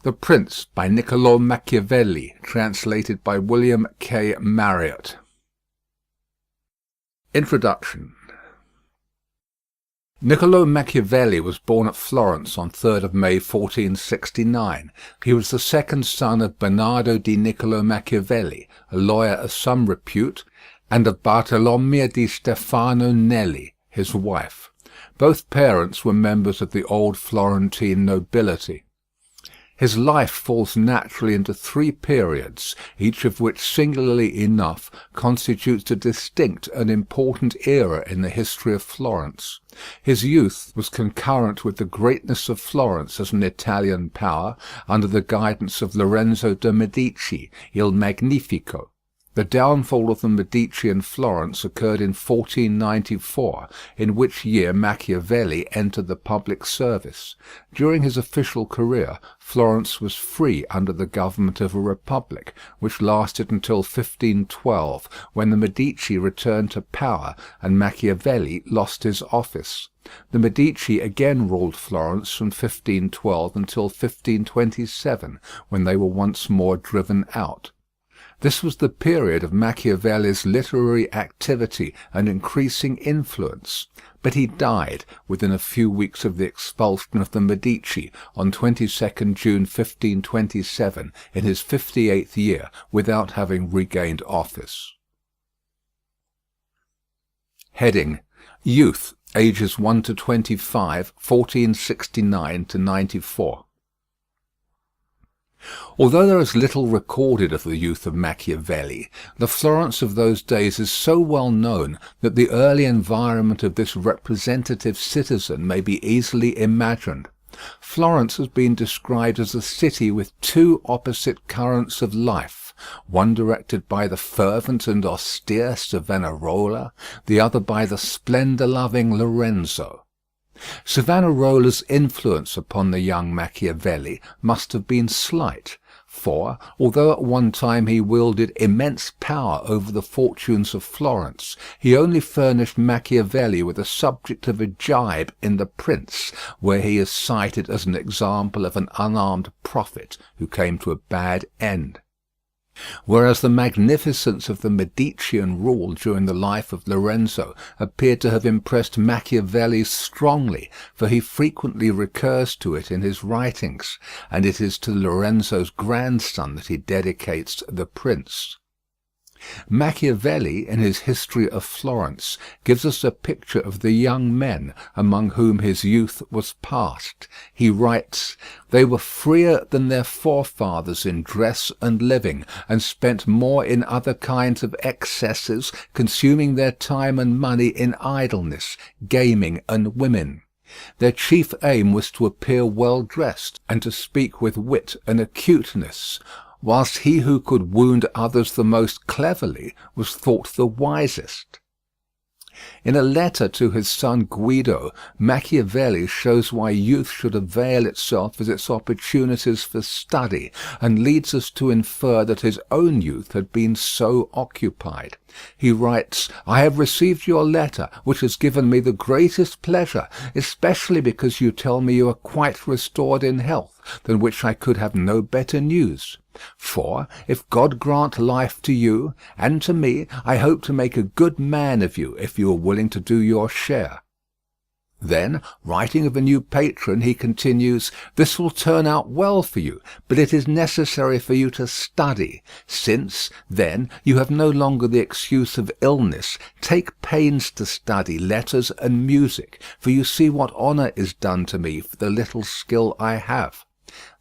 The Prince by Niccolò Machiavelli, translated by William K. Marriott. Introduction. Niccolò Machiavelli was born at Florence on 3rd of May 1469. He was the second son of Bernardo di Niccolò Machiavelli, a lawyer of some repute, and of Bartolommea di Stefano Nelli, his wife. Both parents were members of the old Florentine nobility. His life falls naturally into three periods, each of which, singularly enough, constitutes a distinct and important era in the history of Florence. His youth was concurrent with the greatness of Florence as an Italian power, under the guidance of Lorenzo de' Medici, Il Magnifico. The downfall of the Medici in Florence occurred in 1494, in which year Machiavelli entered the public service. During his official career, Florence was free under the government of a republic, which lasted until 1512, when the Medici returned to power and Machiavelli lost his office. The Medici again ruled Florence from 1512 until 1527, when they were once more driven out. This was the period of Machiavelli's literary activity and increasing influence, but he died within a few weeks of the expulsion of the Medici on 22nd June 1527 in his 58th year without having regained office. Heading: Youth, ages 1 to 25, 1469 to 94. Although there is little recorded of the youth of Machiavelli, the Florence of those days is so well known that the early environment of this representative citizen may be easily imagined. Florence has been described as a city with two opposite currents of life, one directed by the fervent and austere Savonarola, the other by the splendour-loving Lorenzo. Savonarola's influence upon the young Machiavelli must have been slight, for, although at one time he wielded immense power over the fortunes of Florence, he only furnished Machiavelli with a subject of a gibe in The Prince, where he is cited as an example of an unarmed prophet who came to a bad end. Whereas the magnificence of the Medicean rule during the life of Lorenzo appeared to have impressed Machiavelli strongly, for he frequently recurs to it in his writings, and it is to Lorenzo's grandson that he dedicates The Prince. Machiavelli, in his History of Florence, gives us a picture of the young men among whom his youth was passed. He writes, "They were freer than their forefathers in dress and living, and spent more in other kinds of excesses, consuming their time and money in idleness, gaming, and women. Their chief aim was to appear well dressed, and to speak with wit and acuteness, whilst he who could wound others the most cleverly was thought the wisest." In a letter to his son Guido, Machiavelli shows why youth should avail itself of its opportunities for study, and leads us to infer that his own youth had been so occupied. He writes, "I have received your letter, which has given me the greatest pleasure, especially because you tell me you are quite restored in health, than which I could have no better news. For, if God grant life to you, and to me, I hope to make a good man of you, if you are willing to do your share." Then, writing of a new patron, he continues, "This will turn out well for you, but it is necessary for you to study. Since, then, you have no longer the excuse of illness, take pains to study letters and music, for you see what honour is done to me for the little skill I have.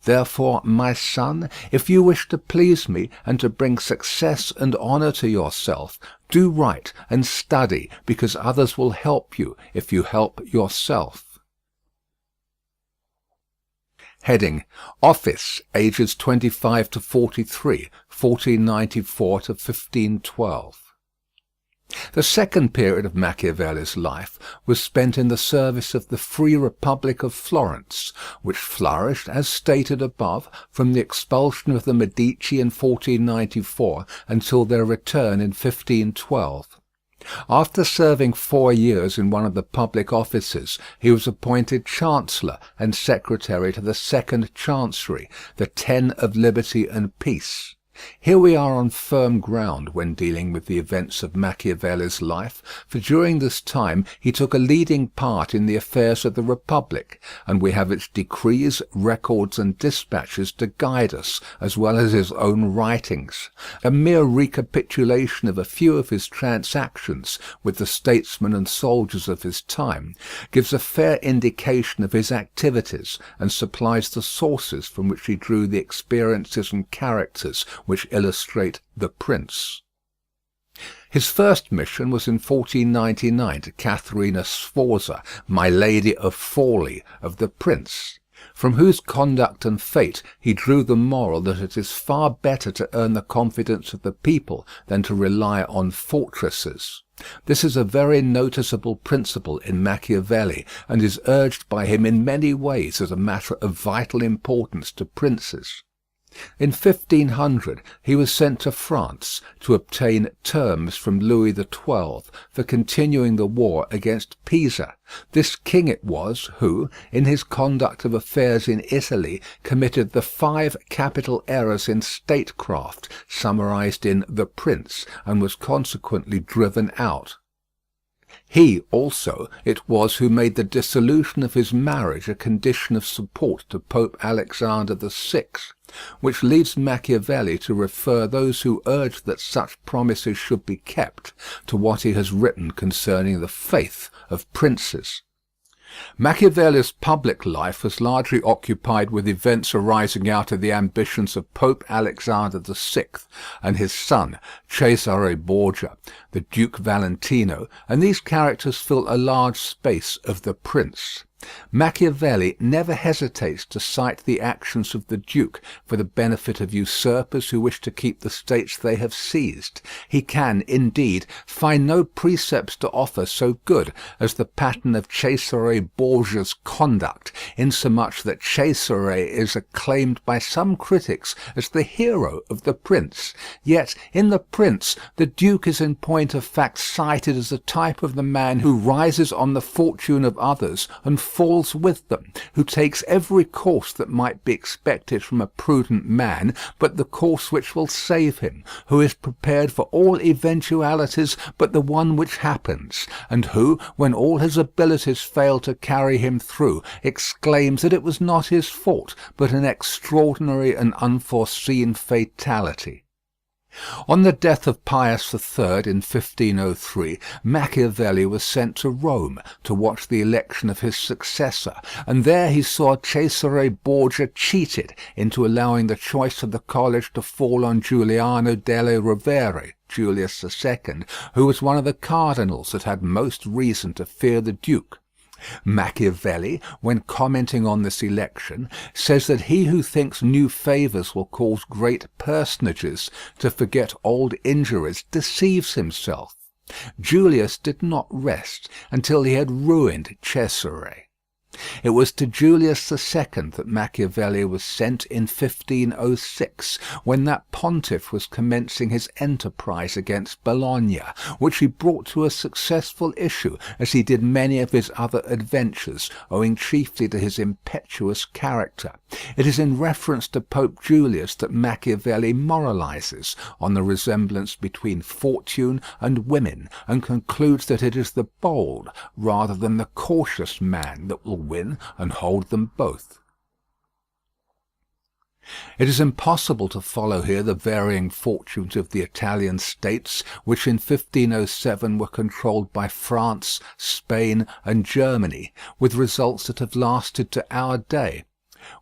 Therefore, my son, if you wish to please me and to bring success and honour to yourself, do right and study, because others will help you if you help yourself." Heading: Office, ages 25 to 43, 1494 to 1512. The second period of Machiavelli's life was spent in the service of the Free Republic of Florence, which flourished, as stated above, from the expulsion of the Medici in 1494 until their return in 1512. After serving 4 years in one of the public offices, he was appointed Chancellor and Secretary to the Second Chancery, the Ten of Liberty and Peace. Here we are on firm ground when dealing with the events of Machiavelli's life, for during this time he took a leading part in the affairs of the Republic, and we have its decrees, records, and dispatches to guide us, as well as his own writings. A mere recapitulation of a few of his transactions with the statesmen and soldiers of his time gives a fair indication of his activities, and supplies the sources from which he drew the experiences and characters which illustrate the Prince. His first mission was in 1499 to Katharina Sforza, my Lady of Forli, of the Prince, from whose conduct and fate he drew the moral that it is far better to earn the confidence of the people than to rely on fortresses. This is a very noticeable principle in Machiavelli, and is urged by him in many ways as a matter of vital importance to princes. In 1500 he was sent to France to obtain terms from Louis XII for continuing the war against Pisa. This king it was who, in his conduct of affairs in Italy, committed the 5 capital errors in statecraft summarized in The Prince, and was consequently driven out. He also it was who made the dissolution of his marriage a condition of support to Pope Alexander VI, which leads Machiavelli to refer those who urge that such promises should be kept to what he has written concerning the faith of princes. Machiavelli's public life was largely occupied with events arising out of the ambitions of Pope Alexander VI and his son Cesare Borgia, the Duke Valentino, and these characters fill a large space of The Prince. Machiavelli never hesitates to cite the actions of the Duke for the benefit of usurpers who wish to keep the states they have seized. He can, indeed, find no precepts to offer so good as the pattern of Cesare Borgia's conduct, insomuch that Cesare is acclaimed by some critics as the hero of The Prince. Yet in The Prince the Duke is in point of fact cited as a type of the man who rises on the fortune of others and falls with them, who takes every course that might be expected from a prudent man, but the course which will save him, who is prepared for all eventualities but the one which happens, and who, when all his abilities fail to carry him through, exclaims that it was not his fault, but an extraordinary and unforeseen fatality. On the death of Pius III in 1503, Machiavelli was sent to Rome to watch the election of his successor, and there he saw Cesare Borgia cheated into allowing the choice of the college to fall on Giuliano delle Rovere, Julius II, who was one of the cardinals that had most reason to fear the Duke. Machiavelli, when commenting on this election, says that he who thinks new favours will cause great personages to forget old injuries deceives himself. Julius did not rest until he had ruined Cesare. It was to Julius II that Machiavelli was sent in 1506, when that pontiff was commencing his enterprise against Bologna, which he brought to a successful issue, as he did many of his other adventures, owing chiefly to his impetuous character. It is in reference to Pope Julius that Machiavelli moralizes on the resemblance between fortune and women, and concludes that it is the bold rather than the cautious man that will win and hold them both. It is impossible to follow here the varying fortunes of the Italian states, which in 1507 were controlled by France, Spain, and Germany, with results that have lasted to our day.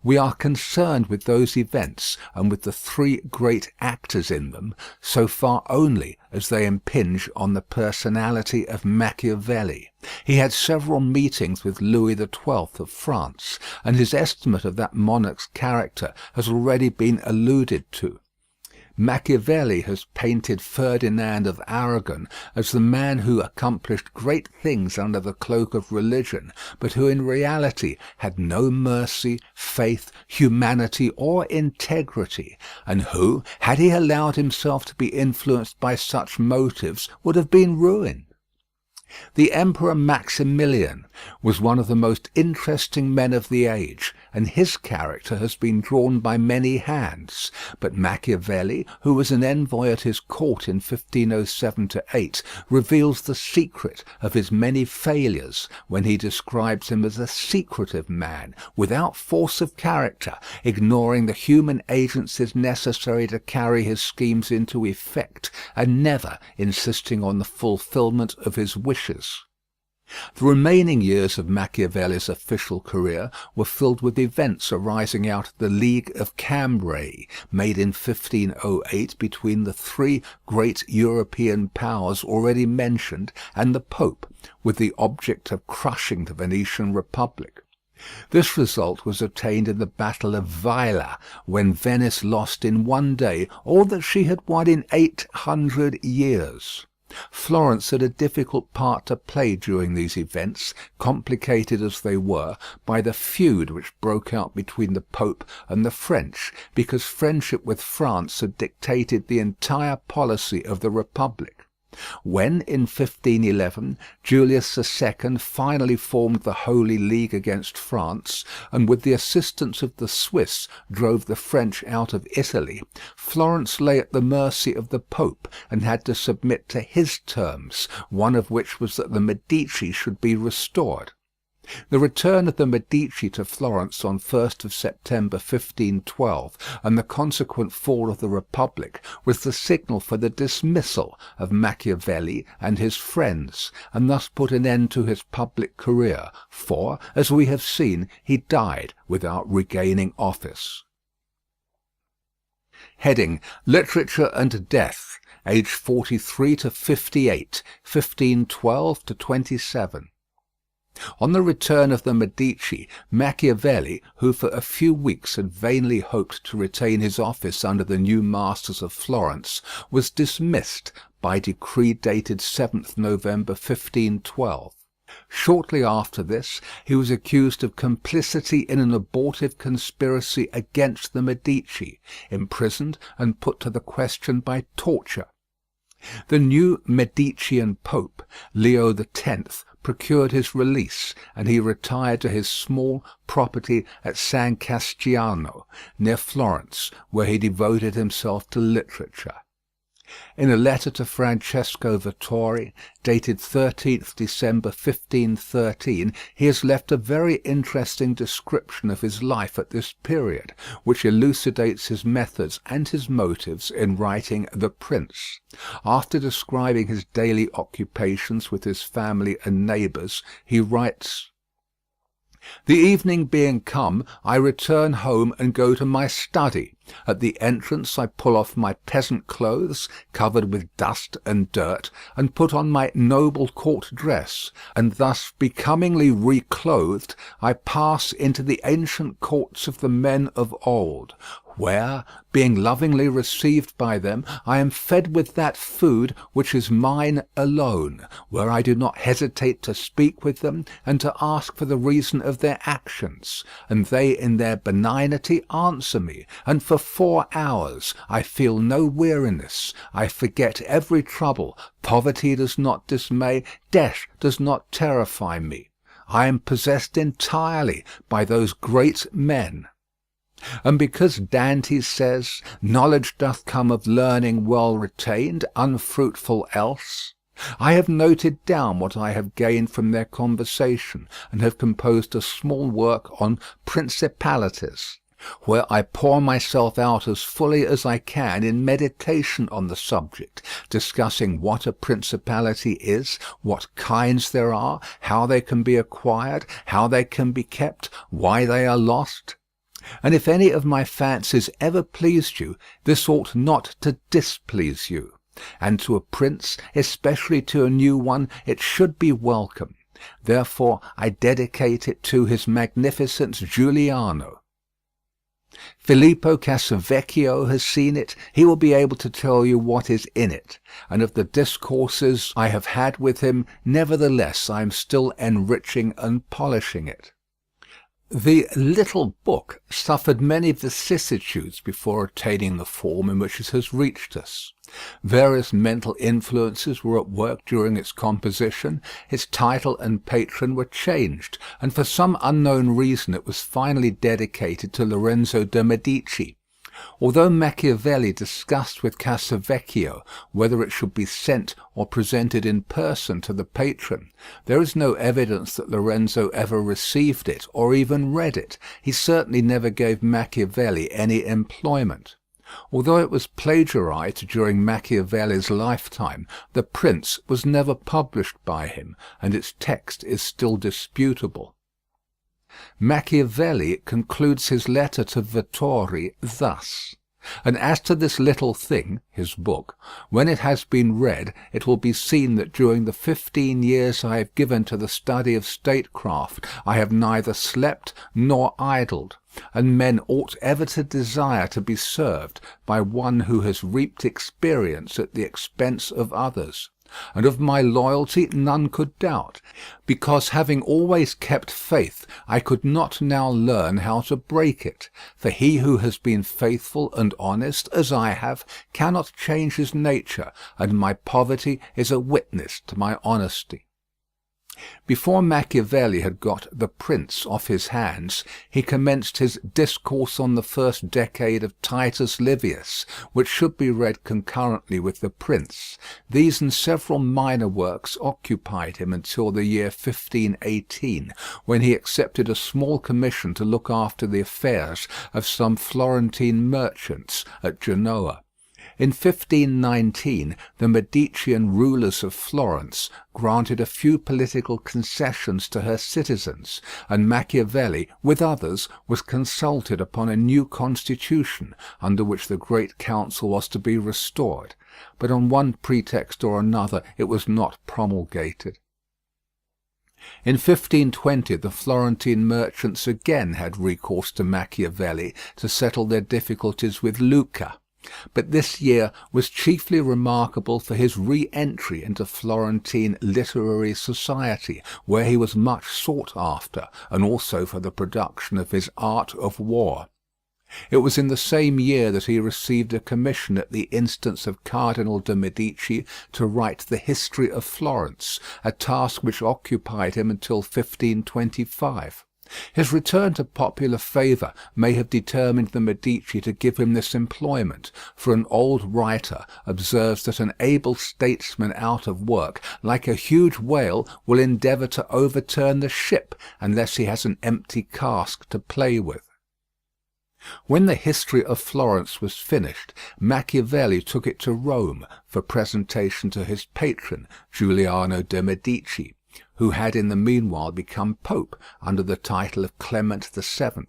We are concerned with those events, and with the 3 great actors in them, so far only as they impinge on the personality of Machiavelli. He had several meetings with Louis XII of France, and his estimate of that monarch's character has already been alluded to. Machiavelli has painted Ferdinand of Aragon as the man who accomplished great things under the cloak of religion, but who in reality had no mercy, faith, humanity, or integrity, and who, had he allowed himself to be influenced by such motives, would have been ruined. The Emperor Maximilian was one of the most interesting men of the age, and his character has been drawn by many hands. But Machiavelli, who was an envoy at his court in 1507–8, reveals the secret of his many failures when he describes him as a secretive man, without force of character, ignoring the human agencies necessary to carry his schemes into effect, and never insisting on the fulfilment of his wishes. The remaining years of Machiavelli's official career were filled with events arising out of the League of Cambrai, made in 1508 between the three great European powers already mentioned and the Pope, with the object of crushing the Venetian Republic. This result was attained in the Battle of Vaila, when Venice lost in one day all that she had won in 800 years. Florence had a difficult part to play during these events, complicated as they were by the feud which broke out between the Pope and the French, because friendship with France had dictated the entire policy of the Republic. When, in 1511, Julius II finally formed the Holy League against France, and with the assistance of the Swiss drove the French out of Italy, Florence lay at the mercy of the Pope and had to submit to his terms, one of which was that the Medici should be restored. The return of the Medici to Florence on 1st of September 1512, and the consequent fall of the Republic, was the signal for the dismissal of Machiavelli and his friends, and thus put an end to his public career, for, as we have seen, he died without regaining office. Heading: Literature and Death, age 43 to 58, 1512 to 27. On the return of the Medici, Machiavelli, who for a few weeks had vainly hoped to retain his office under the new masters of Florence, was dismissed by decree dated 7th November 1512. Shortly after this, he was accused of complicity in an abortive conspiracy against the Medici, imprisoned and put to the question by torture. The new Medicean Pope, Leo X, procured his release, and he retired to his small property at San Casciano, near Florence, where he devoted himself to literature. In a letter to Francesco Vettori, dated 13th December 1513, he has left a very interesting description of his life at this period, which elucidates his methods and his motives in writing The Prince. After describing his daily occupations with his family and neighbours, he writes: "The evening being come, I return home and go to my study. At the entrance I pull off my peasant clothes, covered with dust and dirt, and put on my noble court dress, and thus becomingly reclothed, I pass into the ancient courts of the men of old, where, being lovingly received by them, I am fed with that food which is mine alone, where I do not hesitate to speak with them and to ask for the reason of their actions, and they in their benignity answer me, and for 4 hours I feel no weariness, I forget every trouble, poverty does not dismay, death does not terrify me. I am possessed entirely by those great men." And because Dante says, "Knowledge doth come of learning well retained, unfruitful else," I have noted down what I have gained from their conversation, and have composed a small work on Principalities, where I pour myself out as fully as I can in meditation on the subject, discussing what a principality is, what kinds there are, how they can be acquired, how they can be kept, why they are lost. And if any of my fancies ever pleased you, this ought not to displease you. And to a prince, especially to a new one, it should be welcome. Therefore I dedicate it to his magnificence Giuliano. Filippo Casavecchio has seen it. He will be able to tell you what is in it, and of the discourses I have had with him, nevertheless I am still enriching and polishing it. The little book suffered many vicissitudes before attaining the form in which it has reached us. Various mental influences were at work during its composition, its title and patron were changed, and for some unknown reason it was finally dedicated to Lorenzo de' Medici. Although Machiavelli discussed with Casavecchio whether it should be sent or presented in person to the patron, there is no evidence that Lorenzo ever received it or even read it. He certainly never gave Machiavelli any employment. Although it was plagiarized during Machiavelli's lifetime, The Prince was never published by him, and its text is still disputable. Machiavelli concludes his letter to Vettori thus: "And as to this little thing," his book, "when it has been read, it will be seen that during the 15 years I have given to the study of statecraft, I have neither slept nor idled, and men ought ever to desire to be served by one who has reaped experience at the expense of others. And of my loyalty none could doubt, because having always kept faith, I could not now learn how to break it. For he who has been faithful and honest, as I have, cannot change his nature, and my poverty is a witness to my honesty." Before Machiavelli had got The Prince off his hands, he commenced his Discourse on the First Decade of Titus Livius, which should be read concurrently with The Prince. These and several minor works occupied him until the year 1518, when he accepted a small commission to look after the affairs of some Florentine merchants at Genoa. In 1519 the Medicean rulers of Florence granted a few political concessions to her citizens, and Machiavelli, with others, was consulted upon a new constitution, under which the Great Council was to be restored, but on one pretext or another it was not promulgated. In 1520 the Florentine merchants again had recourse to Machiavelli to settle their difficulties with Lucca. But this year was chiefly remarkable for his re-entry into Florentine literary society, where he was much sought after, and also for the production of his Art of War. It was in the same year that he received a commission at the instance of Cardinal de' Medici to write the History of Florence, a task which occupied him until 1525. His return to popular favour may have determined the Medici to give him this employment, for an old writer observes that an able statesman out of work, like a huge whale, will endeavour to overturn the ship unless he has an empty cask to play with. When the History of Florence was finished, Machiavelli took it to Rome for presentation to his patron, Giuliano de' Medici, who had in the meanwhile become pope under the title of Clement VII.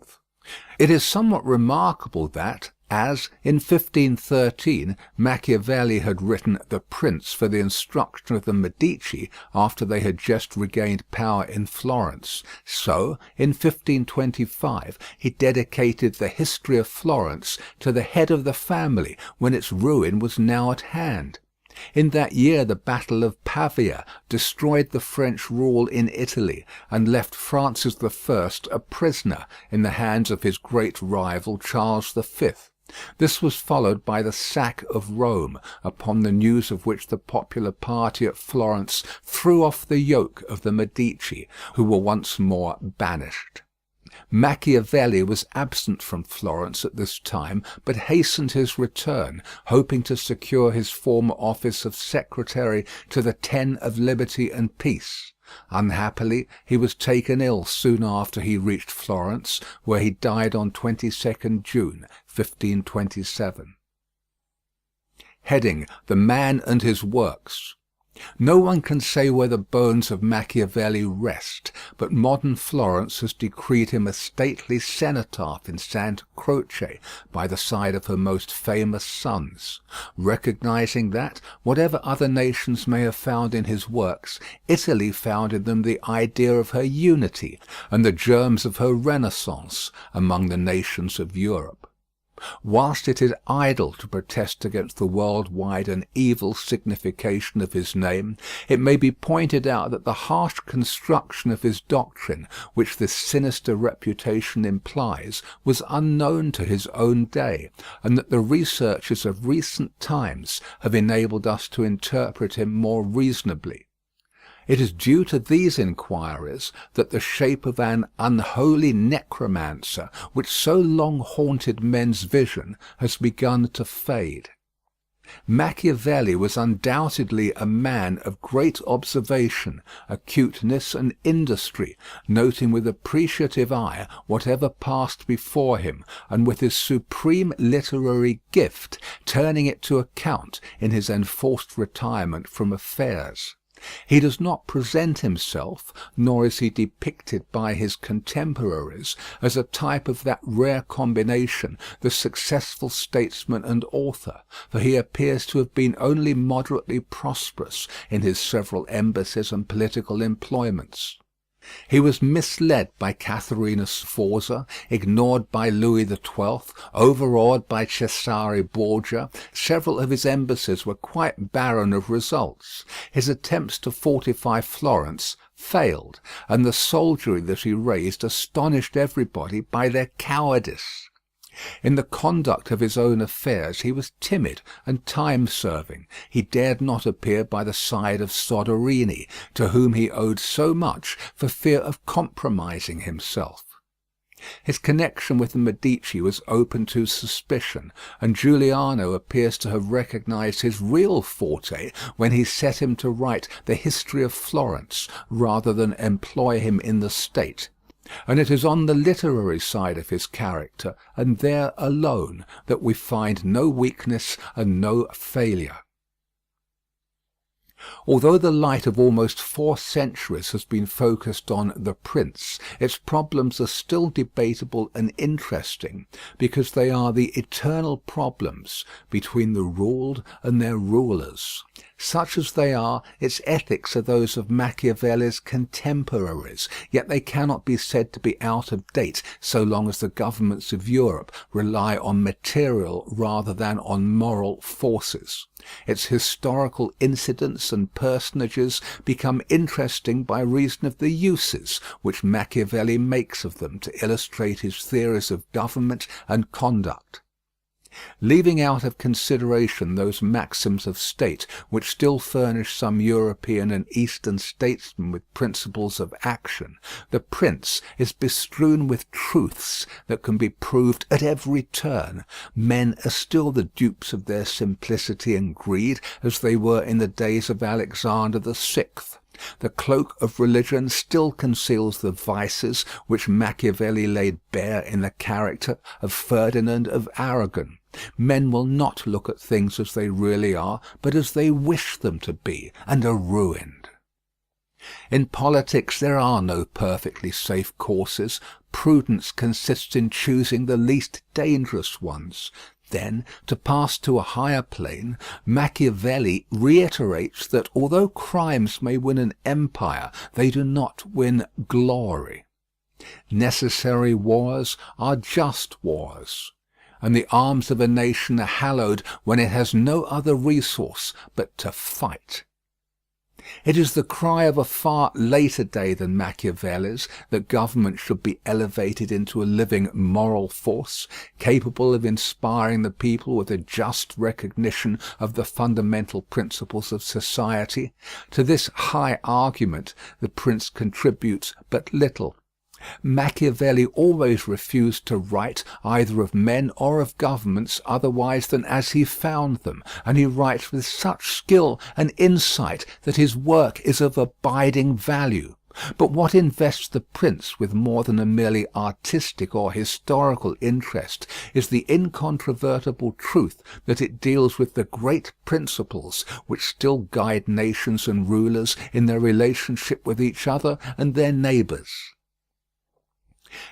It is somewhat remarkable that, as, in 1513, Machiavelli had written The Prince for the instruction of the Medici after they had just regained power in Florence, so, in 1525, he dedicated the History of Florence to the head of the family when its ruin was now at hand. In that year the Battle of Pavia destroyed the French rule in Italy, and left Francis I a prisoner in the hands of his great rival Charles V. This was followed by the sack of Rome, upon the news of which the popular party at Florence threw off the yoke of the Medici, who were once more banished. Machiavelli was absent from Florence at this time, but hastened his return, hoping to secure his former office of secretary to the Ten of Liberty and Peace. Unhappily, he was taken ill soon after he reached Florence, where he died on 22nd June, 1527. Heading: The Man and His Works. No one can say where the bones of Machiavelli rest, but modern Florence has decreed him a stately cenotaph in Santa Croce by the side of her most famous sons, recognizing that, whatever other nations may have found in his works, Italy found in them the idea of her unity and the germs of her Renaissance among the nations of Europe. Whilst it is idle to protest against the world-wide and evil signification of his name, it may be pointed out that the harsh construction of his doctrine, which this sinister reputation implies, was unknown to his own day, and that the researches of recent times have enabled us to interpret him more reasonably. It is due to these inquiries that the shape of an unholy necromancer, which so long haunted men's vision, has begun to fade. Machiavelli was undoubtedly a man of great observation, acuteness, and industry, noting with appreciative eye whatever passed before him, and with his supreme literary gift turning it to account in his enforced retirement from affairs. He does not present himself, nor is he depicted by his contemporaries, as a type of that rare combination, the successful statesman and author, for he appears to have been only moderately prosperous in his several embassies and political employments. He was misled by Caterina Sforza, ignored by Louis XII, overawed by Cesare Borgia. Several of his embassies were quite barren of results. His attempts to fortify Florence failed, and the soldiery that he raised astonished everybody by their cowardice. In the conduct of his own affairs he was timid and time-serving. He dared not appear by the side of Soderini, to whom he owed so much, for fear of compromising himself. His connection with the Medici was open to suspicion, and Giuliano appears to have recognized his real forte when he set him to write the history of Florence rather than employ him in the state. And it is on the literary side of his character, and there alone, that we find no weakness and no failure. Although the light of almost 4 centuries has been focused on the Prince, its problems are still debatable and interesting, because they are the eternal problems between the ruled and their rulers. Such as they are, its ethics are those of Machiavelli's contemporaries, yet they cannot be said to be out of date so long as the governments of Europe rely on material rather than on moral forces. Its historical incidents and personages become interesting by reason of the uses which Machiavelli makes of them to illustrate his theories of government and conduct. Leaving out of consideration those maxims of state which still furnish some European and Eastern statesmen with principles of action, the Prince is bestrewn with truths that can be proved at every turn. Men are still the dupes of their simplicity and greed, as they were in the days of Alexander VI. The cloak of religion still conceals the vices which Machiavelli laid bare in the character of Ferdinand of Aragon. Men will not look at things as they really are, but as they wish them to be, and are ruined. In politics there are no perfectly safe courses. Prudence consists in choosing the least dangerous ones. Then, to pass to a higher plane, Machiavelli reiterates that although crimes may win an empire, they do not win glory. Necessary wars are just wars, and the arms of a nation are hallowed when it has no other resource but to fight. It is the cry of a far later day than Machiavelli's that government should be elevated into a living moral force, capable of inspiring the people with a just recognition of the fundamental principles of society. To this high argument the Prince contributes but little. Machiavelli always refused to write either of men or of governments otherwise than as he found them, and he writes with such skill and insight that his work is of abiding value. But what invests the Prince with more than a merely artistic or historical interest is the incontrovertible truth that it deals with the great principles which still guide nations and rulers in their relationship with each other and their neighbours.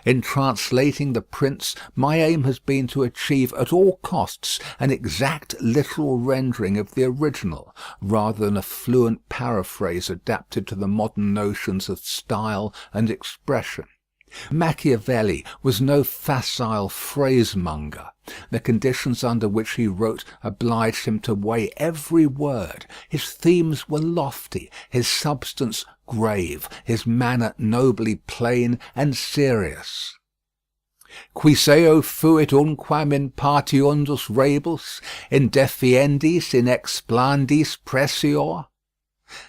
In translating the Prince, my aim has been to achieve at all costs an exact literal rendering of the original, rather than a fluent paraphrase adapted to the modern notions of style and expression. Machiavelli was no facile phrasemonger. The conditions under which he wrote obliged him to weigh every word. His themes were lofty, his substance grave, his manner nobly plain and serious. Quis eo fuit unquam in partiundus rebus, in defiendis in explandis pressior?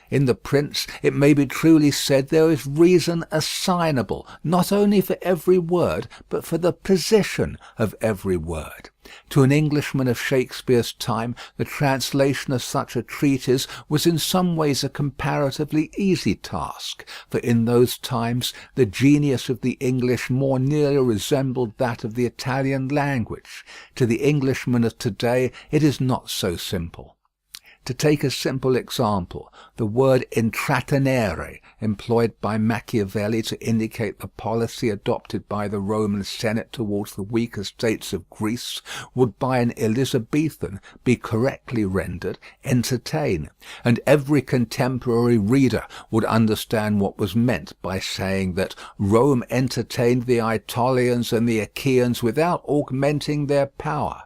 In The Prince it may be truly said there is reason assignable, not only for every word, but for the position of every word. To an Englishman of Shakespeare's time, the translation of such a treatise was in some ways a comparatively easy task, for in those times the genius of the English more nearly resembled that of the Italian language. To the Englishman of today it is not so simple. To take a simple example, the word intrattenere, employed by Machiavelli to indicate the policy adopted by the Roman Senate towards the weaker states of Greece, would by an Elizabethan be correctly rendered entertain, and every contemporary reader would understand what was meant by saying that Rome entertained the Aetolians and the Achaeans without augmenting their power.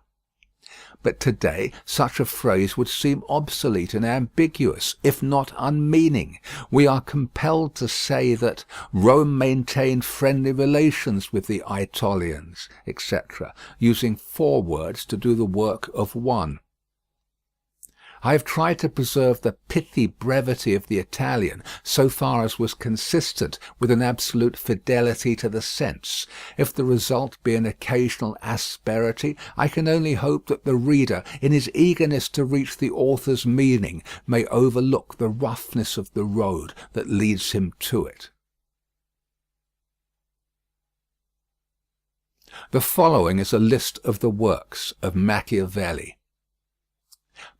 But today such a phrase would seem obsolete and ambiguous, if not unmeaning. We are compelled to say that Rome maintained friendly relations with the Aetolians, etc., using 4 words to do the work of 1. I have tried to preserve the pithy brevity of the Italian so far as was consistent with an absolute fidelity to the sense. If the result be an occasional asperity, I can only hope that the reader, in his eagerness to reach the author's meaning, may overlook the roughness of the road that leads him to it. The following is a list of the works of Machiavelli.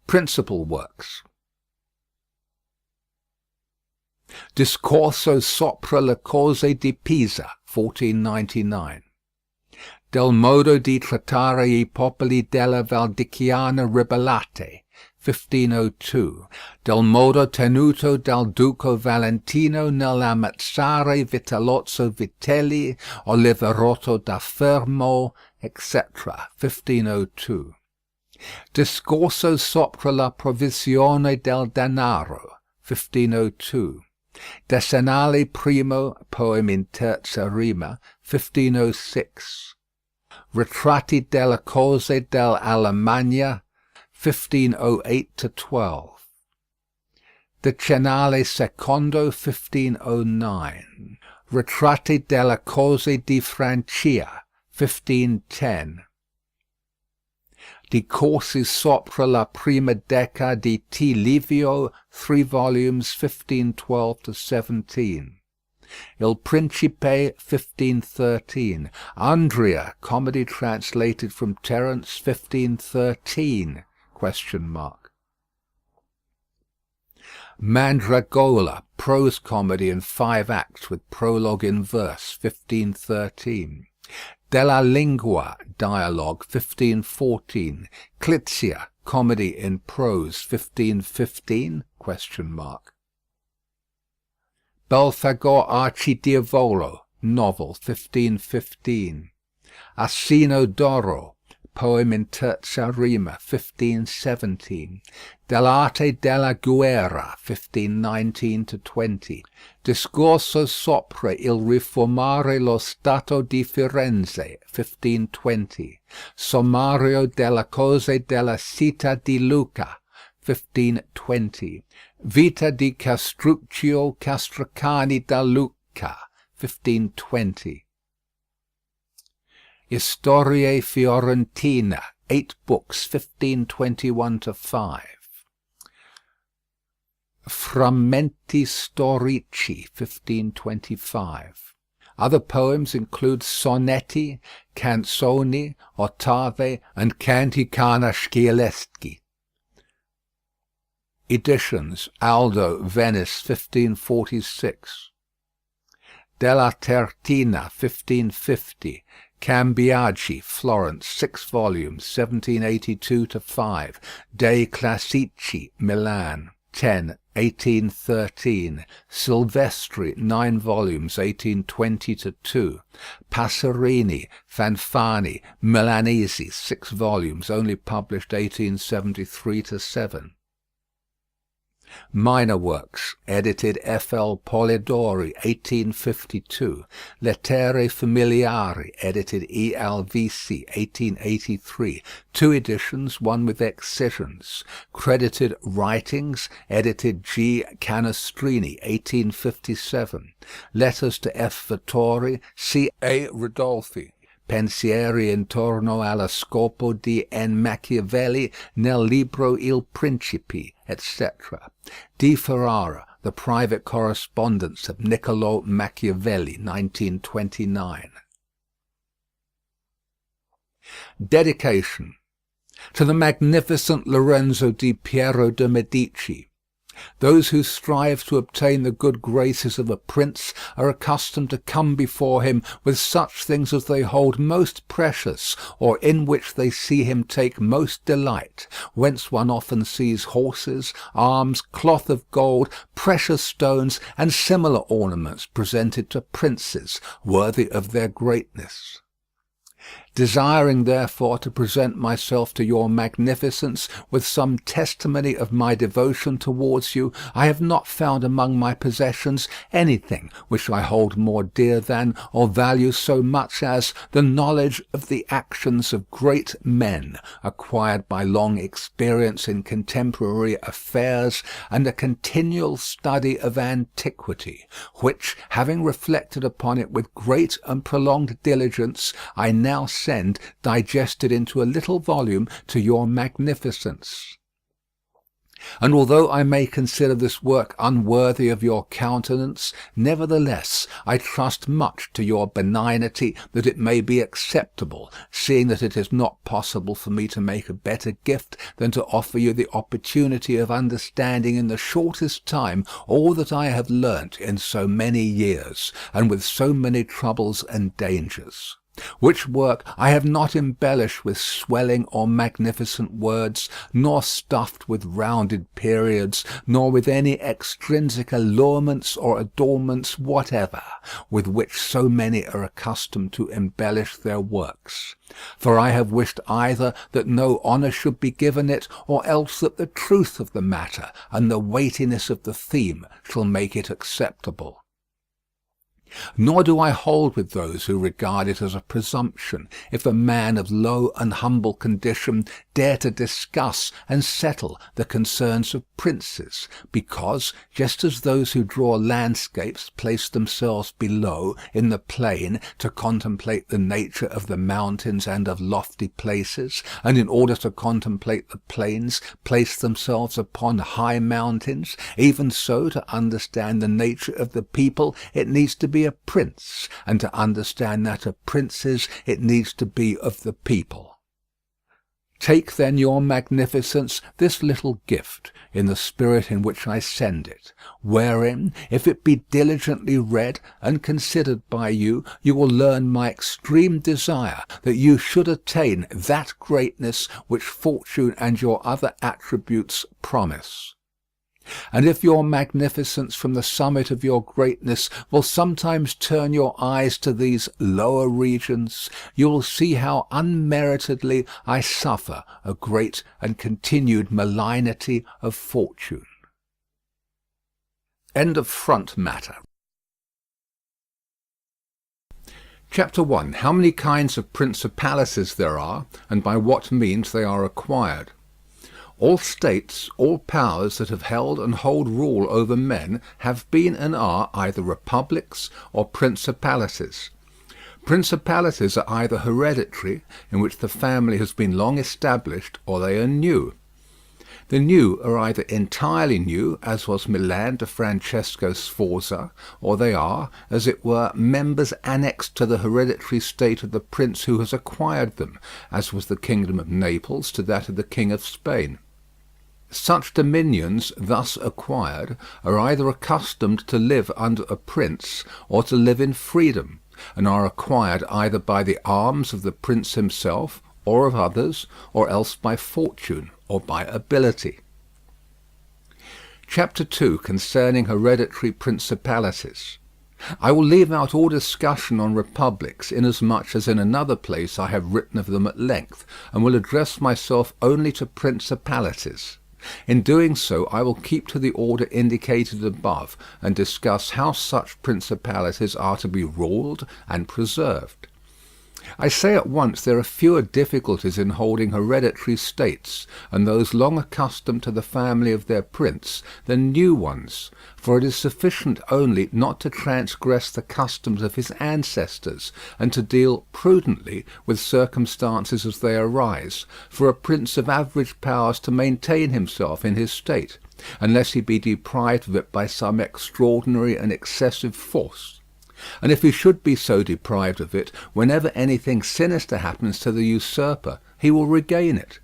Principal works: Discorso sopra le cose di Pisa, 1499. Del modo di trattare I popoli della Valdiciana ribellate, 1502. Del modo tenuto dal Duco Valentino nell'ammazzare Vitellozzo Vitelli, Oliverotto da Fermo, etc., 1502. Discorso sopra la provisione del denaro, 1502. Decennale primo, poem in terza rima, 1506. Ritratti delle cose dell'Alemagna, 1508-12. Decennale secondo, 1509. Ritratti delle cose di Francia, 1510. Discorsi sopra la prima decada di T. Livio, 3 volumes, 1512-17. Il Principe, 1513. Andria, comedy translated from Terence, 1513? Mandragola, prose comedy in 5 acts with prologue in verse, 1513. Della Lingua, dialogue, 1514. Clizia, comedy in prose, 1515? Belfagor Archidiavolo, novel, 1515. Asino d'Oro, poem in terza rima, 1517. Dell'arte della guerra, 1519-20. Discorso sopra il riformare lo Stato di Firenze, 1520. Sommario delle cose della città di Lucca, 1520. Vita di Castruccio Castracani da Lucca, 1520. Historiae Fiorentina, 8 books, 1521-5. Frammenti Storici, 1525. Other poems include sonetti, canzoni, ottave, and canti canascialeschi. Editions: Aldo, Venice, 1546. Della Tertina, 1550. Cambiaggi, Florence, 6 volumes, 1782-5. Dei Classici, Milan. 10, 1813. Silvestri, 9 volumes, 1820-2. Passerini, Fanfani, Milanese, 6 volumes, only published 1873-7. Minor works, edited F. L. Polidori, 1852. Lettere familiari, edited E. L. Visi, 1883. 2 editions, one with excisions. Credited writings, edited G. Canestrini, 1857. Letters to F. Vittori, C. A. Ridolfi. Pensieri intorno allo scopo di N. Machiavelli nel libro Il Principe, etc. Di Ferrara, The Private Correspondence of Niccolò Machiavelli, 1929. Dedication. To the magnificent Lorenzo di Piero de' Medici. Those who strive to obtain the good graces of a prince are accustomed to come before him with such things as they hold most precious, or in which they see him take most delight, whence one often sees horses, arms, cloth of gold, precious stones, and similar ornaments presented to princes, worthy of their greatness. Desiring therefore to present myself to your magnificence with some testimony of my devotion towards you, I have not found among my possessions anything which I hold more dear than, or value so much as, the knowledge of the actions of great men, acquired by long experience in contemporary affairs, and a continual study of antiquity, which, having reflected upon it with great and prolonged diligence, I now send digested into a little volume to your magnificence. And although I may consider this work unworthy of your countenance, nevertheless I trust much to your benignity that it may be acceptable, seeing that it is not possible for me to make a better gift than to offer you the opportunity of understanding in the shortest time all that I have learnt in so many years, and with so many troubles and dangers. Which work I have not embellished with swelling or magnificent words, nor stuffed with rounded periods, nor with any extrinsic allurements or adornments whatever, with which so many are accustomed to embellish their works. For I have wished either that no honour should be given it, or else that the truth of the matter and the weightiness of the theme shall make it acceptable. Nor do I hold with those who regard it as a presumption, if a man of low and humble condition dare to discuss and settle the concerns of princes, because, just as those who draw landscapes place themselves below in the plain to contemplate the nature of the mountains and of lofty places, and in order to contemplate the plains place themselves upon high mountains, even so to understand the nature of the people it needs to be a prince, and to understand that of princes it needs to be of the people. Take then your magnificence this little gift, in the spirit in which I send it, wherein, if it be diligently read and considered by you, you will learn my extreme desire that you should attain that greatness which fortune and your other attributes promise. And if your magnificence from the summit of your greatness will sometimes turn your eyes to these lower regions, you will see how unmeritedly I suffer a great and continued malignity of fortune. End of front matter. Chapter 1. How many kinds of principalities there are, and by what means they are acquired. All states, all powers that have held and hold rule over men have been and are either republics or principalities. Principalities are either hereditary, in which the family has been long established, or they are new. The new are either entirely new, as was Milan to Francesco Sforza, or they are, as it were, members annexed to the hereditary state of the prince who has acquired them, as was the kingdom of Naples to that of the king of Spain. Such dominions thus acquired are either accustomed to live under a prince or to live in freedom, and are acquired either by the arms of the prince himself or of others, or else by fortune or by ability. Chapter 2, concerning hereditary principalities. I will leave out all discussion on republics, inasmuch as in another place I have written of them at length, and will address myself only to principalities. In doing so I will keep to the order indicated above, and discuss how such principalities are to be ruled and preserved. I say at once there are fewer difficulties in holding hereditary states, and those long accustomed to the family of their prince, than new ones, for it is sufficient only not to transgress the customs of his ancestors, and to deal prudently with circumstances as they arise, for a prince of average powers to maintain himself in his state, unless he be deprived of it by some extraordinary and excessive force. And if he should be so deprived of it, whenever anything sinister happens to the usurper, he will regain it.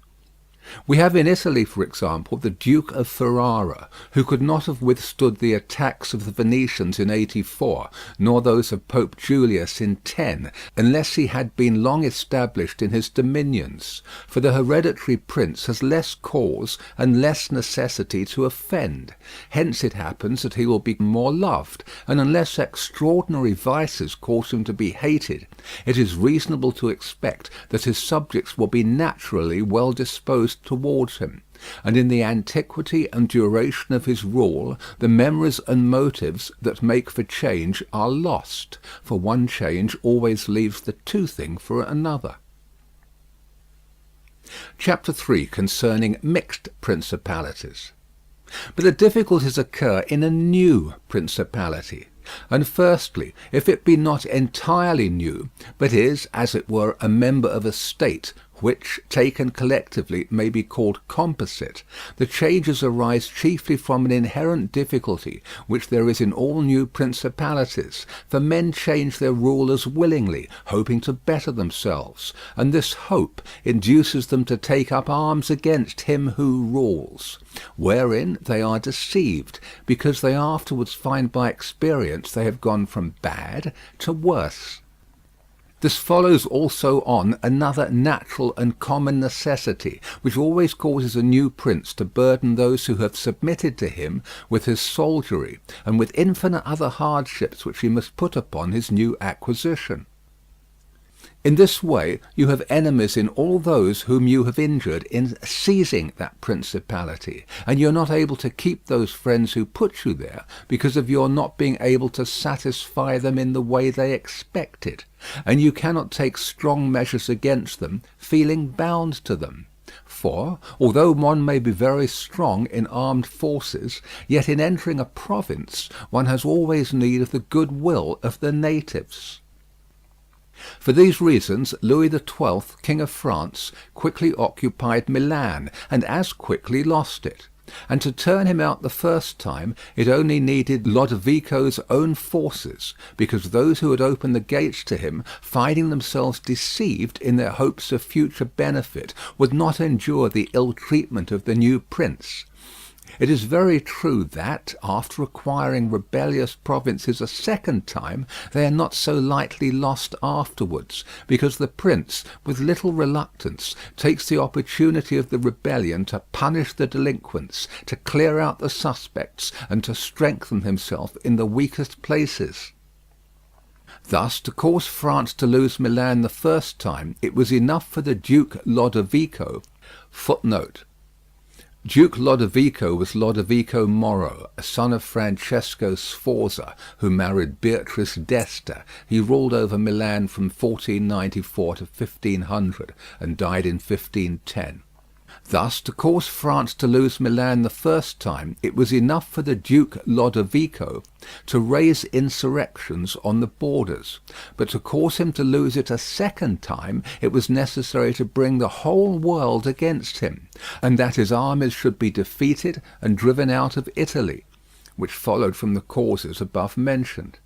We have in Italy, for example, the Duke of Ferrara, who could not have withstood the attacks of the Venetians in 84, nor those of Pope Julius in 10, unless he had been long established in his dominions. For the hereditary prince has less cause and less necessity to offend. Hence it happens that he will be more loved, and unless extraordinary vices cause him to be hated, it is reasonable to expect that his subjects will be naturally well disposed towards him, and in the antiquity and duration of his rule the memories and motives that make for change are lost, for one change always leaves the two thing for another. Chapter 3, concerning mixed principalities. But the difficulties occur in a new principality. And firstly, if it be not entirely new, but is, as it were, a member of a state, which, taken collectively, may be called composite, the changes arise chiefly from an inherent difficulty which there is in all new principalities, for men change their rulers willingly, hoping to better themselves, and this hope induces them to take up arms against him who rules, wherein they are deceived, because they afterwards find by experience they have gone from bad to worse. This follows also on another natural and common necessity, which always causes a new prince to burden those who have submitted to him with his soldiery, and with infinite other hardships which he must put upon his new acquisition. In this way you have enemies in all those whom you have injured in seizing that principality, and you are not able to keep those friends who put you there, because of your not being able to satisfy them in the way they expected, and you cannot take strong measures against them, feeling bound to them. For, although one may be very strong in armed forces, yet in entering a province one has always need of the good will of the natives. For these reasons Louis XII, King of France, quickly occupied Milan, and as quickly lost it. And to turn him out the first time it only needed Lodovico's own forces, because those who had opened the gates to him, finding themselves deceived in their hopes of future benefit, would not endure the ill treatment of the new prince. It is very true that, after acquiring rebellious provinces a second time, they are not so lightly lost afterwards, because the prince, with little reluctance, takes the opportunity of the rebellion to punish the delinquents, to clear out the suspects, and to strengthen himself in the weakest places. Thus, to cause France to lose Milan the first time, it was enough for the Duke Lodovico. Duke Lodovico was Lodovico Moro, a son of Francesco Sforza, who married Beatrice d'Este. He ruled over Milan from 1494 to 1500, and died in 1510. Thus, to cause France to lose Milan the first time, it was enough for the Duke Lodovico to raise insurrections on the borders, but to cause him to lose it a second time, it was necessary to bring the whole world against him, and that his armies should be defeated and driven out of Italy, which followed from the causes above mentioned.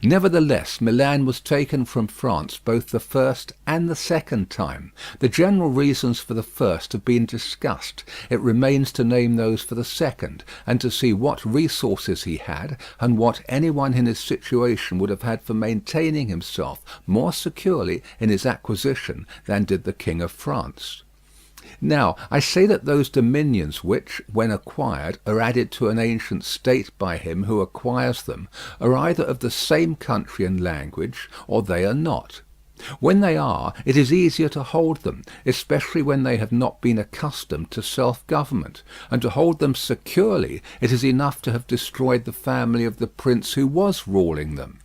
Nevertheless, Milan was taken from France both the first and the second time. The general reasons for the first have been discussed. It remains to name those for the second, and to see what resources he had, and what anyone in his situation would have had for maintaining himself more securely in his acquisition than did the King of France. Now, I say that those dominions which, when acquired, are added to an ancient state by him who acquires them, are either of the same country and language, or they are not. When they are, it is easier to hold them, especially when they have not been accustomed to self-government, and to hold them securely it is enough to have destroyed the family of the prince who was ruling them.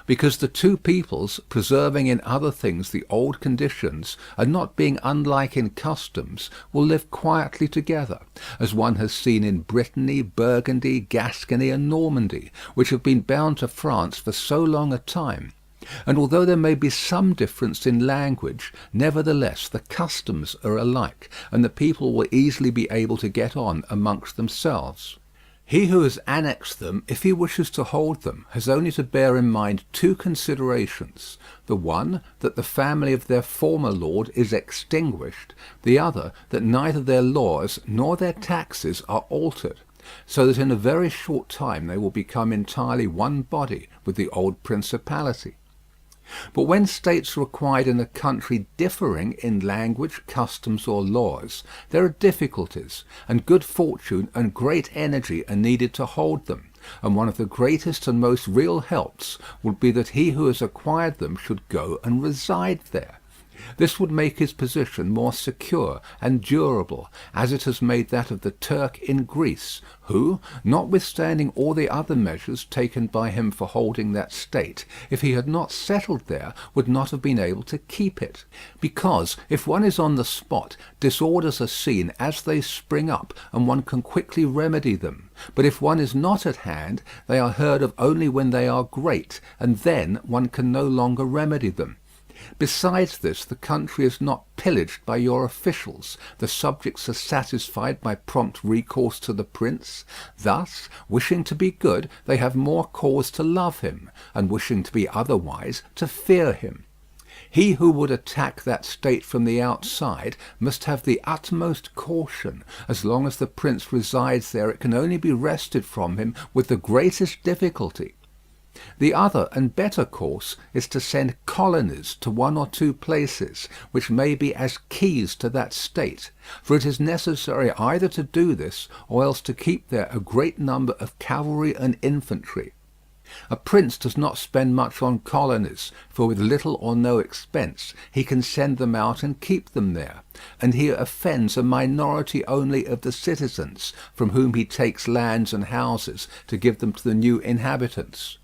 Because the two peoples, preserving in other things the old conditions, and not being unlike in customs, will live quietly together, as one has seen in Brittany, Burgundy, Gascony, and Normandy, which have been bound to France for so long a time. And although there may be some difference in language, nevertheless the customs are alike, and the people will easily be able to get on amongst themselves. He who has annexed them, if he wishes to hold them, has only to bear in mind two considerations: the one, that the family of their former lord is extinguished; the other, that neither their laws nor their taxes are altered, so that in a very short time they will become entirely one body with the old principality. But when states are acquired in a country differing in language, customs, or laws, there are difficulties, and good fortune and great energy are needed to hold them, and one of the greatest and most real helps would be that he who has acquired them should go and reside there. This would make his position more secure and durable, as it has made that of the Turk in Greece, who, notwithstanding all the other measures taken by him for holding that state, if he had not settled there, would not have been able to keep it. Because, if one is on the spot, disorders are seen as they spring up, and one can quickly remedy them. But if one is not at hand, they are heard of only when they are great, and then one can no longer remedy them. Besides this, the country is not pillaged by your officials, the subjects are satisfied by prompt recourse to the prince. Thus, wishing to be good, they have more cause to love him, and wishing to be otherwise, to fear him. He who would attack that state from the outside must have the utmost caution. As long as the prince resides there, it can only be wrested from him with the greatest difficulty. The other and better course is to send colonies to one or two places, which may be as keys to that state, for it is necessary either to do this, or else to keep there a great number of cavalry and infantry. A prince does not spend much on colonies, for with little or no expense he can send them out and keep them there, and he offends a minority only of the citizens, from whom he takes lands and houses to give them to the new inhabitants.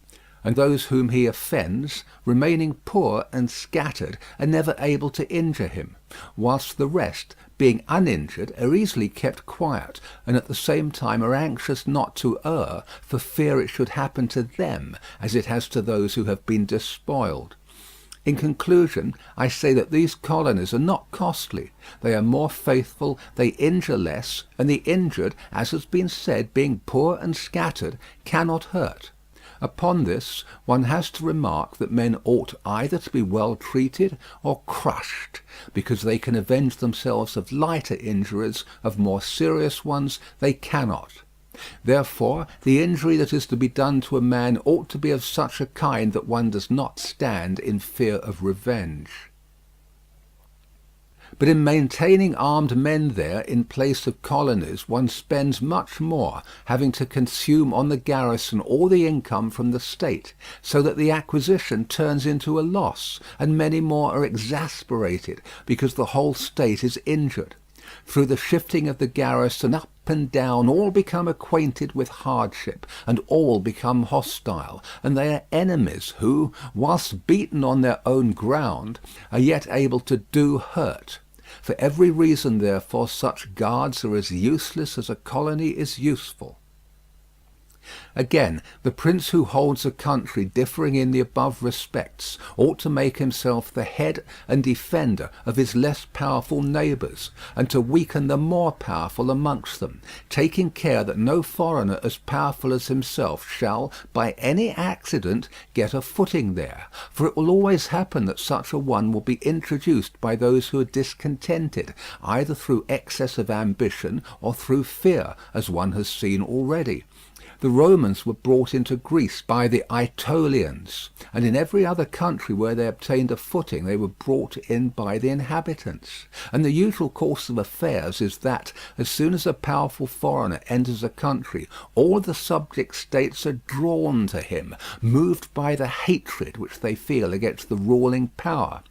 And those whom he offends, remaining poor and scattered, are never able to injure him, whilst the rest, being uninjured, are easily kept quiet, and at the same time are anxious not to err, for fear it should happen to them, as it has to those who have been despoiled. In conclusion, I say that these colonies are not costly, they are more faithful, they injure less, and the injured, as has been said, being poor and scattered, cannot hurt. Upon this, one has to remark that men ought either to be well treated or crushed, because they can avenge themselves of lighter injuries, of more serious ones they cannot. Therefore, the injury that is to be done to a man ought to be of such a kind that one does not stand in fear of revenge. But in maintaining armed men there in place of colonies, one spends much more, having to consume on the garrison all the income from the state, so that the acquisition turns into a loss, and many more are exasperated, because the whole state is injured. Through the shifting of the garrison up and down, all become acquainted with hardship, and all become hostile, and they are enemies who, whilst beaten on their own ground, are yet able to do hurt. For every reason, therefore, such guards are as useless as a colony is useful. Again, the prince who holds a country differing in the above respects ought to make himself the head and defender of his less powerful neighbours, and to weaken the more powerful amongst them, taking care that no foreigner as powerful as himself shall, by any accident, get a footing there, for it will always happen that such a one will be introduced by those who are discontented, either through excess of ambition or through fear, as one has seen already. The Romans were brought into Greece by the Aetolians, and in every other country where they obtained a footing they were brought in by the inhabitants. And the usual course of affairs is that, as soon as a powerful foreigner enters a country, all the subject states are drawn to him, moved by the hatred which they feel against the ruling power.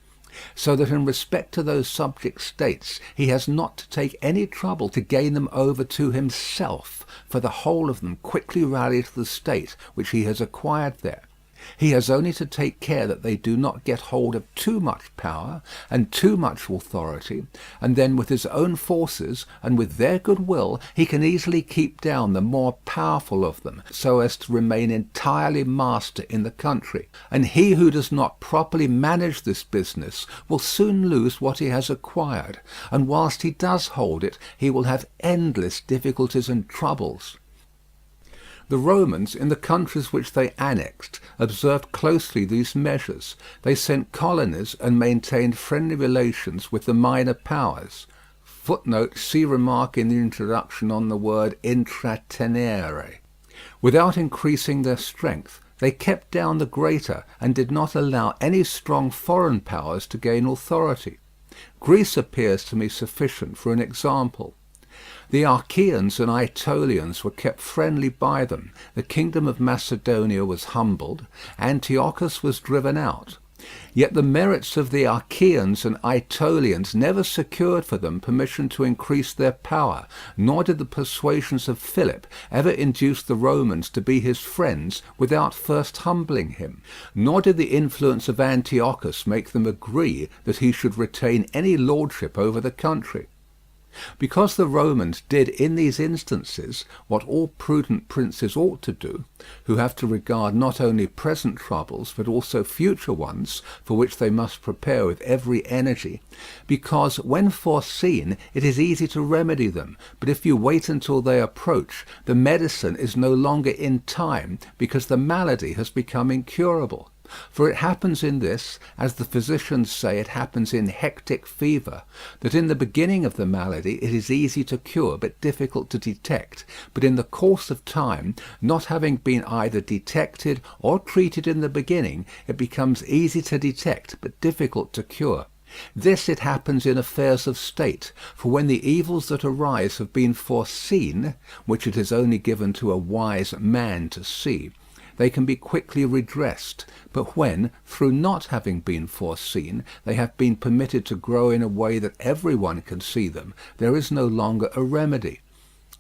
So that in respect to those subject states he has not to take any trouble to gain them over to himself, for the whole of them quickly rally to the state which he has acquired there. He has only to take care that they do not get hold of too much power and too much authority, and then with his own forces and with their good will he can easily keep down the more powerful of them, so as to remain entirely master in the country. And he who does not properly manage this business will soon lose what he has acquired, and whilst he does hold it he will have endless difficulties and troubles. The Romans, in the countries which they annexed, observed closely these measures. They sent colonies and maintained friendly relations with the minor powers. Footnote, see remark in the introduction on the word intratenere. Without increasing their strength, they kept down the greater and did not allow any strong foreign powers to gain authority. Greece appears to me sufficient for an example. The Achaeans and Aetolians were kept friendly by them. The kingdom of Macedonia was humbled. Antiochus was driven out. Yet the merits of the Achaeans and Aetolians never secured for them permission to increase their power, nor did the persuasions of Philip ever induce the Romans to be his friends without first humbling him, nor did the influence of Antiochus make them agree that he should retain any lordship over the country. Because the Romans did in these instances what all prudent princes ought to do, who have to regard not only present troubles but also future ones, for which they must prepare with every energy, because when foreseen it is easy to remedy them, but if you wait until they approach, the medicine is no longer in time, because the malady has become incurable. For it happens in this, as the physicians say it happens in hectic fever, that in the beginning of the malady it is easy to cure but difficult to detect, but in the course of time, not having been either detected or treated in the beginning, it becomes easy to detect but difficult to cure. This it happens in affairs of state, for when the evils that arise have been foreseen, which it is only given to a wise man to see, they can be quickly redressed, but when, through not having been foreseen, they have been permitted to grow in a way that everyone can see them, there is no longer a remedy.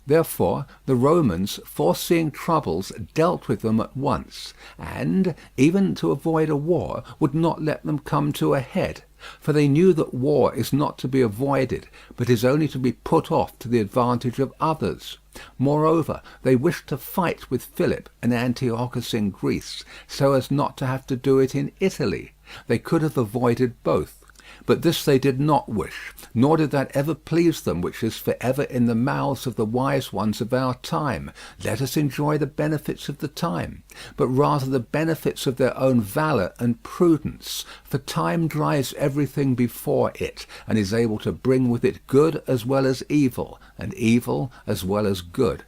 Therefore the Romans, foreseeing troubles, dealt with them at once, and, even to avoid a war, would not let them come to a head. For they knew that war is not to be avoided, but is only to be put off to the advantage of others. Moreover, they wished to fight with Philip and Antiochus in Greece, so as not to have to do it in Italy. They could have avoided both. But this they did not wish, nor did that ever please them which is for ever in the mouths of the wise ones of our time. Let us enjoy the benefits of the time, but rather the benefits of their own valour and prudence. For time drives everything before it, and is able to bring with it good as well as evil, and evil as well as good.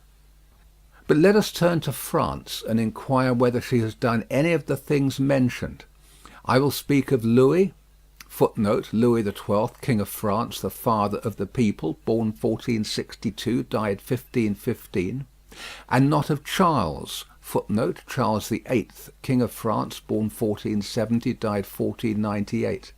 But let us turn to France, and inquire whether she has done any of the things mentioned. I will speak of Louis. Footnote, Louis XII, King of France, the father of the people, born 1462, died 1515, and not of Charles. Footnote, Charles VIII, King of France, born 1470, died 1498.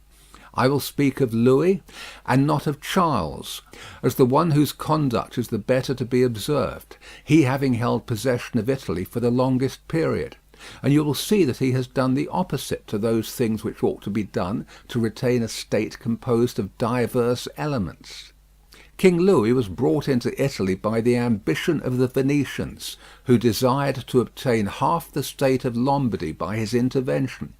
I will speak of Louis, and not of Charles, as the one whose conduct is the better to be observed, he having held possession of Italy for the longest period. And you will see that he has done the opposite to those things which ought to be done to retain a state composed of diverse elements. King Louis was brought into Italy by the ambition of the Venetians, who desired to obtain half the state of Lombardy by his intervention.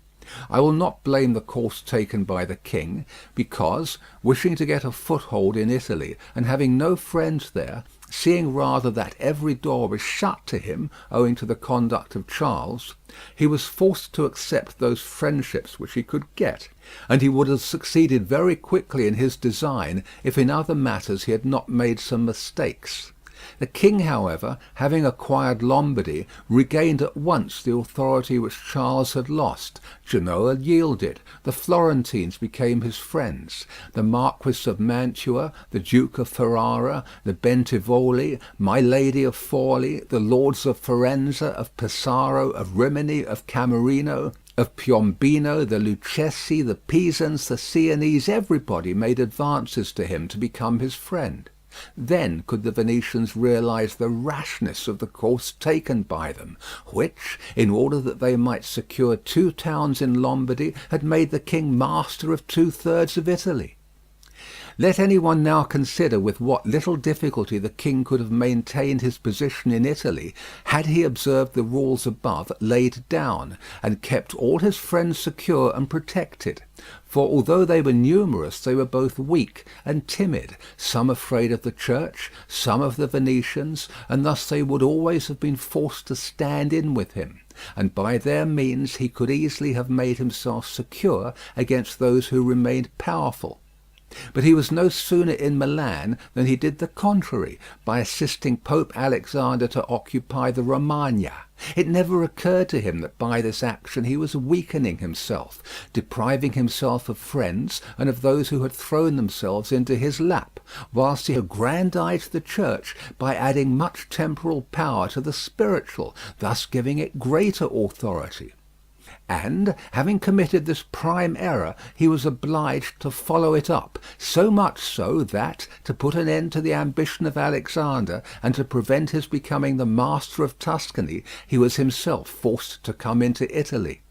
I will not blame the course taken by the king, because, wishing to get a foothold in Italy, and having no friends there, seeing rather that every door was shut to him owing to the conduct of Charles, he was forced to accept those friendships which he could get, and he would have succeeded very quickly in his design if in other matters he had not made some mistakes. The king, however, having acquired Lombardy, regained at once the authority which Charles had lost. Genoa yielded. The Florentines became his friends. The Marquis of Mantua, the Duke of Ferrara, the Bentivogli, my Lady of Forli, the lords of Firenze, of Pesaro, of Rimini, of Camerino, of Piombino, the Lucchesi, the Pisans, the Sienese, everybody made advances to him to become his friend. Then could the Venetians realize the rashness of the course taken by them, which, in order that they might secure 2 towns in Lombardy, had made the king master of 2/3 of Italy. Let any one now consider with what little difficulty the king could have maintained his position in Italy had he observed the rules above laid down, and kept all his friends secure and protected. For although they were numerous, they were both weak and timid, some afraid of the church, some of the Venetians, and thus they would always have been forced to stand in with him, and by their means he could easily have made himself secure against those who remained powerful. But he was no sooner in Milan than he did the contrary, by assisting Pope Alexander to occupy the Romagna. It never occurred to him that by this action he was weakening himself, depriving himself of friends and of those who had thrown themselves into his lap, whilst he aggrandized the church by adding much temporal power to the spiritual, thus giving it greater authority. And, having committed this prime error, he was obliged to follow it up, so much so that, to put an end to the ambition of Alexander, and to prevent his becoming the master of Tuscany, he was himself forced to come into Italy.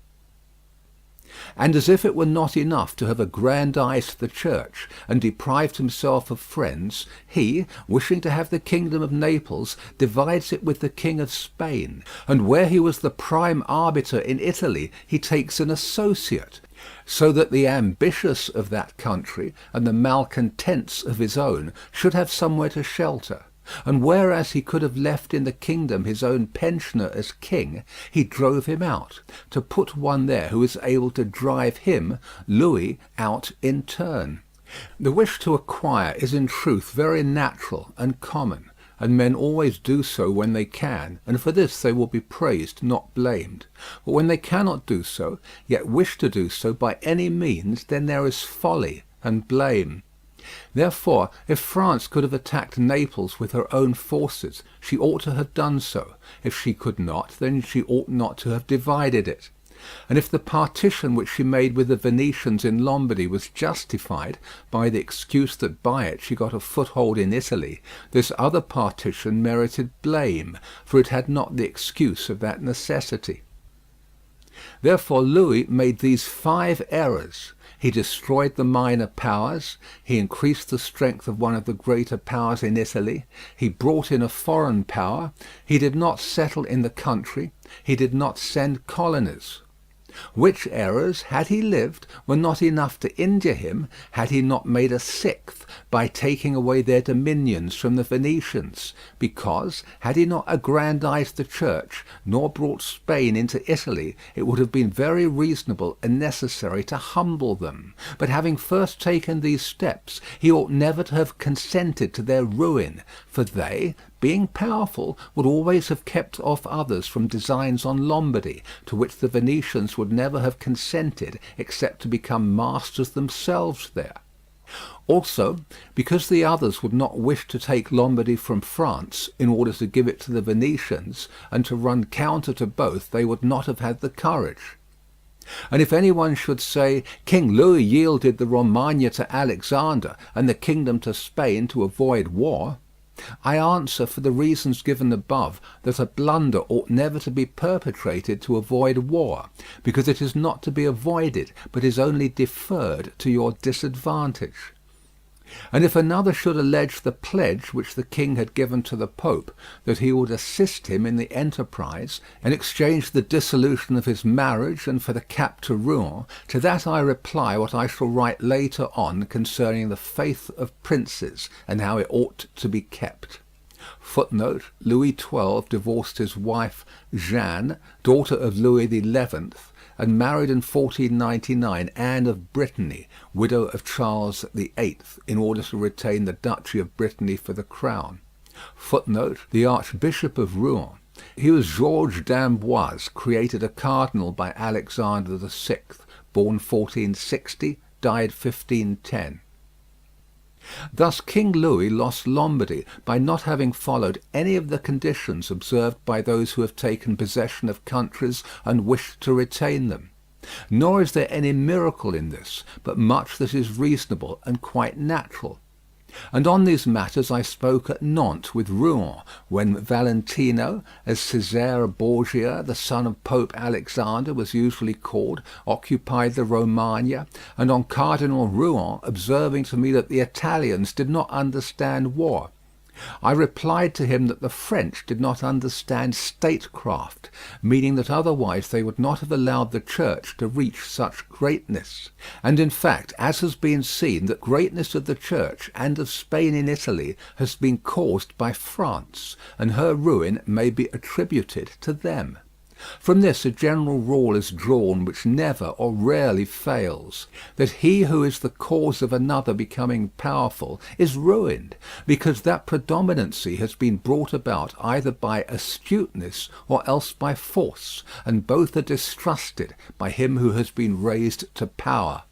And as if it were not enough to have aggrandized the church and deprived himself of friends, he, wishing to have the kingdom of Naples, divides it with the king of Spain, and where he was the prime arbiter in Italy, he takes an associate, so that the ambitious of that country and the malcontents of his own should have somewhere to shelter. And whereas he could have left in the kingdom his own pensioner as king, he drove him out, to put one there who was able to drive him, Louis, out in turn. The wish to acquire is in truth very natural and common, and men always do so when they can, and for this they will be praised, not blamed. But when they cannot do so, yet wish to do so by any means, then there is folly and blame. Therefore, if France could have attacked Naples with her own forces, she ought to have done so. If she could not, then she ought not to have divided it. And if the partition which she made with the Venetians in Lombardy was justified by the excuse that by it she got a foothold in Italy, this other partition merited blame, for it had not the excuse of that necessity. Therefore Louis made these 5 errors. He destroyed the minor powers, he increased the strength of one of the greater powers in Italy, he brought in a foreign power, he did not settle in the country, he did not send colonies. Which errors, had he lived, were not enough to injure him, had he not made a 6th, by taking away their dominions from the Venetians, because, had he not aggrandized the church, nor brought Spain into Italy, it would have been very reasonable and necessary to humble them. But having first taken these steps, he ought never to have consented to their ruin, for they, being powerful, would always have kept off others from designs on Lombardy, to which the Venetians would never have consented except to become masters themselves there. Also, because the others would not wish to take Lombardy from France in order to give it to the Venetians, and to run counter to both, they would not have had the courage. And if any one should say, King Louis yielded the Romagna to Alexander, and the kingdom to Spain to avoid war, I answer, for the reasons given above, that a blunder ought never to be perpetrated to avoid war, because it is not to be avoided, but is only deferred to your disadvantage. And if another should allege the pledge which the king had given to the Pope, that he would assist him in the enterprise, and exchange the dissolution of his marriage and for the cap to Rouen, to that I reply what I shall write later on concerning the faith of princes, and how it ought to be kept. Footnote: Louis XII divorced his wife Jeanne, daughter of Louis XI, and married in 1499 Anne of Brittany, widow of Charles VIII, in order to retain the Duchy of Brittany for the crown. Footnote: the Archbishop of Rouen. He was Georges d'Amboise, created a cardinal by Alexander VI, born 1460, died 1510. Thus King Louis lost Lombardy by not having followed any of the conditions observed by those who have taken possession of countries and wish to retain them. Nor is there any miracle in this, but much that is reasonable and quite natural. And on these matters I spoke at Nantes with Rouen, when Valentino, as Cesare Borgia, the son of Pope Alexander was usually called, occupied the Romagna, and on Cardinal Rouen observing to me that the Italians did not understand war. I replied to him that the French did not understand statecraft, meaning that otherwise they would not have allowed the Church to reach such greatness. And in fact, as has been seen, that greatness of the Church and of Spain in Italy has been caused by France, and her ruin may be attributed to them. From this a general rule is drawn which never or rarely fails, that he who is the cause of another becoming powerful is ruined, because that predominancy has been brought about either by astuteness or else by force, and both are distrusted by him who has been raised to power.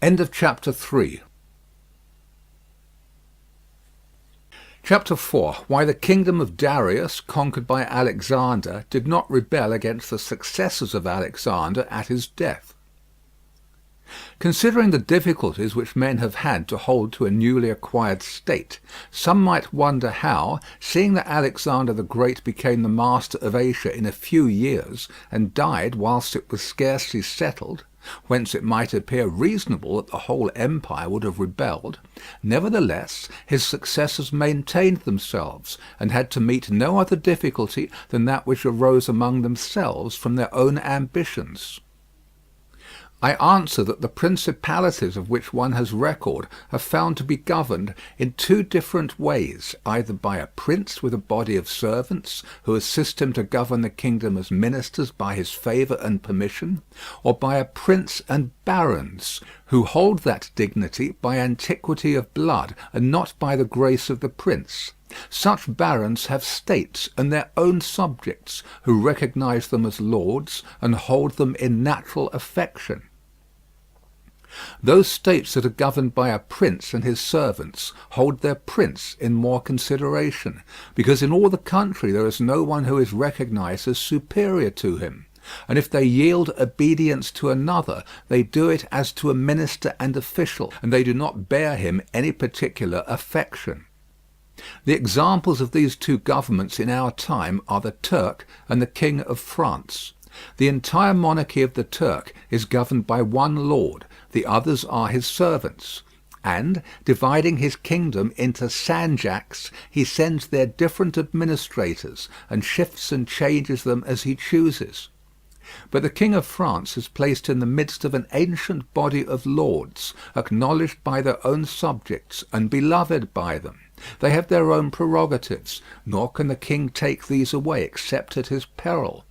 End of chapter 3. Chapter 4. Why the kingdom of Darius, conquered by Alexander, did not rebel against the successors of Alexander at his death. Considering the difficulties which men have had to hold to a newly acquired state, some might wonder how, seeing that Alexander the Great became the master of Asia in a few years, and died whilst it was scarcely settled, whence it might appear reasonable that the whole empire would have rebelled, nevertheless his successors maintained themselves, and had to meet no other difficulty than that which arose among themselves from their own ambitions. I answer that the principalities of which one has record are found to be governed in two different ways, either by a prince with a body of servants, who assist him to govern the kingdom as ministers by his favour and permission, or by a prince and barons, who hold that dignity by antiquity of blood, and not by the grace of the prince. Such barons have states and their own subjects, who recognise them as lords, and hold them in natural affection. Those states that are governed by a prince and his servants hold their prince in more consideration, because in all the country there is no one who is recognised as superior to him, and if they yield obedience to another, they do it as to a minister and official, and they do not bear him any particular affection. The examples of these two governments in our time are the Turk and the King of France. The entire monarchy of the Turk is governed by one lord, the others are his servants, and, dividing his kingdom into sanjaks, he sends their different administrators, and shifts and changes them as he chooses. But the King of France is placed in the midst of an ancient body of lords, acknowledged by their own subjects, and beloved by them. They have their own prerogatives, nor can the king take these away except at his peril.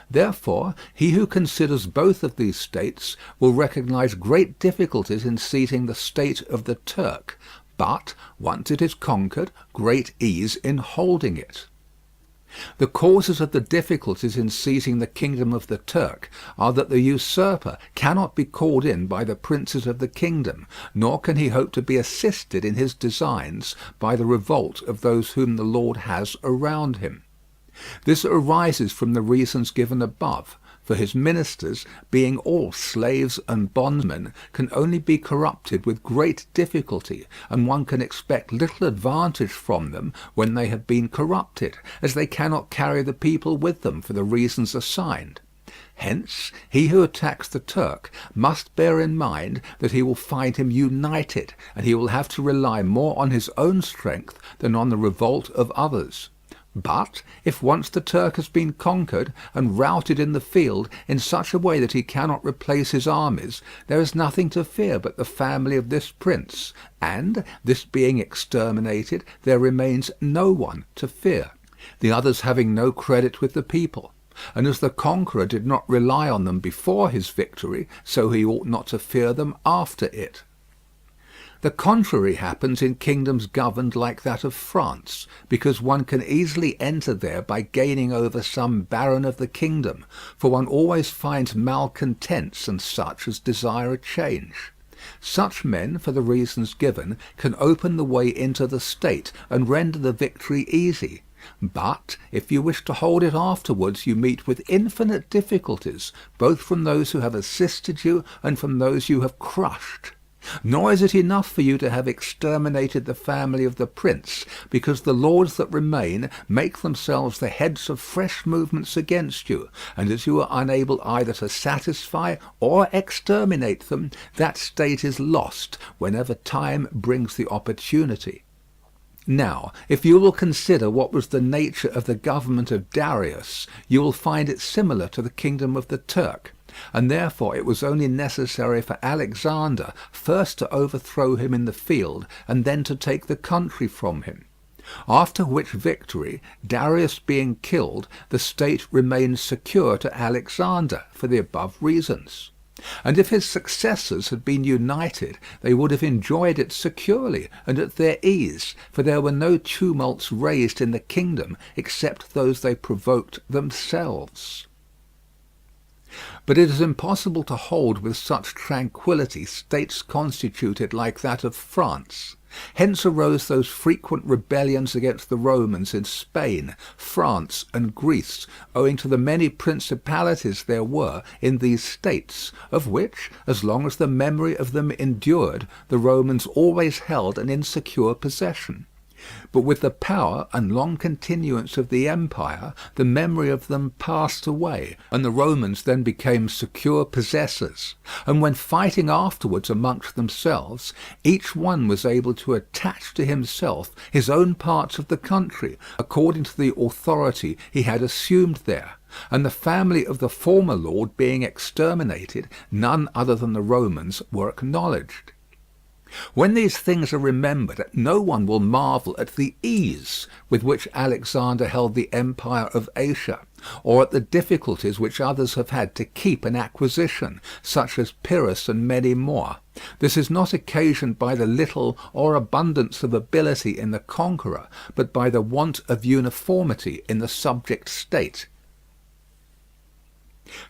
Therefore, he who considers both of these states will recognise great difficulties in seizing the state of the Turk, but, once it is conquered, great ease in holding it. The causes of the difficulties in seizing the kingdom of the Turk are that the usurper cannot be called in by the princes of the kingdom, nor can he hope to be assisted in his designs by the revolt of those whom the Lord has around him. This arises from the reasons given above, for his ministers, being all slaves and bondmen, can only be corrupted with great difficulty, and one can expect little advantage from them when they have been corrupted, as they cannot carry the people with them for the reasons assigned. Hence, he who attacks the Turk must bear in mind that he will find him united, and he will have to rely more on his own strength than on the revolt of others. But if once the Turk has been conquered and routed in the field in such a way that he cannot replace his armies, there is nothing to fear but the family of this prince, and, this being exterminated, there remains no one to fear, the others having no credit with the people. And as the conqueror did not rely on them before his victory, so he ought not to fear them after it. The contrary happens in kingdoms governed like that of France, because one can easily enter there by gaining over some baron of the kingdom, for one always finds malcontents and such as desire a change. Such men, for the reasons given, can open the way into the state and render the victory easy. But if you wish to hold it afterwards, you meet with infinite difficulties, both from those who have assisted you and from those you have crushed. Nor is it enough for you to have exterminated the family of the prince, because the lords that remain make themselves the heads of fresh movements against you, and as you are unable either to satisfy or exterminate them, that state is lost whenever time brings the opportunity. Now, if you will consider what was the nature of the government of Darius, you will find it similar to the kingdom of the Turk, and therefore it was only necessary for Alexander first to overthrow him in the field, and then to take the country from him. After which victory, Darius being killed, the state remained secure to Alexander for the above reasons. And if his successors had been united, they would have enjoyed it securely and at their ease, for there were no tumults raised in the kingdom except those they provoked themselves. But it is impossible to hold with such tranquillity states constituted like that of France. Hence arose those frequent rebellions against the Romans in Spain, France, and Greece, owing to the many principalities there were in these states, of which, as long as the memory of them endured, the Romans always held an insecure possession. But with the power and long continuance of the empire, the memory of them passed away, and the Romans then became secure possessors. And when fighting afterwards amongst themselves, each one was able to attach to himself his own parts of the country, according to the authority he had assumed there. And the family of the former lord being exterminated, none other than the Romans were acknowledged. When these things are remembered, no one will marvel at the ease with which Alexander held the empire of Asia, or at the difficulties which others have had to keep an acquisition, such as Pyrrhus and many more. This is not occasioned by the little or abundance of ability in the conqueror, but by the want of uniformity in the subject state.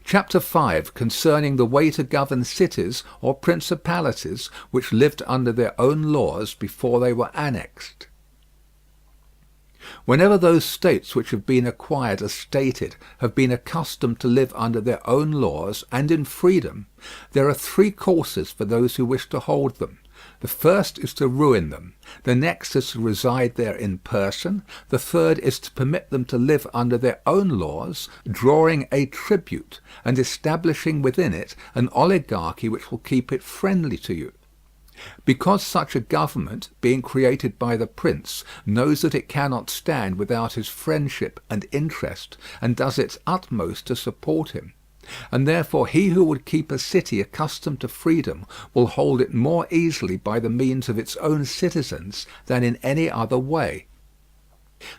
Chapter 5, concerning the way to govern cities or principalities which lived under their own laws before they were annexed. Whenever those states which have been acquired as stated have been accustomed to live under their own laws and in freedom, there are three courses for those who wish to hold them. The first is to ruin them, the next is to reside there in person, the third is to permit them to live under their own laws, drawing a tribute, and establishing within it an oligarchy which will keep it friendly to you. Because such a government, being created by the prince, knows that it cannot stand without his friendship and interest, and does its utmost to support him. And therefore he who would keep a city accustomed to freedom will hold it more easily by the means of its own citizens than in any other way.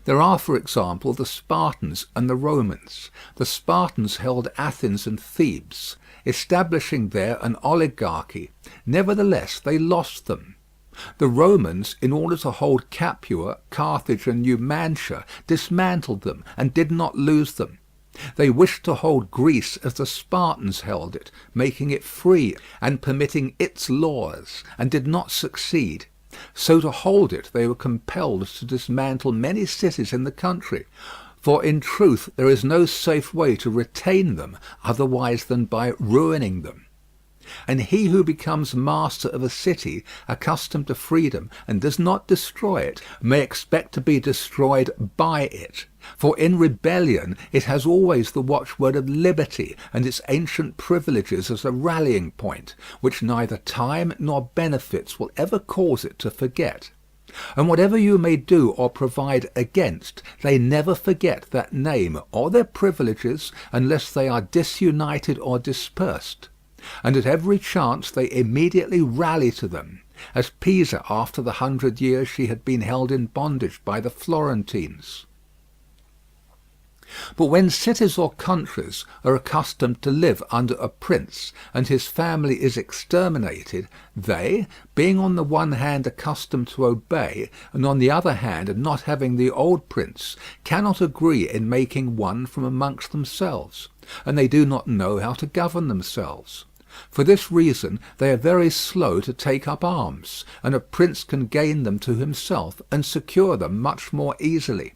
There are, for example, the Spartans and the Romans. The Spartans held Athens and Thebes, establishing there an oligarchy. Nevertheless, they lost them. The Romans, in order to hold Capua, Carthage, and Numantia, dismantled them and did not lose them. They wished to hold Greece as the Spartans held it, making it free and permitting its laws, and did not succeed. So to hold it they were compelled to dismantle many cities in the country, for in truth there is no safe way to retain them otherwise than by ruining them. And he who becomes master of a city accustomed to freedom and does not destroy it may expect to be destroyed by it. For in rebellion it has always the watchword of liberty and its ancient privileges as a rallying point, which neither time nor benefits will ever cause it to forget. And whatever you may do or provide against, they never forget that name or their privileges unless they are disunited or dispersed. And at every chance they immediately rally to them, as Pisa after the 100 years she had been held in bondage by the Florentines. But when cities or countries are accustomed to live under a prince, and his family is exterminated, they, being on the one hand accustomed to obey, and on the other hand not having the old prince, cannot agree in making one from amongst themselves, and they do not know how to govern themselves. For this reason they are very slow to take up arms, and a prince can gain them to himself and secure them much more easily.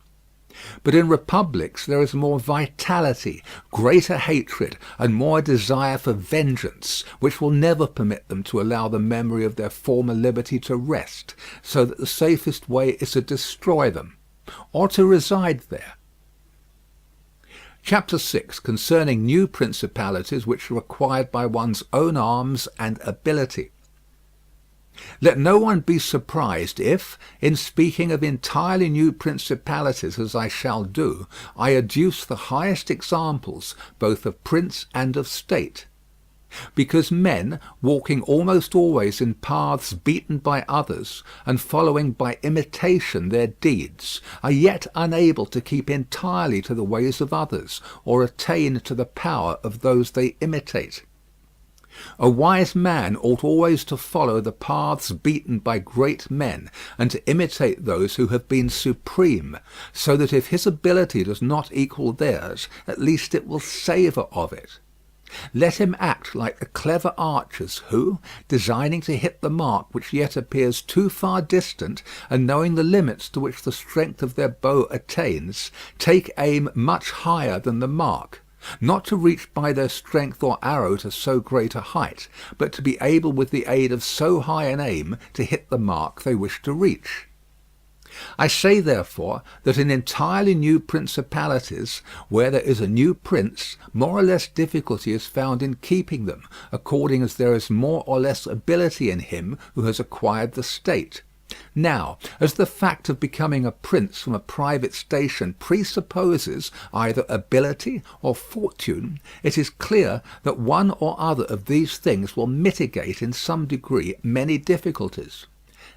But in republics there is more vitality, greater hatred, and more desire for vengeance, which will never permit them to allow the memory of their former liberty to rest, so that the safest way is to destroy them, or to reside there. Chapter 6, concerning new principalities which are acquired by one's own arms and ability. Let no one be surprised if, in speaking of entirely new principalities as I shall do, I adduce the highest examples both of prince and of state. Because men, walking almost always in paths beaten by others, and following by imitation their deeds, are yet unable to keep entirely to the ways of others, or attain to the power of those they imitate. A wise man ought always to follow the paths beaten by great men, and to imitate those who have been supreme, so that if his ability does not equal theirs, at least it will savour of it. Let him act like the clever archers who, designing to hit the mark which yet appears too far distant, and knowing the limits to which the strength of their bow attains, take aim much higher than the mark, not to reach by their strength or arrow to so great a height, but to be able with the aid of so high an aim to hit the mark they wish to reach. I say therefore that in entirely new principalities, where there is a new prince, more or less difficulty is found in keeping them, according as there is more or less ability in him who has acquired the state. Now, as the fact of becoming a prince from a private station presupposes either ability or fortune, it is clear that one or other of these things will mitigate in some degree many difficulties.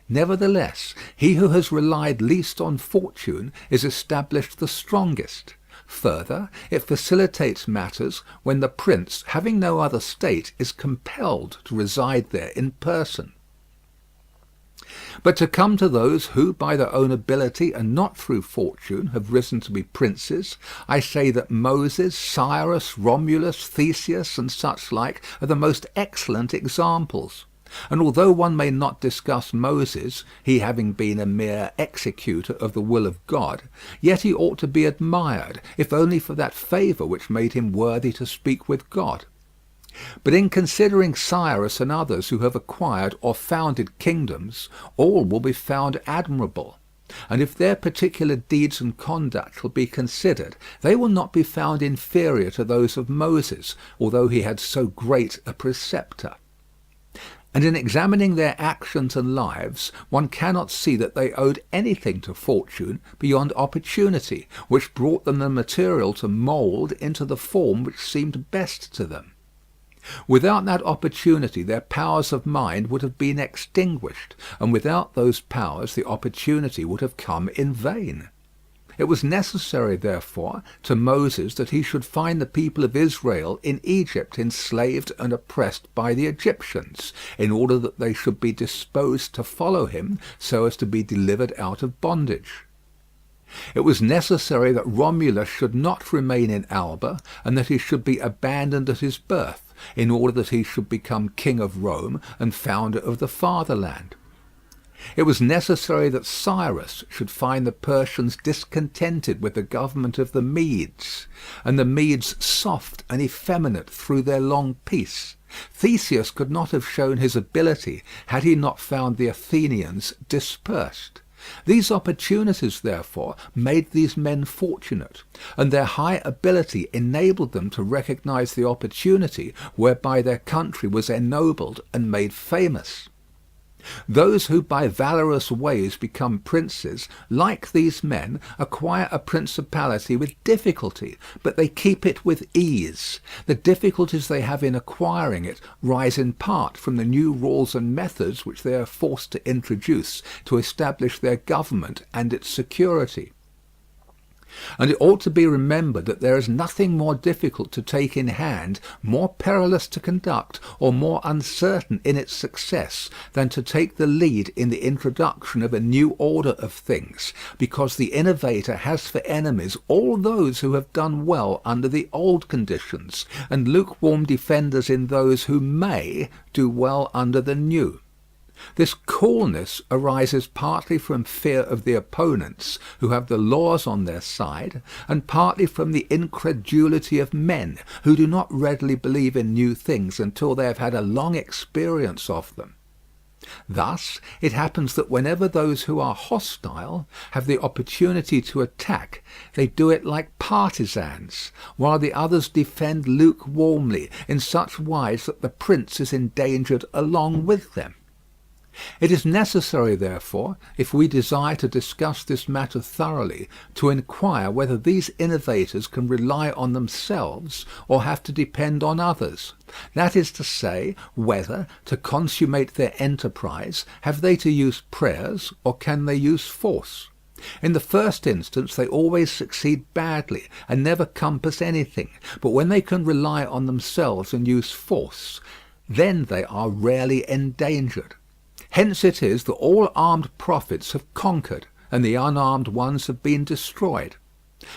Nevertheless, he who has relied least on fortune is established the strongest. Further, it facilitates matters when the prince, having no other state, is compelled to reside there in person. But to come to those who, by their own ability and not through fortune, have risen to be princes, I say that Moses, Cyrus, Romulus, Theseus, and such like are the most excellent examples. And although one may not discuss Moses, he having been a mere executor of the will of God, yet he ought to be admired, if only for that favour which made him worthy to speak with God. But in considering Cyrus and others who have acquired or founded kingdoms, all will be found admirable. And if their particular deeds and conduct shall be considered, they will not be found inferior to those of Moses, although he had so great a preceptor. And in examining their actions and lives, one cannot see that they owed anything to fortune beyond opportunity, which brought them the material to mould into the form which seemed best to them. Without that opportunity their powers of mind would have been extinguished, and without those powers the opportunity would have come in vain. It was necessary, therefore, to Moses that he should find the people of Israel in Egypt enslaved and oppressed by the Egyptians, in order that they should be disposed to follow him so as to be delivered out of bondage. It was necessary that Romulus should not remain in Alba, and that he should be abandoned at his birth, in order that he should become king of Rome and founder of the fatherland. It was necessary that Cyrus should find the Persians discontented with the government of the Medes, and the Medes soft and effeminate through their long peace. Theseus could not have shown his ability had he not found the Athenians dispersed. These opportunities, therefore, made these men fortunate, and their high ability enabled them to recognize the opportunity whereby their country was ennobled and made famous. Those who by valorous ways become princes, like these men, acquire a principality with difficulty, but they keep it with ease. The difficulties they have in acquiring it rise in part from the new rules and methods which they are forced to introduce to establish their government and its security. And it ought to be remembered that there is nothing more difficult to take in hand, more perilous to conduct, or more uncertain in its success, than to take the lead in the introduction of a new order of things, because the innovator has for enemies all those who have done well under the old conditions, and lukewarm defenders in those who may do well under the new. This coolness arises partly from fear of the opponents, who have the laws on their side, and partly from the incredulity of men, who do not readily believe in new things until they have had a long experience of them. Thus it happens that whenever those who are hostile have the opportunity to attack, they do it like partisans, while the others defend lukewarmly, in such wise that the prince is endangered along with them. It is necessary, therefore, if we desire to discuss this matter thoroughly, to inquire whether these innovators can rely on themselves or have to depend on others; that is to say, whether, to consummate their enterprise, have they to use prayers or can they use force. In the first instance they always succeed badly, and never compass anything; but when they can rely on themselves and use force, then they are rarely endangered. Hence it is that all armed prophets have conquered, and the unarmed ones have been destroyed.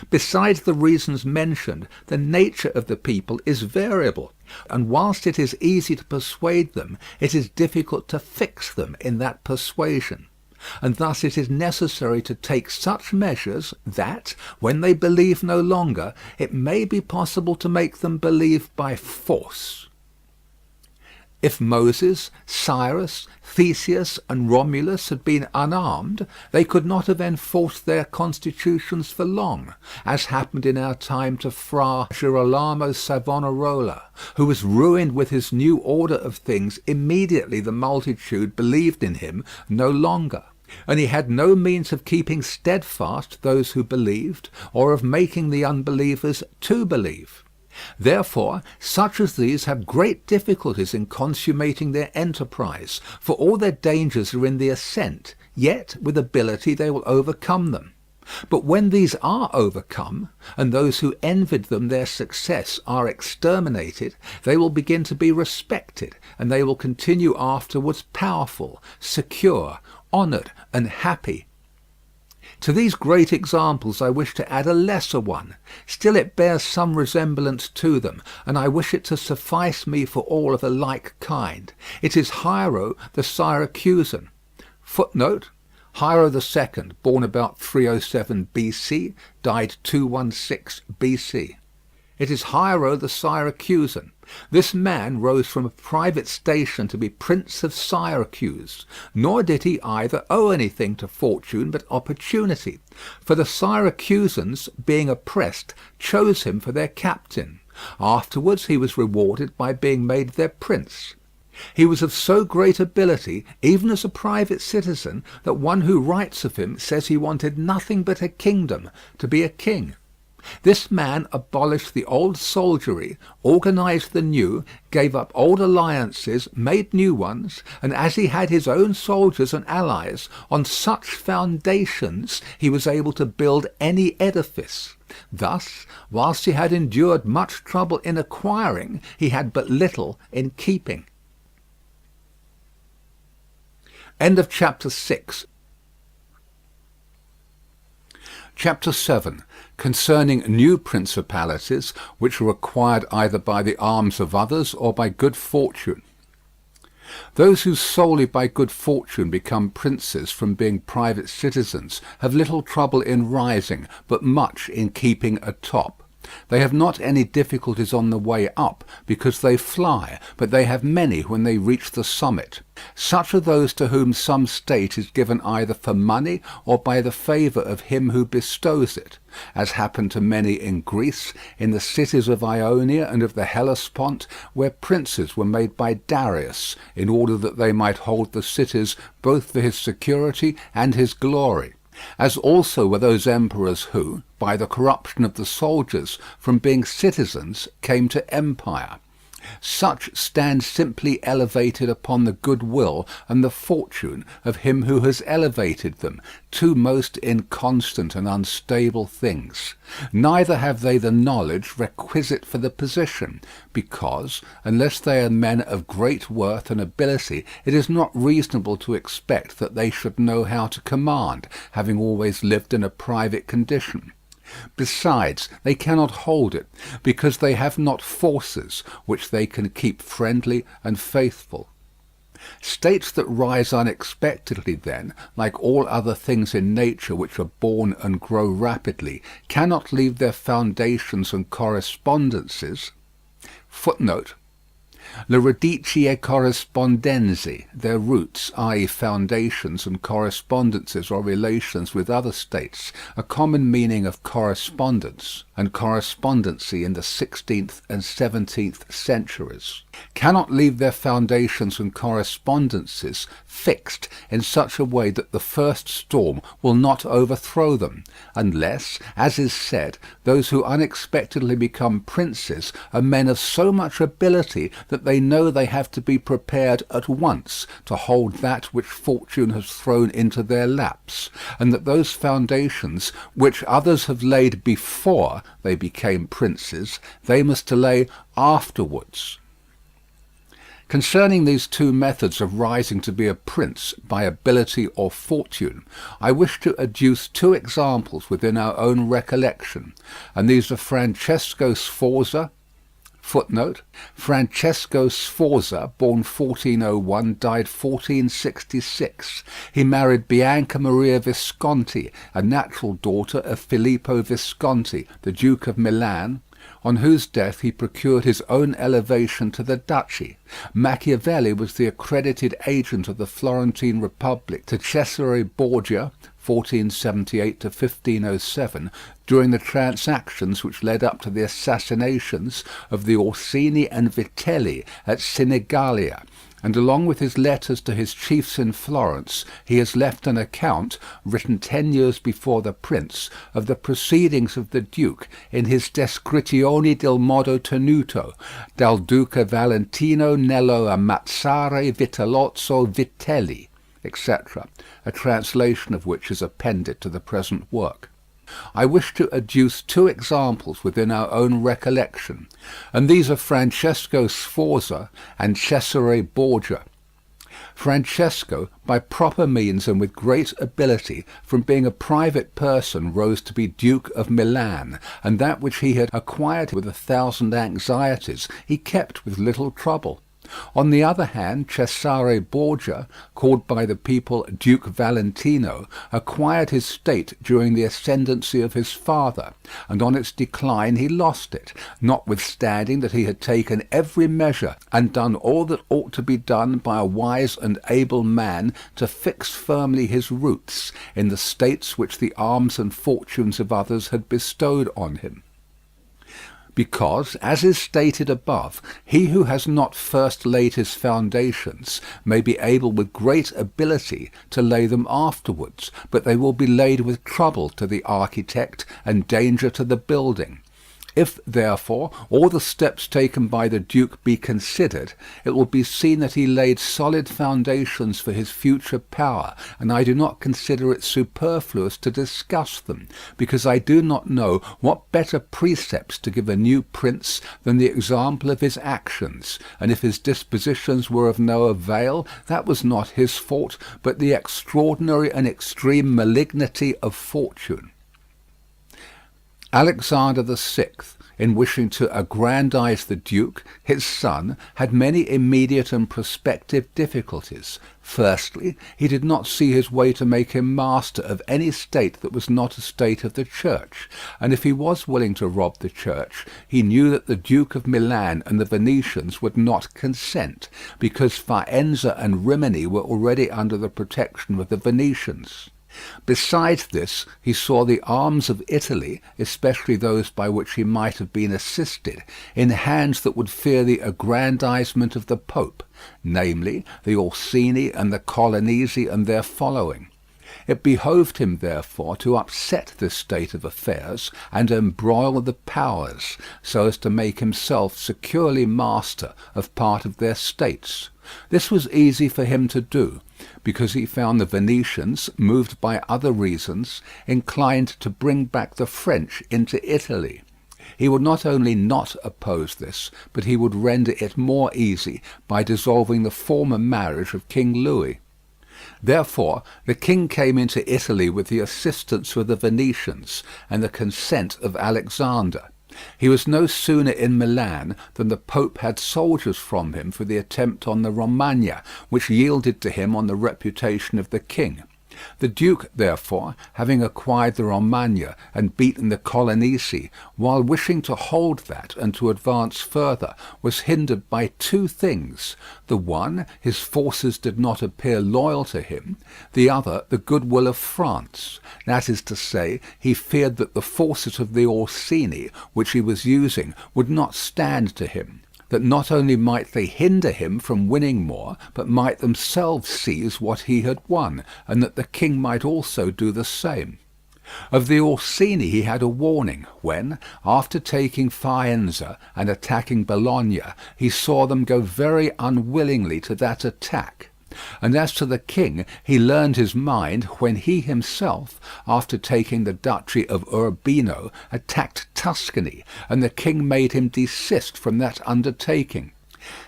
Besides the reasons mentioned, the nature of the people is variable, and whilst it is easy to persuade them, it is difficult to fix them in that persuasion. And thus it is necessary to take such measures that, when they believe no longer, it may be possible to make them believe by force. If Moses, Cyrus, Theseus, and Romulus had been unarmed, they could not have enforced their constitutions for long, as happened in our time to Fra Girolamo Savonarola, who was ruined with his new order of things immediately the multitude believed in him no longer. And he had no means of keeping steadfast those who believed, or of making the unbelievers to believe. Therefore such as these have great difficulties in consummating their enterprise, for all their dangers are in the ascent, yet with ability they will overcome them. But when these are overcome, and those who envied them their success are exterminated, they will begin to be respected, and they will continue afterwards powerful, secure, honoured, and happy. To these great examples I wish to add a lesser one; still it bears some resemblance to them, and I wish it to suffice me for all of a like kind. It is Hiero the Syracusan. Footnote: Hiero II, born about 307 B.C., died 216 B.C. It is Hiero the Syracusan. This man rose from a private station to be Prince of Syracuse, nor did he either owe anything to fortune but opportunity, for the Syracusans, being oppressed, chose him for their captain. Afterwards he was rewarded by being made their prince. He was of so great ability, even as a private citizen, that one who writes of him says he wanted nothing but a kingdom to be a king. This man abolished the old soldiery, organized the new, gave up old alliances, made new ones, and as he had his own soldiers and allies, on such foundations he was able to build any edifice. Thus, whilst he had endured much trouble in acquiring, he had but little in keeping. End of chapter 6. Chapter 7. Concerning new principalities, which are acquired either by the arms of others or by good fortune. Those who solely by good fortune become princes from being private citizens have little trouble in rising, but much in keeping atop. They have not any difficulties on the way up, because they fly, but they have many when they reach the summit. Such are those to whom some state is given either for money or by the favour of him who bestows it, as happened to many in Greece, in the cities of Ionia and of the Hellespont, where princes were made by Darius, in order that they might hold the cities both for his security and his glory. As also were those emperors who, by the corruption of the soldiers, from being citizens came to empire. Such stand simply elevated upon the good will and the fortune of him who has elevated them, two most inconstant and unstable things. Neither have they the knowledge requisite for the position, because, unless they are men of great worth and ability, it is not reasonable to expect that they should know how to command, having always lived in a private condition. Besides, they cannot hold it, because they have not forces which they can keep friendly and faithful. States that rise unexpectedly, then, like all other things in nature which are born and grow rapidly, cannot leave their foundations and correspondences. Footnote: Le radici correspondenze, their roots, i.e. foundations and correspondences or relations with other states, a common meaning of correspondence and correspondency in the 16th and 17th centuries, cannot leave their foundations and correspondences fixed in such a way that the first storm will not overthrow them, unless, as is said, those who unexpectedly become princes are men of so much ability that they know they have to be prepared at once to hold that which fortune has thrown into their laps, and that those foundations which others have laid before they became princes, they must lay afterwards. Concerning these two methods of rising to be a prince by ability or fortune, I wish to adduce two examples within our own recollection, and these are Francesco Sforza. Footnote: Francesco Sforza, born 1401, died 1466. He married Bianca Maria Visconti, a natural daughter of Filippo Visconti, the Duke of Milan, on whose death he procured his own elevation to the duchy. Machiavelli was the accredited agent of the Florentine Republic to Cesare Borgia, 1478 to 1507, during the transactions which led up to the assassinations of the Orsini and Vitelli at Sinigalia, and along with his letters to his chiefs in Florence, he has left an account, written 10 years before the prince, of the proceedings of the duke in his Descrizioni del modo tenuto dal Duca Valentino nello ammazzare Vitellozzo Vitelli, etc., a translation of which is appended to the present work. I wish to adduce two examples within our own recollection, and these are Francesco Sforza and Cesare Borgia. Francesco, by proper means and with great ability, from being a private person rose to be Duke of Milan, and that which he had acquired with 1,000 anxieties he kept with little trouble. On the other hand, Cesare Borgia, called by the people Duke Valentino, acquired his state during the ascendancy of his father, and on its decline he lost it, notwithstanding that he had taken every measure and done all that ought to be done by a wise and able man to fix firmly his roots in the states which the arms and fortunes of others had bestowed on him. Because, as is stated above, he who has not first laid his foundations may be able with great ability to lay them afterwards, but they will be laid with trouble to the architect and danger to the building. If, therefore, all the steps taken by the Duke be considered, it will be seen that he laid solid foundations for his future power, and I do not consider it superfluous to discuss them, because I do not know what better precepts to give a new prince than the example of his actions, and if his dispositions were of no avail, that was not his fault, but the extraordinary and extreme malignity of fortune. Alexander VI, in wishing to aggrandize the Duke, his son, had many immediate and prospective difficulties. Firstly, he did not see his way to make him master of any state that was not a state of the Church, and if he was willing to rob the Church, he knew that the Duke of Milan and the Venetians would not consent, because Faenza and Rimini were already under the protection of the Venetians. Besides this, he saw the arms of Italy, especially those by which he might have been assisted, in hands that would fear the aggrandizement of the Pope, namely, the Orsini and the Colonnesi and their following. It behoved him, therefore, to upset this state of affairs and embroil the powers, so as to make himself securely master of part of their states. This was easy for him to do, because he found the Venetians, moved by other reasons, inclined to bring back the French into Italy. He would not only not oppose this, but he would render it more easy by dissolving the former marriage of King Louis. Therefore the king came into Italy with the assistance of the Venetians and the consent of Alexander. He was no sooner in Milan than the Pope had soldiers from him for the attempt on the Romagna, which yielded to him on the reputation of the king. The Duke, therefore, having acquired the Romagna and beaten the Colonnesi, while wishing to hold that and to advance further, was hindered by two things. The one, his forces did not appear loyal to him; the other, the goodwill of France. That is to say, he feared that the forces of the Orsini, which he was using, would not stand to him, that not only might they hinder him from winning more, but might themselves seize what he had won, and that the king might also do the same. Of the Orsini he had a warning when, after taking Faenza and attacking Bologna, he saw them go very unwillingly to that attack. And as to the king, he learned his mind when he himself, after taking the duchy of Urbino, attacked Tuscany, and the king made him desist from that undertaking.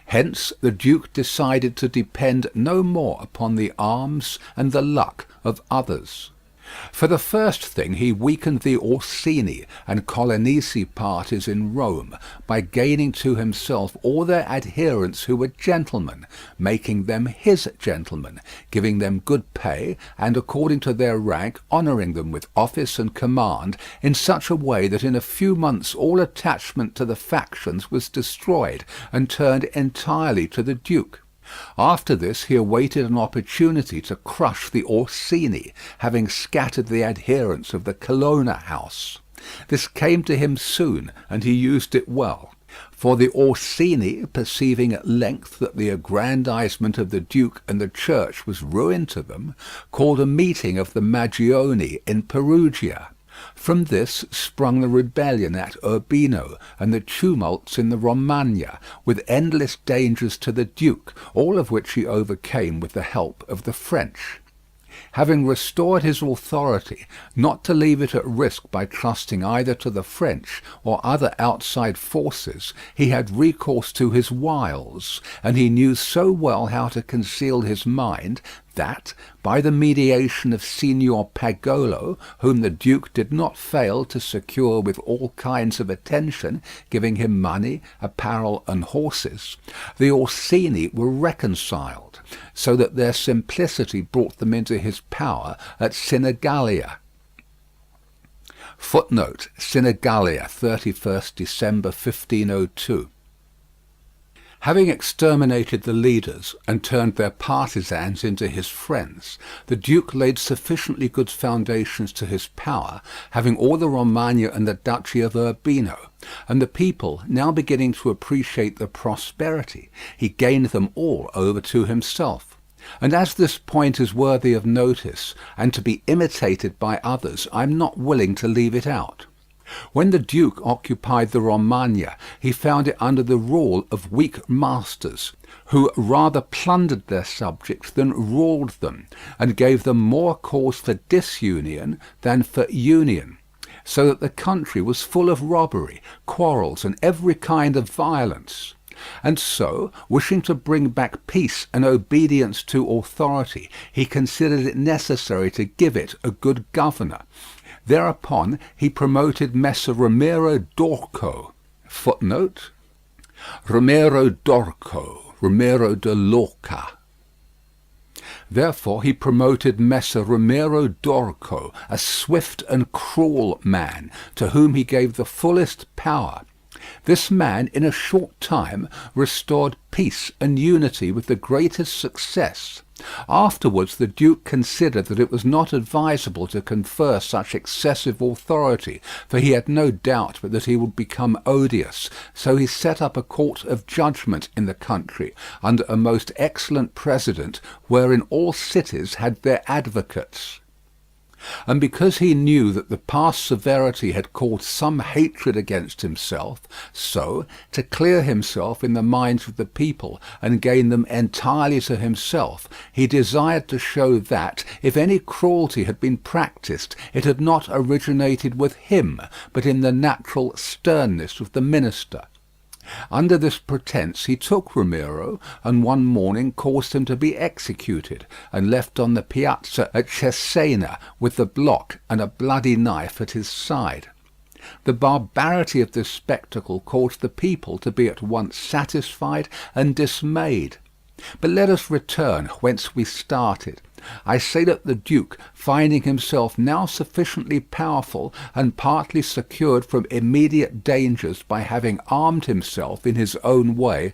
Hence the duke decided to depend no more upon the arms and the luck of others. For the first thing he weakened the Orsini and Colonnesi parties in Rome by gaining to himself all their adherents who were gentlemen, making them his gentlemen, giving them good pay, and according to their rank honouring them with office and command in such a way that in a few months all attachment to the factions was destroyed and turned entirely to the duke. After this he awaited an opportunity to crush the Orsini, having scattered the adherents of the Colonna house. This came to him soon, and he used it well. For the Orsini, perceiving at length that the aggrandizement of the duke and the church was ruin to them, called a meeting of the Magioni in Perugia. From this sprung the rebellion at Urbino and the tumults in the Romagna, with endless dangers to the duke, all of which he overcame with the help of the French. Having restored his authority, not to leave it at risk by trusting either to the French or other outside forces, he had recourse to his wiles, and he knew so well how to conceal his mind that, by the mediation of Signor Pagolo, whom the duke did not fail to secure with all kinds of attention, giving him money, apparel, and horses, the Orsini were reconciled, so that their simplicity brought them into his power at Sinigalia. Footnote: Sinigalia, 31st December 1502. Having exterminated the leaders and turned their partisans into his friends, the duke laid sufficiently good foundations to his power, having all the Romagna and the duchy of Urbino, and the people now beginning to appreciate the prosperity, he gained them all over to himself. And as this point is worthy of notice, and to be imitated by others, I am not willing to leave it out. When the duke occupied the Romagna, he found it under the rule of weak masters, who rather plundered their subjects than ruled them, and gave them more cause for disunion than for union, so that the country was full of robbery, quarrels, and every kind of violence. And so, wishing to bring back peace and obedience to authority, he considered it necessary to give it a good governor. Thereupon he promoted Messer Romero d'Orco. Footnote: Romero d'Orco, Romero de Lorca. Therefore he promoted Messer Romero d'Orco, a swift and cruel man, to whom he gave the fullest power. This man in a short time restored peace and unity with the greatest success. Afterwards the duke considered that it was not advisable to confer such excessive authority, for he had no doubt but that he would become odious, so he set up a court of judgment in the country under a most excellent president, wherein all cities had their advocates. And because he knew that the past severity had caused some hatred against himself, so, to clear himself in the minds of the people and gain them entirely to himself, he desired to show that, if any cruelty had been practised, it had not originated with him, but in the natural sternness of the minister. Under this pretence he took Ramiro, and one morning caused him to be executed, and left on the piazza at Cesena with the block and a bloody knife at his side. The barbarity of this spectacle caused the people to be at once satisfied and dismayed. But let us return whence we started. I say that the duke, finding himself now sufficiently powerful and partly secured from immediate dangers by having armed himself in his own way,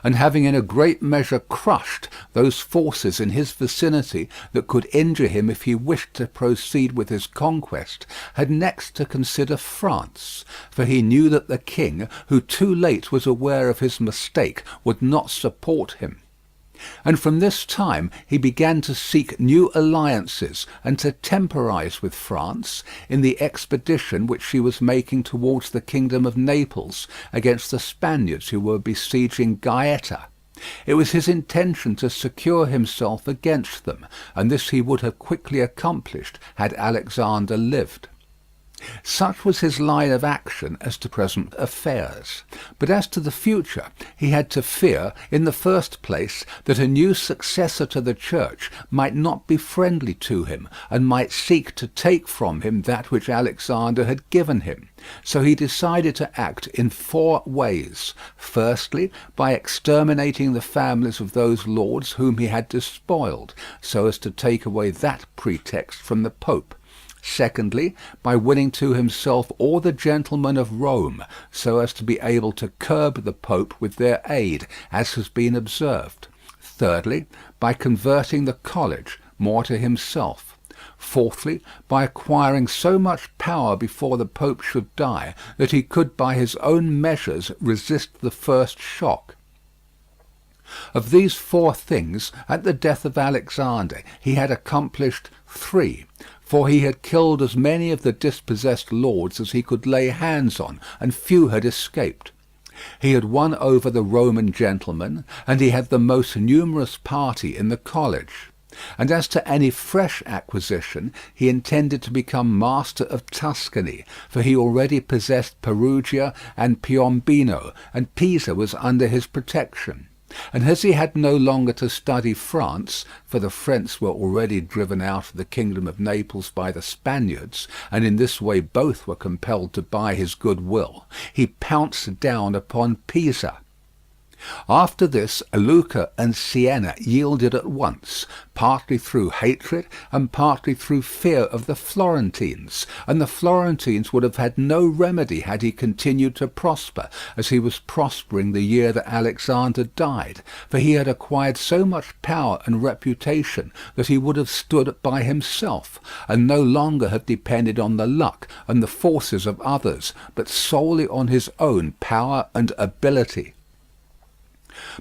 and having in a great measure crushed those forces in his vicinity that could injure him if he wished to proceed with his conquest, had next to consider France, for he knew that the king, who too late was aware of his mistake, would not support him. And from this time he began to seek new alliances and to temporize with France in the expedition which she was making towards the kingdom of Naples against the Spaniards who were besieging Gaeta. It was his intention to secure himself against them, and this he would have quickly accomplished had Alexander lived. Such was his line of action as to present affairs. But as to the future, he had to fear, in the first place, that a new successor to the Church might not be friendly to him, and might seek to take from him that which Alexander had given him. So he decided to act in 4 ways. Firstly, by exterminating the families of those lords whom he had despoiled, so as to take away that pretext from the Pope. Secondly, by winning to himself all the gentlemen of Rome, so as to be able to curb the Pope with their aid, as has been observed. Thirdly, by converting the college more to himself. Fourthly, by acquiring so much power before the Pope should die, that he could by his own measures resist the first shock. Of these 4 things, at the death of Alexander, he had accomplished 3, for he had killed as many of the dispossessed lords as he could lay hands on, and few had escaped. He had won over the Roman gentlemen, and he had the most numerous party in the college. And as to any fresh acquisition, he intended to become master of Tuscany, for he already possessed Perugia and Piombino, and Pisa was under his protection. And as he had no longer to study France, for the French were already driven out of the kingdom of Naples by the Spaniards, and in this way both were compelled to buy his good will, he pounced down upon Pisa. After this, Lucca and Siena yielded at once, partly through hatred and partly through fear of the Florentines, and the Florentines would have had no remedy had he continued to prosper, as he was prospering the year that Alexander died, for he had acquired so much power and reputation that he would have stood by himself, and no longer have depended on the luck and the forces of others, but solely on his own power and ability.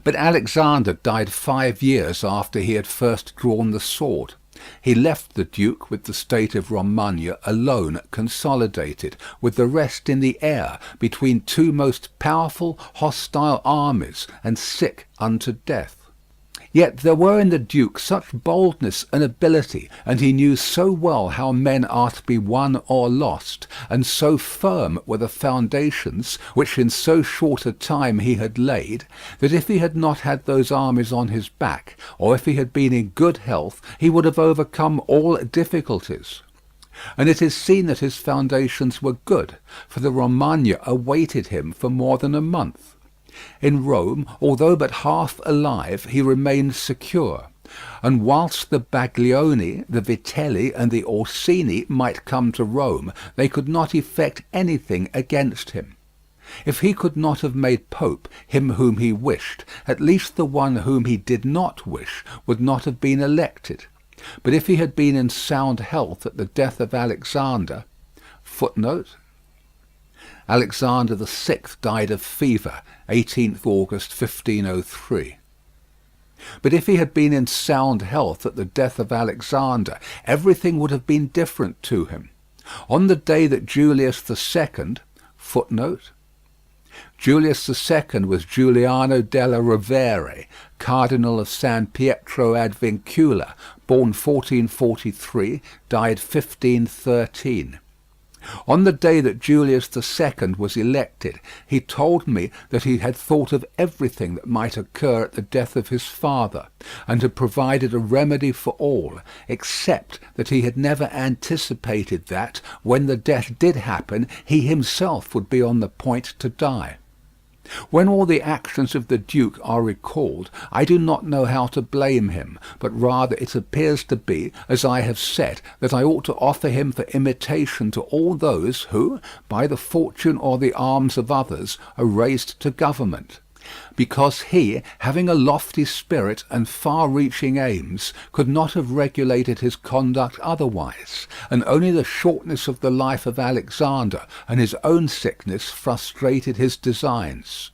But Alexander died 5 years after he had first drawn the sword. He left the duke with the state of Romagna alone consolidated, with the rest in the air, between 2 most powerful hostile armies, and sick unto death. Yet there were in the duke such boldness and ability, and he knew so well how men are to be won or lost, and so firm were the foundations which in so short a time he had laid, that if he had not had those armies on his back, or if he had been in good health, he would have overcome all difficulties. And it is seen that his foundations were good, for the Romagna awaited him for more than a month. In Rome, although but half alive, he remained secure, and whilst the Baglioni, the Vitelli, and the Orsini might come to Rome, they could not effect anything against him. If he could not have made Pope him whom he wished, at least the one whom he did not wish would not have been elected. But if he had been in sound health at the death of Alexander, Alexander VI died of fever, 18th August 1503. But if he had been in sound health at the death of Alexander, everything would have been different to him. On the day that Julius II footnote, Julius II was Giuliano della Rovere, Cardinal of San Pietro ad Vincula, born 1443, died 1513. On the day that Julius II was elected, he told me that he had thought of everything that might occur at the death of his father, and had provided a remedy for all, except that he had never anticipated that, when the death did happen, he himself would be on the point to die. When all the actions of the Duke are recalled, I do not know how to blame him, but rather it appears to be, as I have said, that I ought to offer him for imitation to all those who, by the fortune or the arms of others, are raised to government. Because he, having a lofty spirit and far-reaching aims, could not have regulated his conduct otherwise, and only the shortness of the life of Alexander and his own sickness frustrated his designs.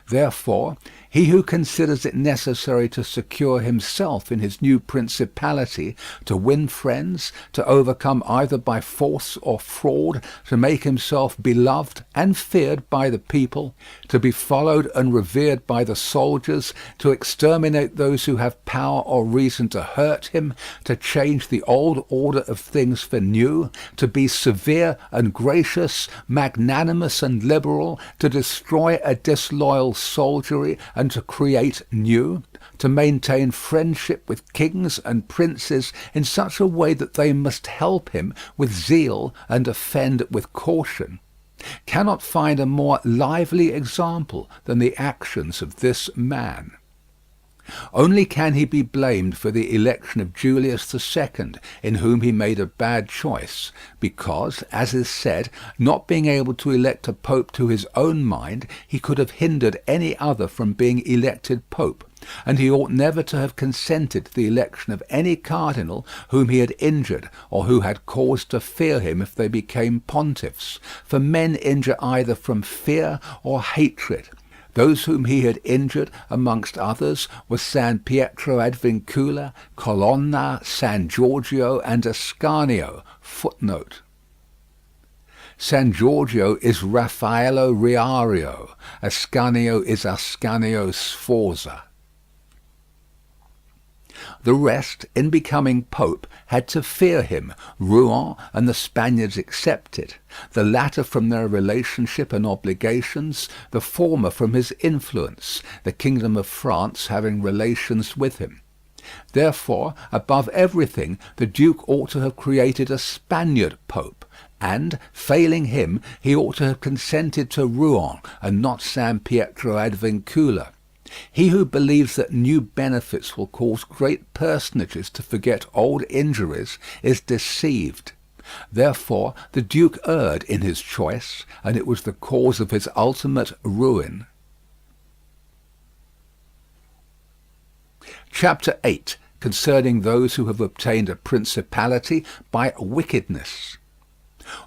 Therefore, he who considers it necessary to secure himself in his new principality, to win friends, to overcome either by force or fraud, to make himself beloved and feared by the people, to be followed and revered by the soldiers, to exterminate those who have power or reason to hurt him, to change the old order of things for new, to be severe and gracious, magnanimous and liberal, to destroy a disloyal soldiery and to create new, to maintain friendship with kings and princes in such a way that they must help him with zeal and offend with caution, cannot find a more lively example than the actions of this man. Only can he be blamed for the election of Julius II, in whom he made a bad choice, because, as is said, not being able to elect a pope to his own mind, he could have hindered any other from being elected pope, and he ought never to have consented to the election of any cardinal whom he had injured or who had cause to fear him if they became pontiffs, for men injure either from fear or hatred. Those whom he had injured, amongst others, were San Pietro ad Vincula, Colonna, San Giorgio, and Ascanio. Footnote. San Giorgio is Raffaello Riario. Ascanio is Ascanio Sforza. The rest, in becoming pope, had to fear him, Rouen and the Spaniards excepted, the latter from their relationship and obligations, the former from his influence, the kingdom of France having relations with him. Therefore, above everything, the Duke ought to have created a Spaniard pope, and, failing him, he ought to have consented to Rouen and not San Pietro ad Vincula. He who believes that new benefits will cause great personages to forget old injuries is deceived. Therefore the Duke erred in his choice, and it was the cause of his ultimate ruin. Chapter 8, concerning those who have obtained a principality by wickedness.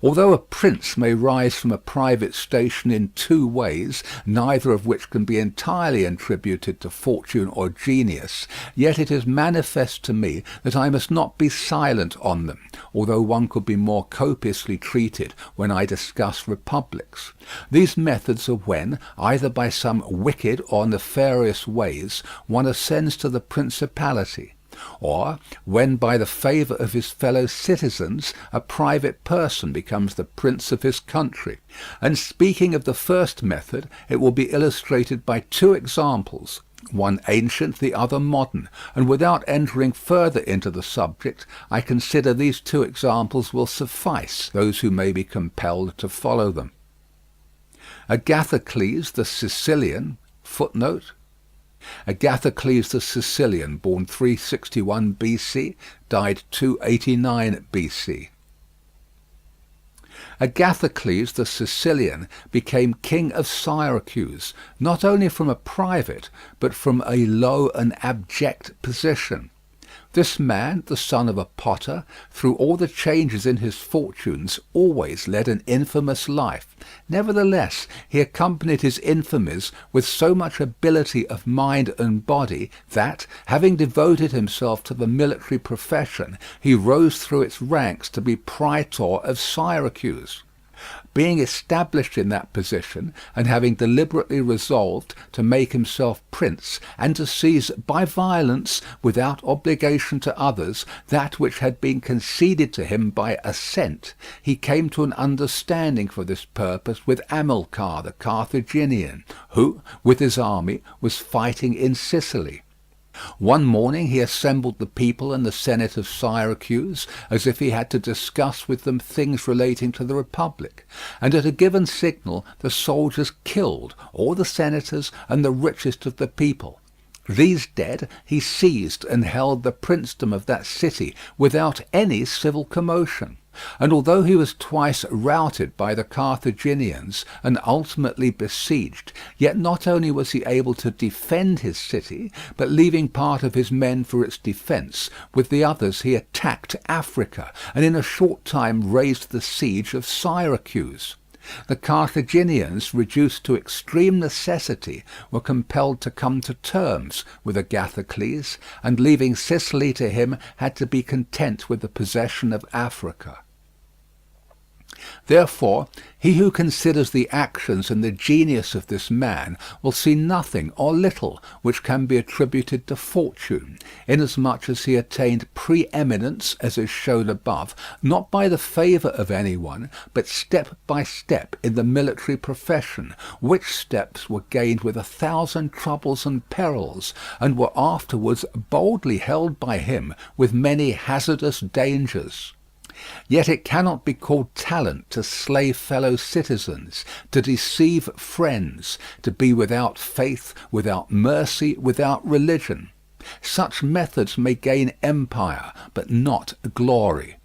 Although a prince may rise from a private station in two ways, neither of which can be entirely attributed to fortune or genius, yet it is manifest to me that I must not be silent on them, although one could be more copiously treated when I discuss republics. These methods are when, either by some wicked or nefarious ways, one ascends to the principality, or when by the favour of his fellow citizens a private person becomes the prince of his country. And speaking of the first method, it will be illustrated by two examples, one ancient, the other modern, and without entering further into the subject, I consider these two examples will suffice those who may be compelled to follow them. Agathocles the Sicilian, footnote, Agathocles the Sicilian, born 361 BC, died 289 BC. Agathocles the Sicilian became king of Syracuse, not only from a private, but from a low and abject position. This man, the son of a potter, through all the changes in his fortunes, always led an infamous life. Nevertheless, he accompanied his infamies with so much ability of mind and body that, having devoted himself to the military profession, he rose through its ranks to be praetor of Syracuse. Being established in that position, and having deliberately resolved to make himself prince, and to seize by violence, without obligation to others, that which had been conceded to him by assent, he came to an understanding for this purpose with Amilcar the Carthaginian, who, with his army, was fighting in Sicily. One morning he assembled the people and the Senate of Syracuse, as if he had to discuss with them things relating to the Republic, and at a given signal the soldiers killed all the senators and the richest of the people. These dead, he seized and held the princedom of that city without any civil commotion. And although he was twice routed by the Carthaginians and ultimately besieged, yet not only was he able to defend his city, but leaving part of his men for its defence, with the others he attacked Africa, and in a short time raised the siege of Syracuse. The Carthaginians, reduced to extreme necessity, were compelled to come to terms with Agathocles, and leaving Sicily to him, had to be content with the possession of Africa. Therefore, he who considers the actions and the genius of this man will see nothing or little which can be attributed to fortune, inasmuch as he attained pre-eminence, as is shown above, not by the favour of any one, but step by step in the military profession, which steps were gained with 1,000 troubles and perils, and were afterwards boldly held by him with many hazardous dangers. Yet it cannot be called talent to slay fellow citizens, to deceive friends, to be without faith, without mercy, without religion. Such methods may gain empire, but not glory.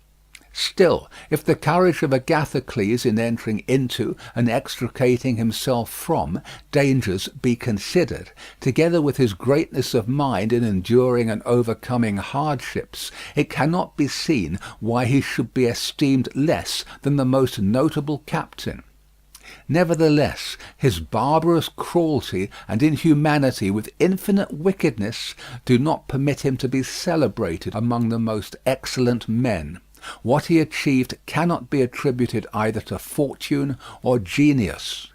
Still, if the courage of Agathocles in entering into and extricating himself from dangers be considered, together with his greatness of mind in enduring and overcoming hardships, it cannot be seen why he should be esteemed less than the most notable captain. Nevertheless, his barbarous cruelty and inhumanity with infinite wickedness do not permit him to be celebrated among the most excellent men. What he achieved cannot be attributed either to fortune or genius.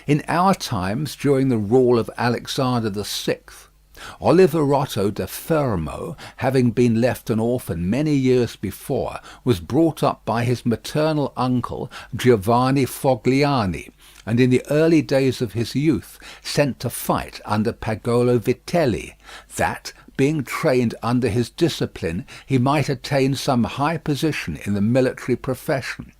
In our times, during the rule of Alexander VI, Oliverotto da Fermo, having been left an orphan many years before, was brought up by his maternal uncle Giovanni Fogliani, and in the early days of his youth sent to fight under Pagolo Vitelli, that, being trained under his discipline, he might attain some high position in the military profession.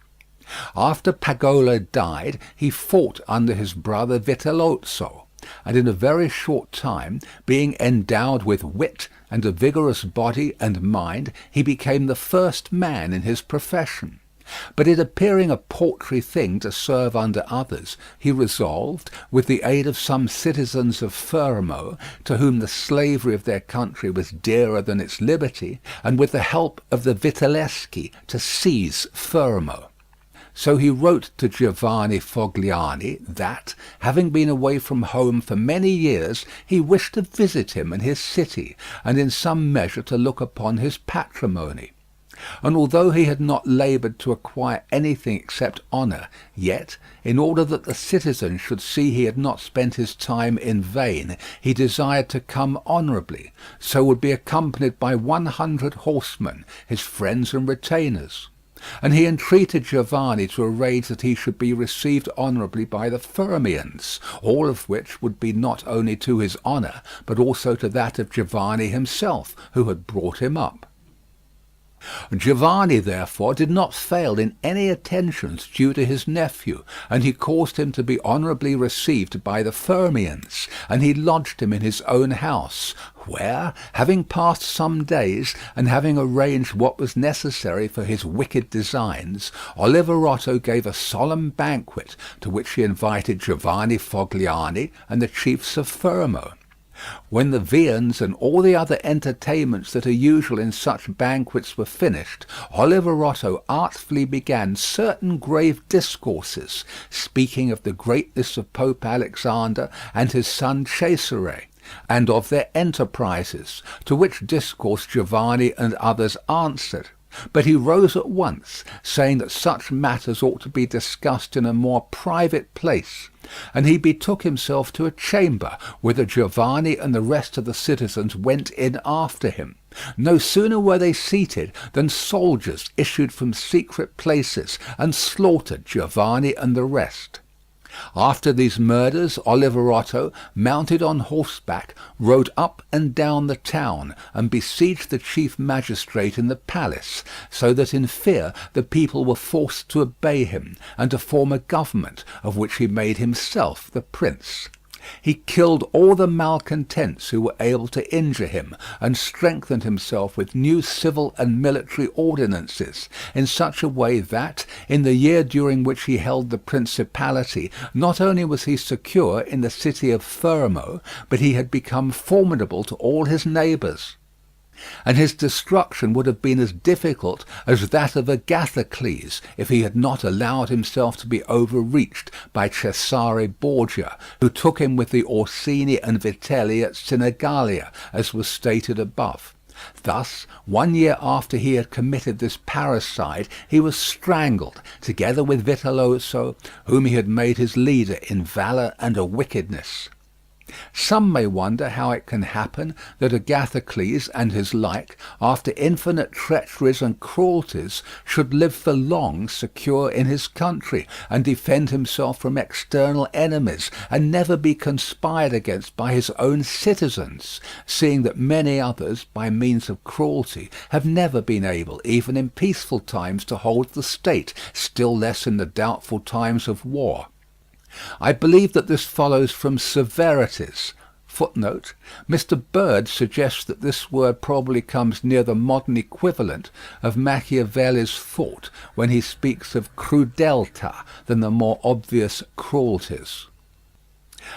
After Pagolo died, he fought under his brother Vitellozzo, and in a very short time, being endowed with wit and a vigorous body and mind, he became the first man in his profession. But it appearing a paltry thing to serve under others, he resolved, with the aid of some citizens of Fermo, to whom the slavery of their country was dearer than its liberty, and with the help of the Vitelleschi, to seize Fermo. So he wrote to Giovanni Fogliani that, having been away from home for many years, he wished to visit him in his city, and in some measure to look upon his patrimony. And although he had not laboured to acquire anything except honour, yet, in order that the citizens should see he had not spent his time in vain, he desired to come honourably, so would be accompanied by 100 horsemen, his friends and retainers. And he entreated Giovanni to arrange that he should be received honourably by the Fermians, all of which would be not only to his honour, but also to that of Giovanni himself, who had brought him up. Giovanni, therefore, did not fail in any attentions due to his nephew, and he caused him to be honourably received by the Fermians, and he lodged him in his own house, where, having passed some days, and having arranged what was necessary for his wicked designs, Oliverotto gave a solemn banquet, to which he invited Giovanni Fogliani and the chiefs of Fermo. When the viands and all the other entertainments that are usual in such banquets were finished, Oliverotto artfully began certain grave discourses, speaking of the greatness of Pope Alexander and his son Cesare, and of their enterprises, to which discourse Giovanni and others answered. But he rose at once, saying that such matters ought to be discussed in a more private place, and he betook himself to a chamber, whither Giovanni and the rest of the citizens went in after him. No sooner were they seated than soldiers issued from secret places and slaughtered Giovanni and the rest. After these murders, Oliverotto, mounted on horseback, rode up and down the town, and besieged the chief magistrate in the palace, so that in fear the people were forced to obey him, and to form a government, of which he made himself the prince. He killed all the malcontents who were able to injure him, and strengthened himself with new civil and military ordinances, in such a way that, in the year during which he held the principality, not only was he secure in the city of Fermo, but he had become formidable to all his neighbours. And his destruction would have been as difficult as that of Agathocles if he had not allowed himself to be overreached by Cesare Borgia, who took him with the Orsini and Vitelli at Sinigalia, as was stated above. Thus, 1 year after he had committed this parricide, he was strangled, together with Vitellozzo, whom he had made his leader in valour and wickedness. Some may wonder how it can happen that Agathocles and his like, after infinite treacheries and cruelties, should live for long secure in his country, and defend himself from external enemies, and never be conspired against by his own citizens, seeing that many others, by means of cruelty, have never been able, even in peaceful times, to hold the state, still less in the doubtful times of war. I believe that this follows from severities. Footnote: Mr. Bird suggests that this word probably comes near the modern equivalent of Machiavelli's thought when he speaks of crudeltà than the more obvious cruelties.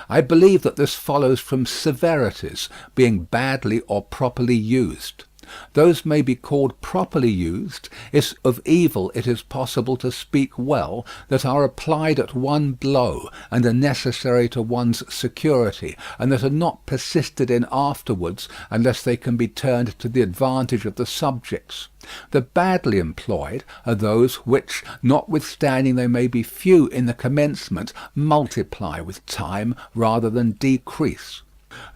I believe that this follows from severities being badly or properly used. Those may be called properly used if of evil it is possible to speak well, that are applied at one blow and are necessary to one's security, and that are not persisted in afterwards unless they can be turned to the advantage of the subjects. The badly employed are those which, notwithstanding they may be few in the commencement, multiply with time rather than decrease.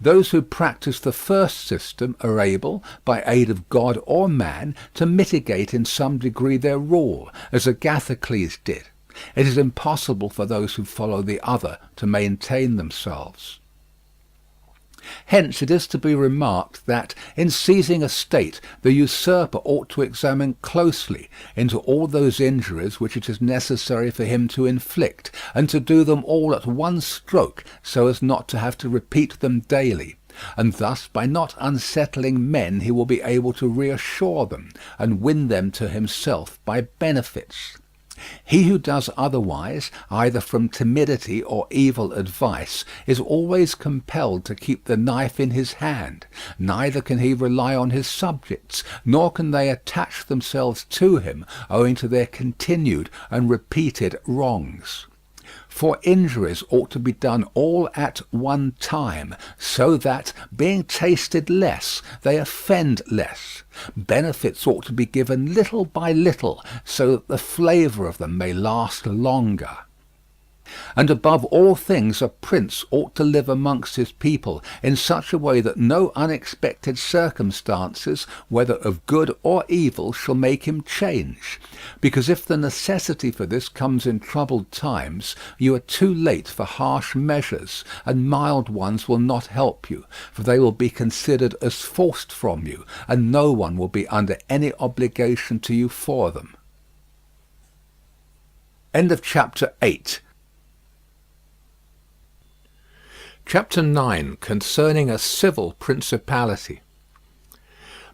Those who practise the first system are able, by aid of God or man, to mitigate in some degree their rule, as Agathocles did. It is impossible for those who follow the other to maintain themselves. Hence it is to be remarked that, in seizing a state, the usurper ought to examine closely into all those injuries which it is necessary for him to inflict, and to do them all at one stroke, so as not to have to repeat them daily. And thus, by not unsettling men, he will be able to reassure them, and win them to himself by benefits. He who does otherwise, either from timidity or evil advice, is always compelled to keep the knife in his hand. Neither can he rely on his subjects, nor can they attach themselves to him, owing to their continued and repeated wrongs. For injuries ought to be done all at one time, so that, being tasted less, they offend less. Benefits ought to be given little by little, so that the flavour of them may last longer. And above all things a prince ought to live amongst his people in such a way that no unexpected circumstances, whether of good or evil, shall make him change. Because if the necessity for this comes in troubled times, you are too late for harsh measures, and mild ones will not help you, for they will be considered as forced from you, and no one will be under any obligation to you for them. End of chapter 8. Chapter 9, concerning a civil principality.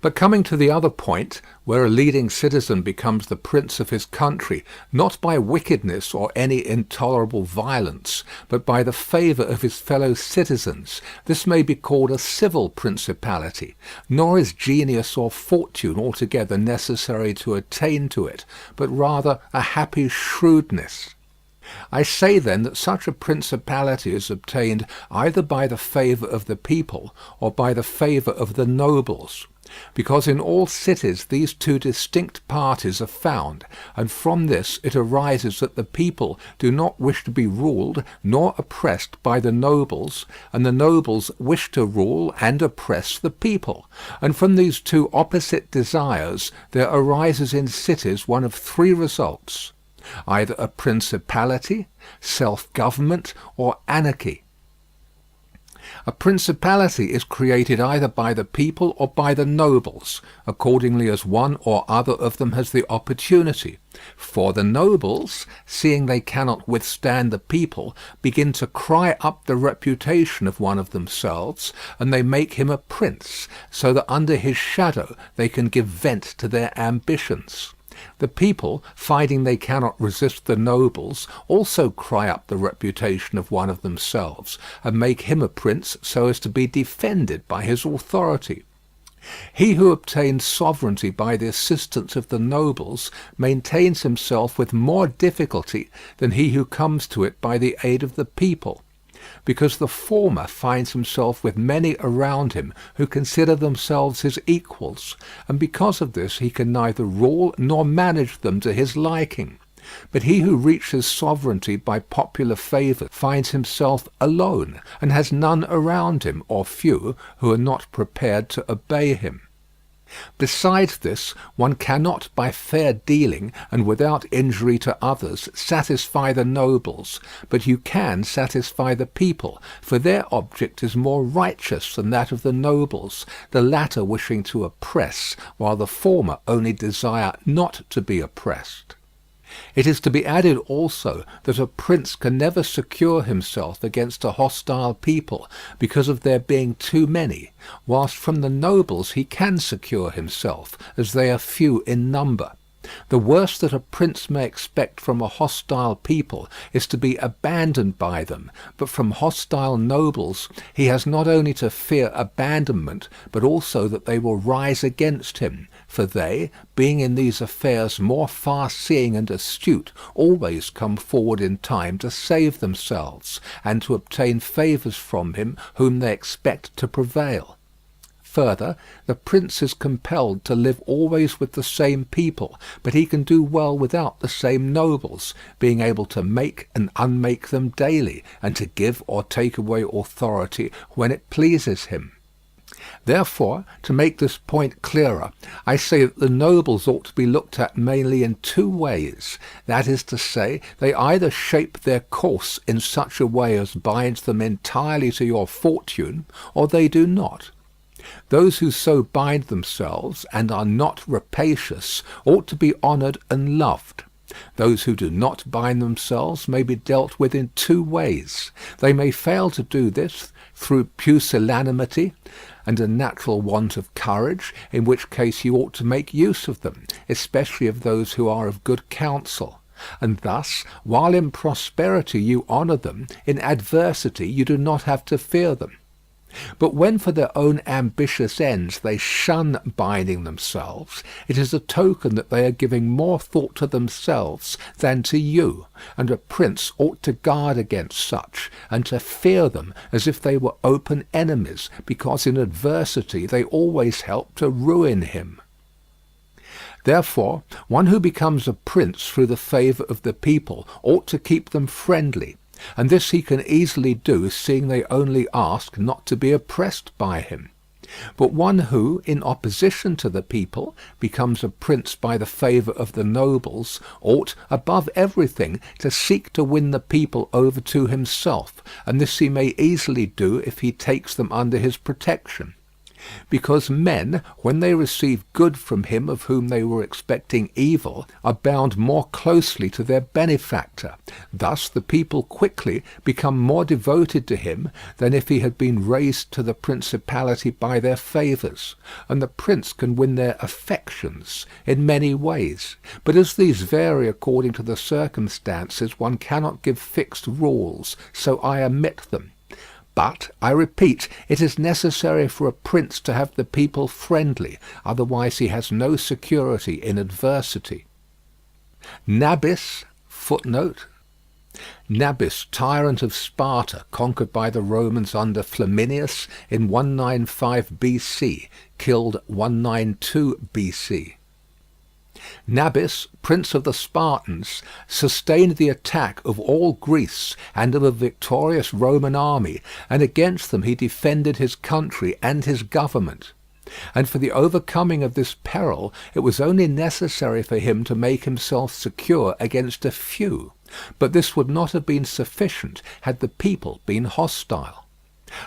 But coming to the other point, where a leading citizen becomes the prince of his country, not by wickedness or any intolerable violence, but by the favour of his fellow citizens, this may be called a civil principality, nor is genius or fortune altogether necessary to attain to it, but rather a happy shrewdness. I say then that such a principality is obtained either by the favour of the people or by the favour of the nobles, because in all cities these two distinct parties are found, and from this it arises that the people do not wish to be ruled nor oppressed by the nobles, and the nobles wish to rule and oppress the people, and from these two opposite desires there arises in cities one of three results: either a principality, self-government, or anarchy. A principality is created either by the people or by the nobles, accordingly as one or other of them has the opportunity. For the nobles, seeing they cannot withstand the people, begin to cry up the reputation of one of themselves, and they make him a prince, so that under his shadow they can give vent to their ambitions. The people, finding they cannot resist the nobles, also cry up the reputation of one of themselves, and make him a prince so as to be defended by his authority. He who obtains sovereignty by the assistance of the nobles maintains himself with more difficulty than he who comes to it by the aid of the people, because the former finds himself with many around him who consider themselves his equals, and because of this he can neither rule nor manage them to his liking. But he who reaches sovereignty by popular favour finds himself alone, and has none around him, or few, who are not prepared to obey him. Besides this, one cannot by fair dealing and without injury to others satisfy the nobles, but you can satisfy the people, for their object is more righteous than that of the nobles, the latter wishing to oppress, while the former only desire not to be oppressed. It is to be added also that a prince can never secure himself against a hostile people, because of there being too many, whilst from the nobles he can secure himself, as they are few in number. The worst that a prince may expect from a hostile people is to be abandoned by them, but from hostile nobles he has not only to fear abandonment, but also that they will rise against him, for they, being in these affairs more far-seeing and astute, always come forward in time to save themselves, and to obtain favours from him whom they expect to prevail. Further, the prince is compelled to live always with the same people, but he can do well without the same nobles, being able to make and unmake them daily, and to give or take away authority when it pleases him. Therefore, to make this point clearer, I say that the nobles ought to be looked at mainly in two ways. That is to say, they either shape their course in such a way as binds them entirely to your fortune, or they do not. Those who so bind themselves and are not rapacious ought to be honoured and loved. Those who do not bind themselves may be dealt with in two ways. They may fail to do this through pusillanimity and a natural want of courage, in which case you ought to make use of them, especially of those who are of good counsel. And thus, while in prosperity you honour them, in adversity you do not have to fear them. But when for their own ambitious ends they shun binding themselves, it is a token that they are giving more thought to themselves than to you, and a prince ought to guard against such, and to fear them as if they were open enemies, because in adversity they always help to ruin him. Therefore, one who becomes a prince through the favour of the people ought to keep them friendly, and this he can easily do, seeing they only ask not to be oppressed by him. But one who, in opposition to the people, becomes a prince by the favour of the nobles, ought, above everything, to seek to win the people over to himself, and this he may easily do if he takes them under his protection. Because men, when they receive good from him of whom they were expecting evil, are bound more closely to their benefactor. Thus the people quickly become more devoted to him than if he had been raised to the principality by their favours, and the prince can win their affections in many ways. But as these vary according to the circumstances, one cannot give fixed rules, so I omit them. But, I repeat, it is necessary for a prince to have the people friendly, otherwise he has no security in adversity. Nabis, footnote. Nabis, tyrant of Sparta, conquered by the Romans under Flaminius in 195 BC, killed 192 BC. Nabis, prince of the Spartans, sustained the attack of all Greece and of a victorious Roman army, and against them he defended his country and his government. And for the overcoming of this peril it was only necessary for him to make himself secure against a few, but this would not have been sufficient had the people been hostile.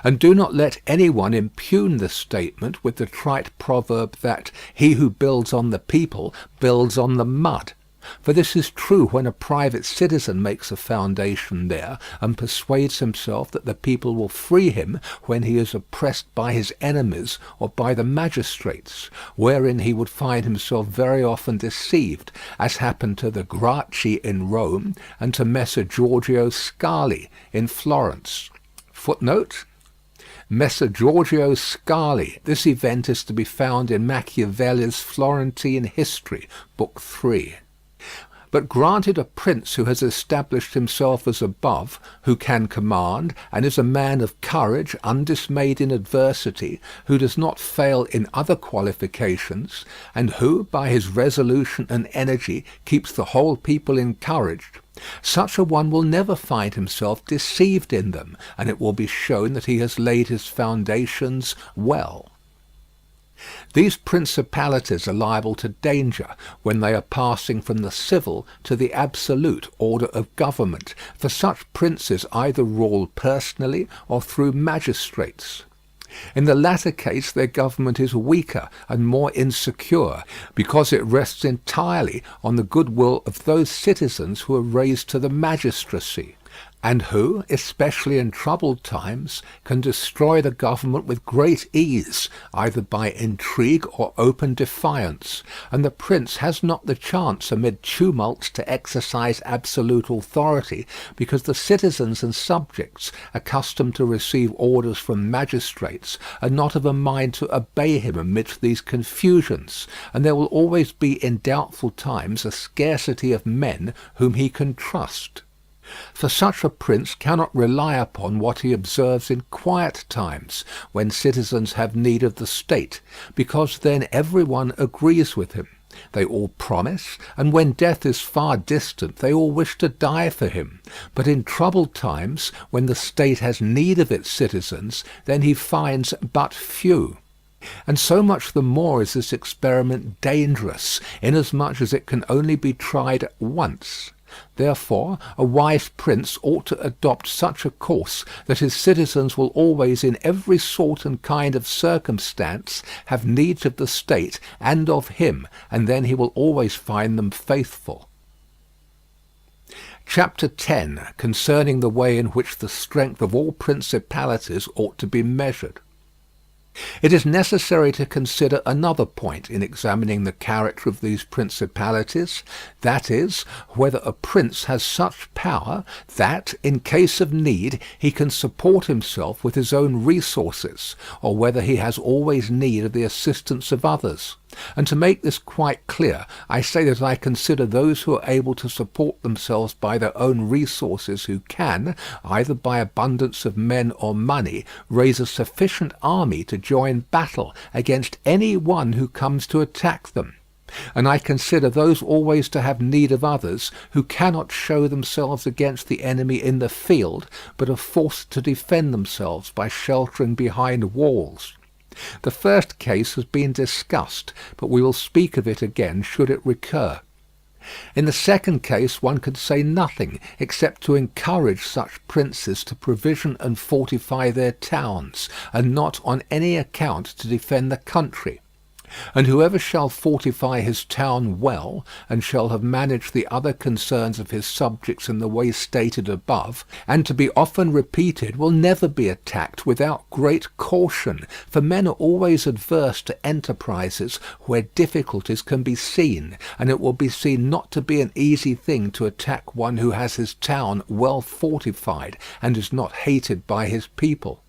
And do not let any one impugn this statement with the trite proverb that he who builds on the people builds on the mud. For this is true when a private citizen makes a foundation there, and persuades himself that the people will free him when he is oppressed by his enemies or by the magistrates, wherein he would find himself very often deceived, as happened to the Gracchi in Rome and to Messer Giorgio Scali in Florence. Footnote: Messer Giorgio Scali. This event is to be found in Machiavelli's Florentine History, Book 3. But granted a prince who has established himself as above, who can command, and is a man of courage, undismayed in adversity, who does not fail in other qualifications, and who, by his resolution and energy, keeps the whole people encouraged, such a one will never find himself deceived in them, and it will be shown that he has laid his foundations well. These principalities are liable to danger when they are passing from the civil to the absolute order of government, for such princes either rule personally or through magistrates. In the latter case their government is weaker and more insecure, because it rests entirely on the goodwill of those citizens who are raised to the magistracy, and who, especially in troubled times, can destroy the government with great ease, either by intrigue or open defiance, and the prince has not the chance amid tumults to exercise absolute authority, because the citizens and subjects, accustomed to receive orders from magistrates, are not of a mind to obey him amidst these confusions, and there will always be in doubtful times a scarcity of men whom he can trust. For such a prince cannot rely upon what he observes in quiet times, when citizens have need of the state, because then every one agrees with him. They all promise, and when death is far distant they all wish to die for him. But in troubled times, when the state has need of its citizens, then he finds but few. And so much the more is this experiment dangerous, inasmuch as it can only be tried once. Therefore, a wise prince ought to adopt such a course that his citizens will always in every sort and kind of circumstance have needs of the state and of him, and then he will always find them faithful. Chapter 10, concerning the way in which the strength of all principalities ought to be measured. It is necessary to consider another point in examining the character of these principalities, that is, whether a prince has such power that, in case of need, he can support himself with his own resources, or whether he has always need of the assistance of others. And to make this quite clear, I say that I consider those who are able to support themselves by their own resources who can, either by abundance of men or money, raise a sufficient army to join battle against any one who comes to attack them. And I consider those always to have need of others who cannot show themselves against the enemy in the field, but are forced to defend themselves by sheltering behind walls. The first case has been discussed, but we will speak of it again should it recur. In the second case one could say nothing except to encourage such princes to provision and fortify their towns, and not on any account to defend the country. And whoever shall fortify his town well, and shall have managed the other concerns of his subjects in the way stated above, and to be often repeated, will never be attacked without great caution, for men are always adverse to enterprises where difficulties can be seen, and it will be seen not to be an easy thing to attack one who has his town well fortified, and is not hated by his people.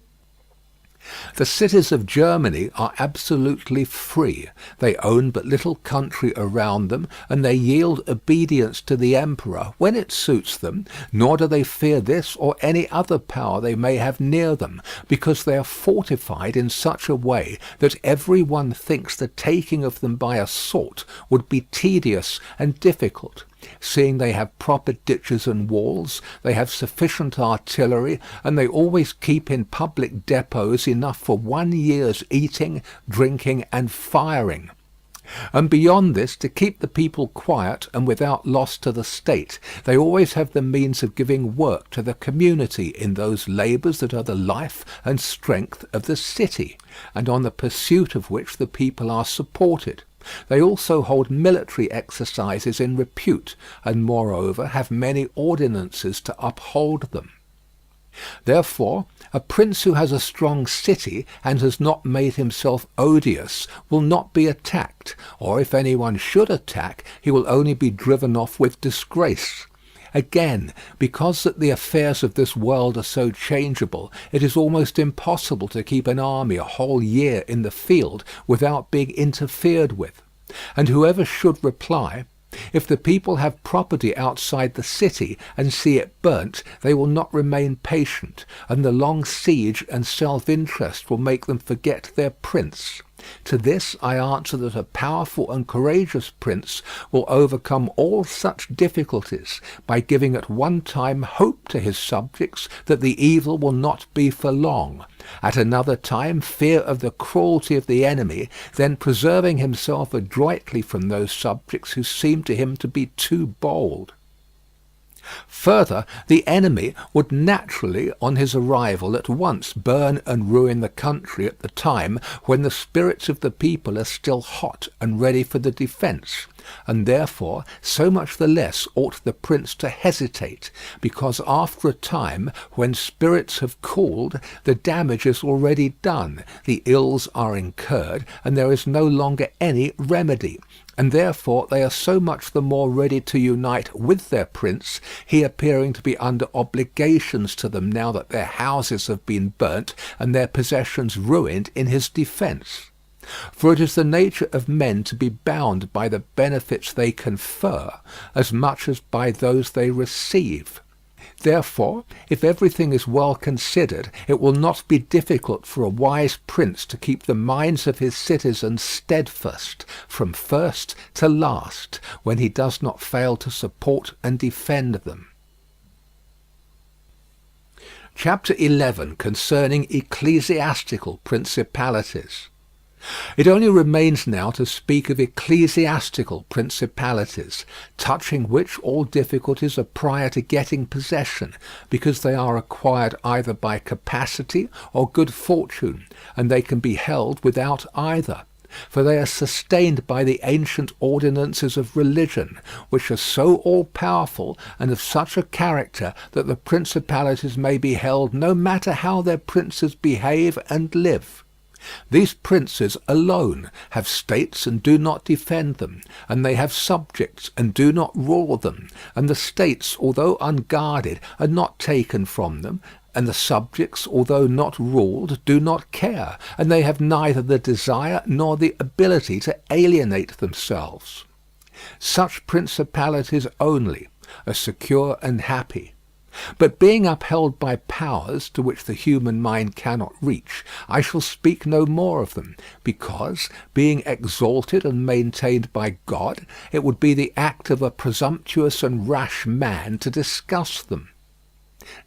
The cities of Germany are absolutely free. They own but little country around them, and they yield obedience to the emperor when it suits them, nor do they fear this or any other power they may have near them, because they are fortified in such a way that every one thinks the taking of them by assault would be tedious and difficult. Seeing they have proper ditches and walls, they have sufficient artillery, and they always keep in public depots enough for 1 year's eating, drinking, and firing. And beyond this, to keep the people quiet and without loss to the state, they always have the means of giving work to the community in those labours that are the life and strength of the city, and on the pursuit of which the people are supported. They also hold military exercises in repute, and moreover have many ordinances to uphold them. Therefore, a prince who has a strong city and has not made himself odious will not be attacked, or if anyone should attack, he will only be driven off with disgrace. Again, because that the affairs of this world are so changeable, it is almost impossible to keep an army a whole year in the field without being interfered with. And whoever should reply, if the people have property outside the city and see it burnt, they will not remain patient, and the long siege and self-interest will make them forget their prince. To this I answer that a powerful and courageous prince will overcome all such difficulties by giving at one time hope to his subjects that the evil will not be for long, at another time fear of the cruelty of the enemy, then preserving himself adroitly from those subjects who seem to him to be too bold. Further, the enemy would naturally, on his arrival, at once burn and ruin the country at the time when the spirits of the people are still hot and ready for the defence, and therefore so much the less ought the prince to hesitate, because after a time, when spirits have cooled, the damage is already done, the ills are incurred, and there is no longer any remedy. And therefore they are so much the more ready to unite with their prince, he appearing to be under obligations to them now that their houses have been burnt and their possessions ruined in his defence. For it is the nature of men to be bound by the benefits they confer as much as by those they receive. Therefore, if everything is well considered, it will not be difficult for a wise prince to keep the minds of his citizens steadfast from first to last, when he does not fail to support and defend them. Chapter 11, concerning ecclesiastical principalities. It only remains now to speak of ecclesiastical principalities, touching which all difficulties are prior to getting possession, because they are acquired either by capacity or good fortune, and they can be held without either. For they are sustained by the ancient ordinances of religion, which are so all-powerful and of such a character that the principalities may be held no matter how their princes behave and live. These princes alone have states and do not defend them, and they have subjects and do not rule them, and the states, although unguarded, are not taken from them, and the subjects, although not ruled, do not care, and they have neither the desire nor the ability to alienate themselves. Such principalities only are secure and happy. But being upheld by powers to which the human mind cannot reach, I shall speak no more of them, because, being exalted and maintained by God, it would be the act of a presumptuous and rash man to discuss them.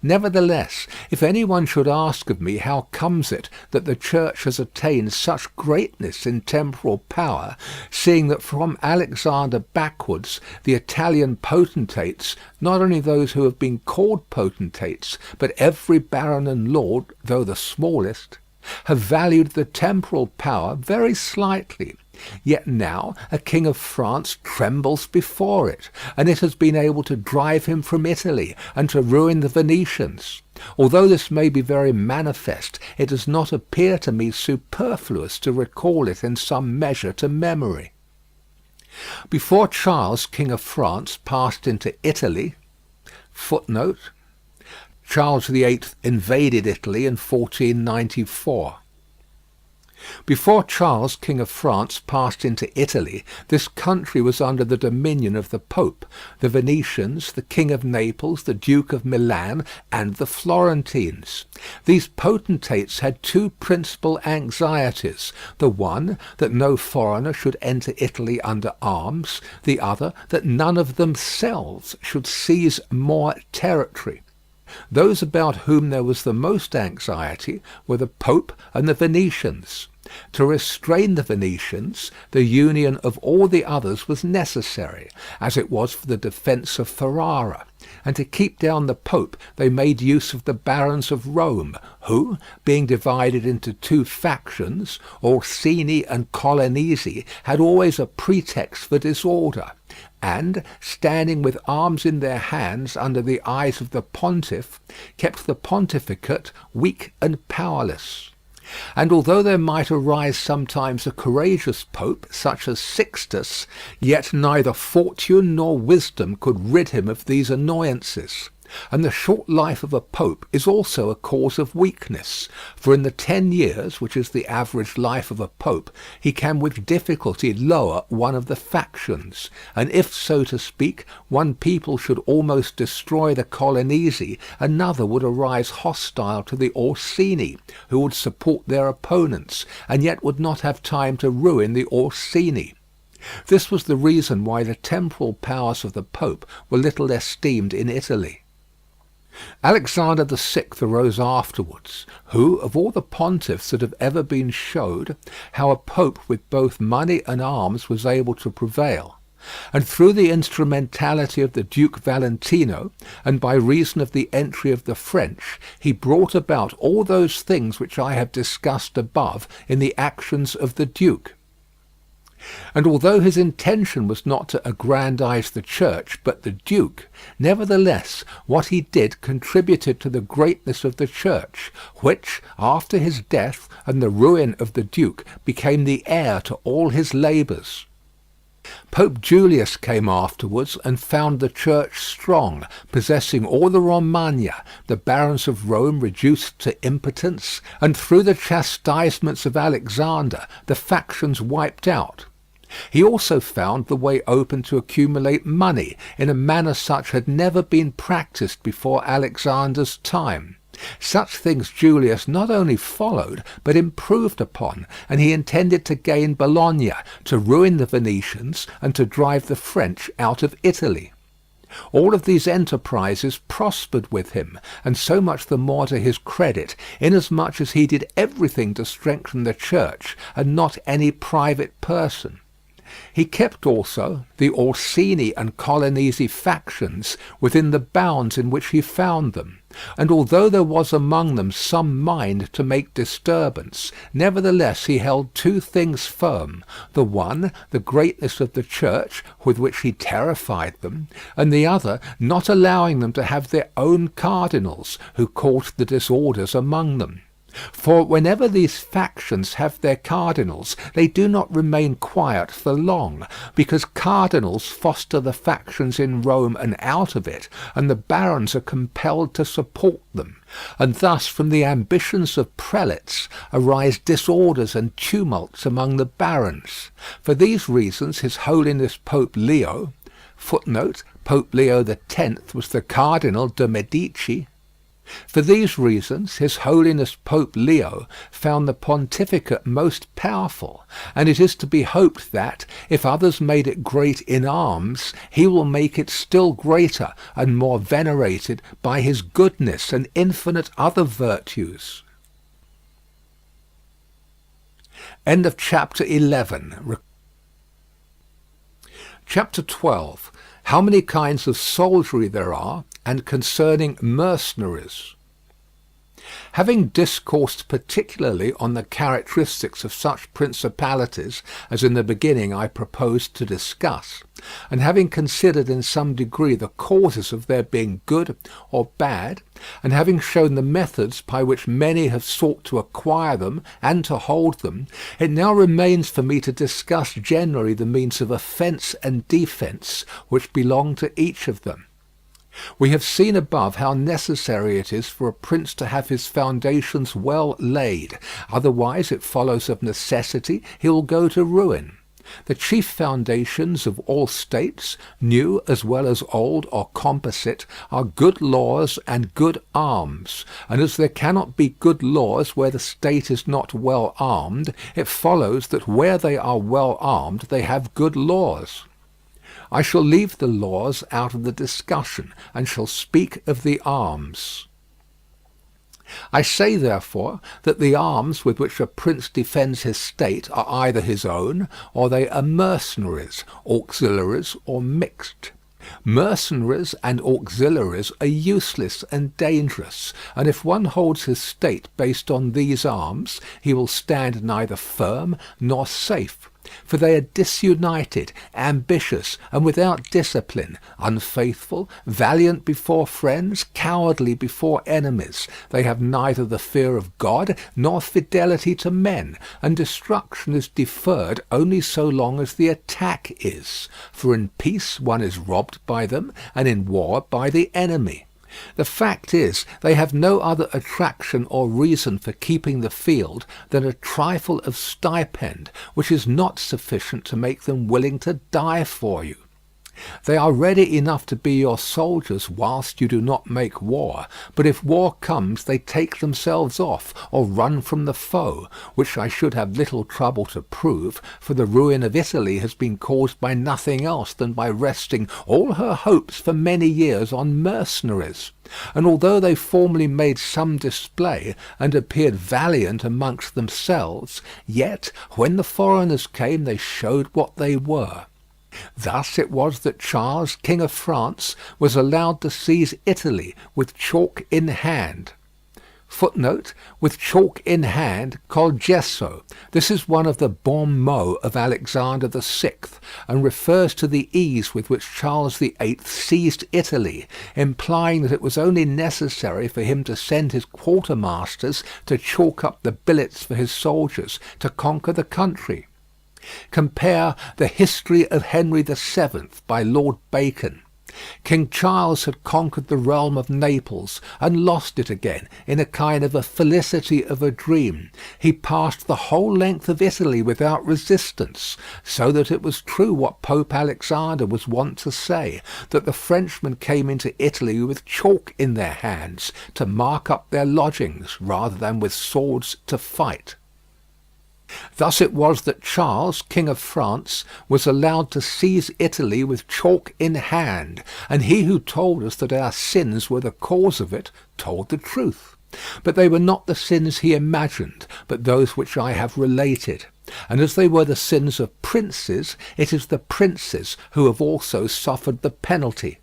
Nevertheless, if any one should ask of me how comes it that the Church has attained such greatness in temporal power, seeing that from Alexander backwards the Italian potentates, not only those who have been called potentates, but every baron and lord, though the smallest, have valued the temporal power very slightly, yet now a king of France trembles before it, and it has been able to drive him from Italy and to ruin the Venetians. Although this may be very manifest, it does not appear to me superfluous to recall it in some measure to memory. Before Charles, king of France, passed into Italy, footnote, Charles VIII invaded Italy in 1494. Before Charles, king of France, passed into Italy, this country was under the dominion of the Pope, the Venetians, the King of Naples, the Duke of Milan, and the Florentines. These potentates had two principal anxieties: the one, that no foreigner should enter Italy under arms; the other, that none of themselves should seize more territory. Those about whom there was the most anxiety were the Pope and the Venetians. To restrain the Venetians, the union of all the others was necessary, as it was for the defence of Ferrara; and to keep down the Pope they made use of the barons of Rome, who, being divided into two factions, Orsini and Colonnesi, had always a pretext for disorder, and, standing with arms in their hands under the eyes of the pontiff, kept the pontificate weak and powerless. And although there might arise sometimes a courageous pope, such as Sixtus, yet neither fortune nor wisdom could rid him of these annoyances. And the short life of a pope is also a cause of weakness, for in the 10 years, which is the average life of a pope, he can with difficulty lower one of the factions, and if, so to speak, one people should almost destroy the Colonnesi, another would arise hostile to the Orsini, who would support their opponents, and yet would not have time to ruin the Orsini. This was the reason why the temporal powers of the Pope were little esteemed in Italy. Alexander VI arose afterwards, who, of all the pontiffs that have ever been showed how a pope with both money and arms was able to prevail, and through the instrumentality of the Duke Valentino, and by reason of the entry of the French, he brought about all those things which I have discussed above in the actions of the Duke. And although his intention was not to aggrandize the Church, but the Duke, nevertheless what he did contributed to the greatness of the Church, which, after his death and the ruin of the Duke, became the heir to all his labours. Pope Julius came afterwards and found the Church strong, possessing all the Romagna, the barons of Rome reduced to impotence, and through the chastisements of Alexander the factions wiped out. He also found the way open to accumulate money in a manner such had never been practised before Alexander's time. Such things Julius not only followed but improved upon, and he intended to gain Bologna, to ruin the Venetians, and to drive the French out of Italy. All of these enterprises prospered with him, and so much the more to his credit, inasmuch as he did everything to strengthen the Church, and not any private person. He kept also the Orsini and Colonnesi factions within the bounds in which he found them, and although there was among them some mind to make disturbance, nevertheless he held two things firm: the one, the greatness of the Church, with which he terrified them, and the other, not allowing them to have their own cardinals, who caused the disorders among them. For whenever these factions have their cardinals, they do not remain quiet for long, because cardinals foster the factions in Rome and out of it, and the barons are compelled to support them. And thus from the ambitions of prelates arise disorders and tumults among the barons. For these reasons His Holiness Pope Leo, footnote, Pope Leo X was the Cardinal de' Medici, For these reasons His Holiness Pope Leo found the pontificate most powerful, and it is to be hoped that, if others made it great in arms, he will make it still greater and more venerated by his goodness and infinite other virtues. End of chapter 11. Chapter 12. How many kinds of soldiery there are, and concerning mercenaries. Having discoursed particularly on the characteristics of such principalities as in the beginning I proposed to discuss, and having considered in some degree the causes of their being good or bad, and having shown the methods by which many have sought to acquire them and to hold them, it now remains for me to discuss generally the means of offence and defence which belong to each of them. We have seen above how necessary it is for a prince to have his foundations well laid, otherwise it follows of necessity he will go to ruin. The chief foundations of all states, new as well as old or composite, are good laws and good arms, and as there cannot be good laws where the state is not well armed, it follows that where they are well armed they have good laws. I shall leave the laws out of the discussion, and shall speak of the arms. I say, therefore, that the arms with which a prince defends his state are either his own, or they are mercenaries, auxiliaries, or mixed. Mercenaries and auxiliaries are useless and dangerous, and if one holds his state based on these arms, he will stand neither firm nor safe. For they are disunited, ambitious, and without discipline, unfaithful, valiant before friends, cowardly before enemies. They have neither the fear of God nor fidelity to men, and destruction is deferred only so long as the attack is. For in peace one is robbed by them, and in war by the enemy. The fact is, they have no other attraction or reason for keeping the field than a trifle of stipend, which is not sufficient to make them willing to die for you. They are ready enough to be your soldiers whilst you do not make war, but if war comes they take themselves off, or run from the foe, which I should have little trouble to prove, for the ruin of Italy has been caused by nothing else than by resting all her hopes for many years on mercenaries. And although they formerly made some display, and appeared valiant amongst themselves, yet when the foreigners came they showed what they were. Thus it was that Charles, King of France, was allowed to seize Italy with chalk in hand. Footnote, with chalk in hand, col gesso. This is one of the bon mots of Alexander VI, and refers to the ease with which Charles VIII seized Italy, implying that it was only necessary for him to send his quartermasters to chalk up the billets for his soldiers to conquer the country. Compare The History of Henry VII by Lord Bacon. King Charles had conquered the realm of Naples and lost it again in a kind of a felicity of a dream. He passed the whole length of Italy without resistance, so that it was true what Pope Alexander was wont to say, that the Frenchmen came into Italy with chalk in their hands to mark up their lodgings rather than with swords to fight. Thus it was that Charles, King of France, was allowed to seize Italy with chalk in hand, and he who told us that our sins were the cause of it told the truth. But they were not the sins he imagined, but those which I have related. And as they were the sins of princes, it is the princes who have also suffered the penalty.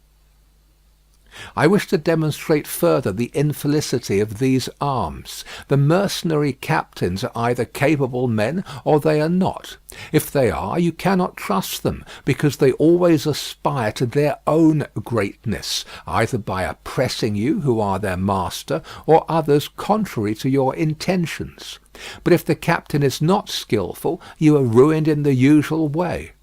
I wish to demonstrate further the infelicity of these arms. The mercenary captains are either capable men or they are not. If they are, you cannot trust them, because they always aspire to their own greatness, either by oppressing you, who are their master, or others contrary to your intentions. But if the captain is not skilful, you are ruined in the usual way.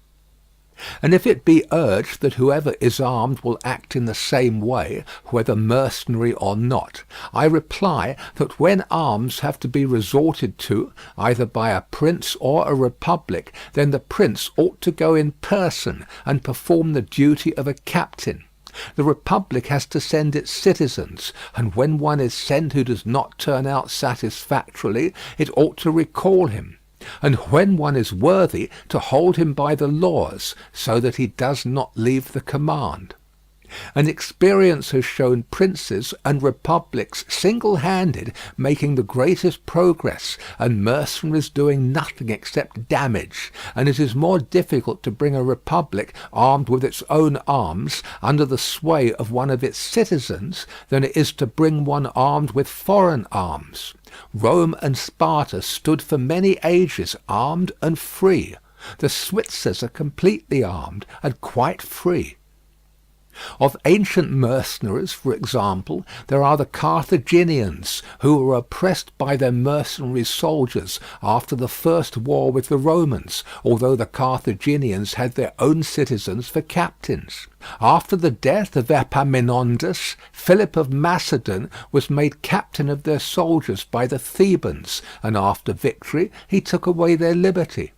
And if it be urged that whoever is armed will act in the same way, whether mercenary or not, I reply that when arms have to be resorted to, either by a prince or a republic, then the prince ought to go in person and perform the duty of a captain. The republic has to send its citizens, and when one is sent who does not turn out satisfactorily, it ought to recall him, and when one is worthy, to hold him by the laws, so that he does not leave the command. And experience has shown princes and republics single-handed making the greatest progress, and mercenaries doing nothing except damage, and it is more difficult to bring a republic armed with its own arms under the sway of one of its citizens than it is to bring one armed with foreign arms. Rome and Sparta stood for many ages armed and free. The Switzers are completely armed and quite free. Of ancient mercenaries, for example, there are the Carthaginians, who were oppressed by their mercenary soldiers after the first war with the Romans, although the Carthaginians had their own citizens for captains. After the death of Epaminondas, Philip of Macedon was made captain of their soldiers by the Thebans, and after victory he took away their liberty.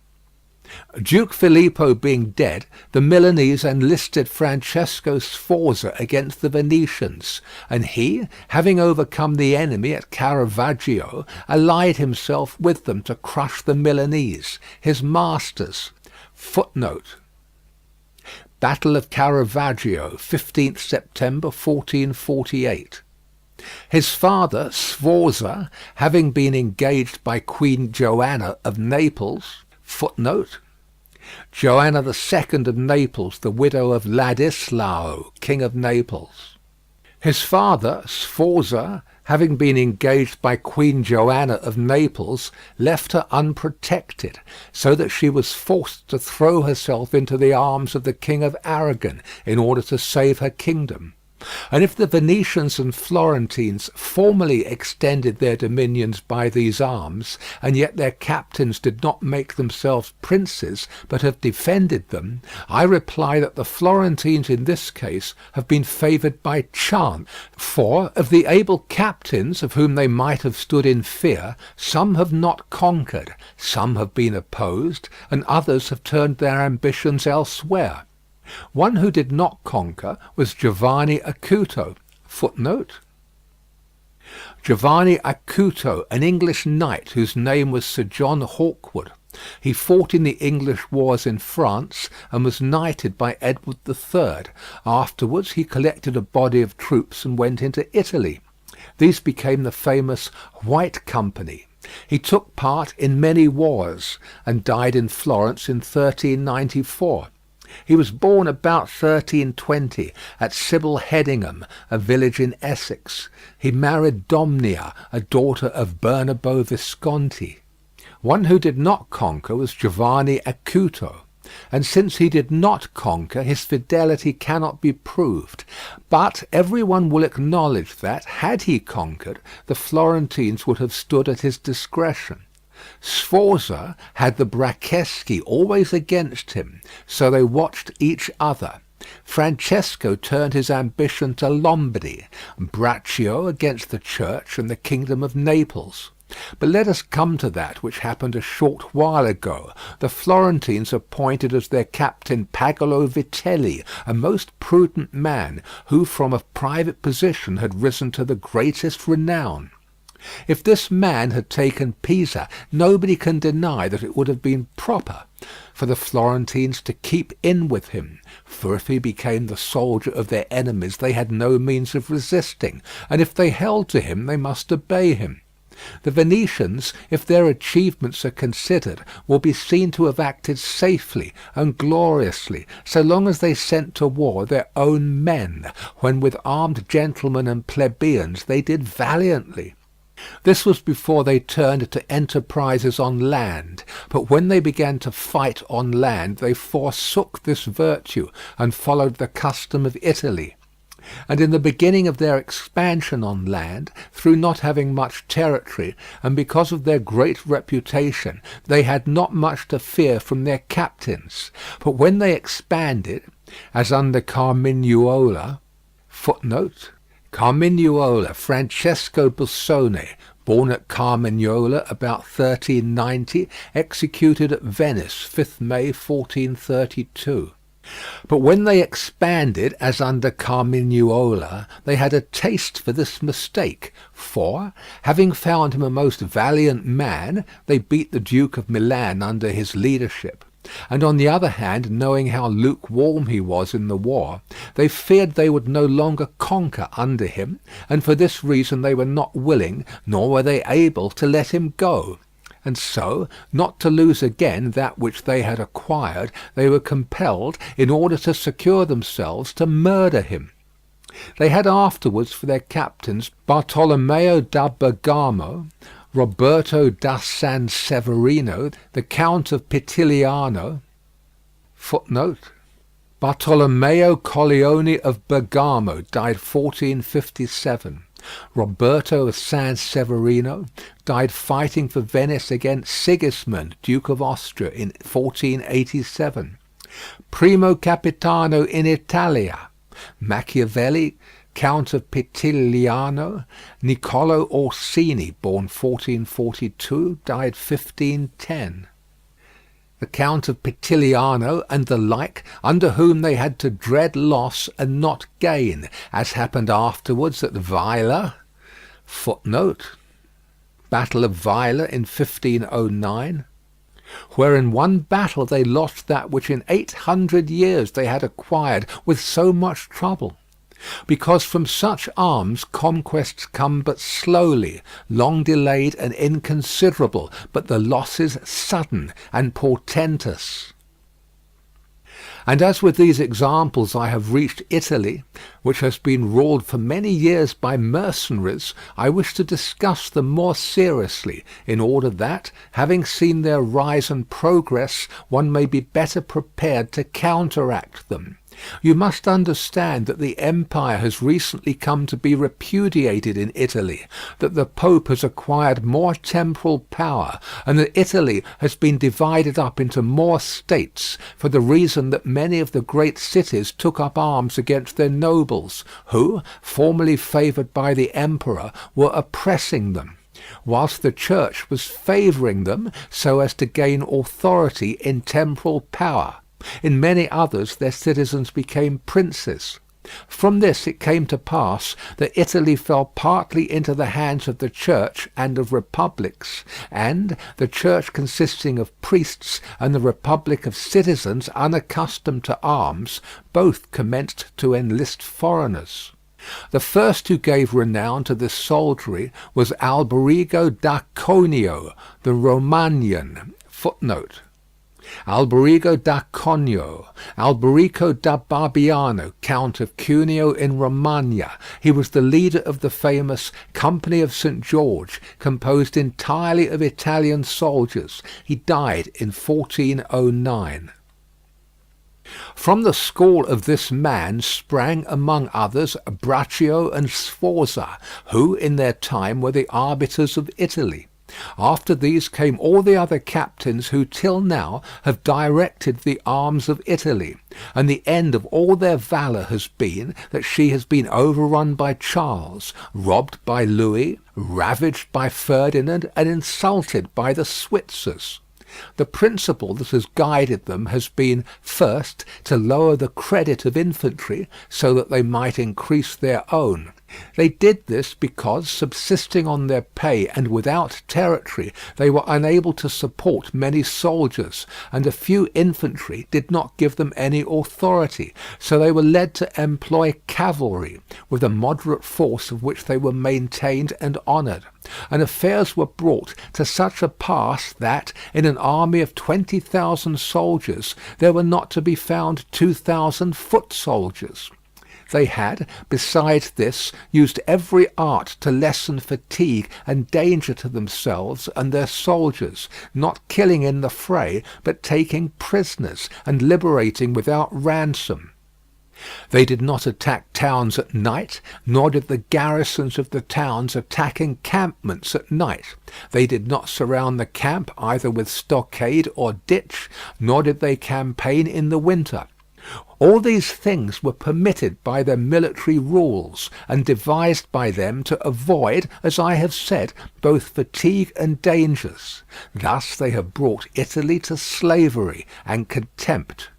Duke Filippo being dead, the Milanese enlisted Francesco Sforza against the Venetians, and he, having overcome the enemy at Caravaggio, allied himself with them to crush the Milanese, his masters. Footnote: Battle of Caravaggio, 15th September 1448. His father, Sforza, having been engaged by Queen Joanna of Naples. Footnote: Joanna II of Naples, the widow of Ladislao, king of Naples. His father, Sforza, having been engaged by Queen Joanna of Naples, left her unprotected, so that she was forced to throw herself into the arms of the King of Aragon in order to save her kingdom. And if the Venetians and Florentines formerly extended their dominions by these arms, and yet their captains did not make themselves princes, but have defended them, I reply that the Florentines in this case have been favoured by chance. For of the able captains of whom they might have stood in fear, some have not conquered, some have been opposed, and others have turned their ambitions elsewhere. One who did not conquer was Giovanni Acuto. Footnote: Giovanni Acuto, an English knight whose name was Sir John Hawkwood. He fought in the English wars in France and was knighted by Edward III. Afterwards he collected a body of troops and went into Italy. These became the famous White Company. He took part in many wars and died in Florence in 1394. He was born about 1320 at Sibyl Headingham, a village in Essex. He married Domnia, a daughter of Bernabo Visconti. One who did not conquer was Giovanni Acuto, and since he did not conquer, his fidelity cannot be proved. But everyone will acknowledge that, had he conquered, the Florentines would have stood at his discretion. Sforza had the Bracceschi always against him, so they watched each other. Francesco turned his ambition to Lombardy, Braccio against the Church and the kingdom of Naples. But let us come to that which happened a short while ago. The Florentines appointed as their captain Pagolo Vitelli, a most prudent man, who from a private position had risen to the greatest renown. If this man had taken Pisa, nobody can deny that it would have been proper for the Florentines to keep in with him, for if he became the soldier of their enemies they had no means of resisting, and if they held to him they must obey him. The Venetians, if their achievements are considered, will be seen to have acted safely and gloriously, so long as they sent to war their own men, when with armed gentlemen and plebeians they did valiantly. This was before they turned to enterprises on land, but when they began to fight on land they forsook this virtue and followed the custom of Italy. And in the beginning of their expansion on land, through not having much territory, and because of their great reputation, they had not much to fear from their captains. But when they expanded, as under Carmignuola, footnote, Carmignuola, Francesco Busoni, born at Carmignola about 1390, executed at Venice, 5th May 1432. But when they expanded, as under Carmignuola, they had a taste for this mistake, for, having found him a most valiant man, they beat the Duke of Milan under his leadership; and on the other hand, knowing how lukewarm he was in the war, they feared they would no longer conquer under him, and for this reason they were not willing, nor were they able, to let him go. And so, not to lose again that which they had acquired, they were compelled, in order to secure themselves, to murder him. They had afterwards for their captains Bartolomeo da Bergamo, Roberto da San Severino, the Count of Pitiliano, Bartolomeo Colleoni of Bergamo, died 1457. Roberto of San Severino died fighting for Venice against Sigismund, Duke of Austria, in 1487. Primo Capitano in Italia, Machiavelli, Count of Pitiliano. Niccolò Orsini, born 1442, died 1510. The Count of Pitiliano and the like, under whom they had to dread loss and not gain, as happened afterwards at Weiler, Battle of Weiler in 1509, where in one battle they lost that which in 800 years they had acquired with so much trouble. Because from such arms conquests come but slowly, long delayed and inconsiderable, but the losses sudden and portentous. And as with these examples I have reached Italy, which has been ruled for many years by mercenaries, I wish to discuss them more seriously, in order that, having seen their rise and progress, one may be better prepared to counteract them. You must understand that the empire has recently come to be repudiated in Italy, that the Pope has acquired more temporal power, and that Italy has been divided up into more states, for the reason that many of the great cities took up arms against their nobles, who, formerly favoured by the emperor, were oppressing them, whilst the church was favouring them so as to gain authority in temporal power. In many others their citizens became princes. From this it came to pass that Italy fell partly into the hands of the church and of republics, and, the church consisting of priests and the republic of citizens unaccustomed to arms, both commenced to enlist foreigners. The first who gave renown to this soldiery was Alberigo da Conio, the Romagnan. Alberigo da Conio, Alberico da Barbiano, Count of Cuneo in Romagna. He was the leader of the famous Company of St. George, composed entirely of Italian soldiers. He died in 1409. From the school of this man sprang, among others, Braccio and Sforza, who in their time were the arbiters of Italy. After these came all the other captains who till now have directed the arms of Italy, and the end of all their valour has been that she has been overrun by Charles, robbed by Louis, ravaged by Ferdinand, and insulted by the Switzers. The principle that has guided them has been, first, to lower the credit of infantry, so that they might increase their own. They did this because, subsisting on their pay and without territory, they were unable to support many soldiers, and a few infantry did not give them any authority, so they were led to employ cavalry, with a moderate force of which they were maintained and honoured. And affairs were brought to such a pass that, in an army of 20,000 soldiers, there were not to be found 2,000 foot soldiers. They had, besides this, used every art to lessen fatigue and danger to themselves and their soldiers, not killing in the fray, but taking prisoners, and liberating without ransom. They did not attack towns at night, nor did the garrisons of the towns attack encampments at night. They did not surround the camp either with stockade or ditch, nor did they campaign in the winter. All these things were permitted by their military rules, and devised by them to avoid, as I have said, both fatigue and dangers. Thus they have brought Italy to slavery and contempt.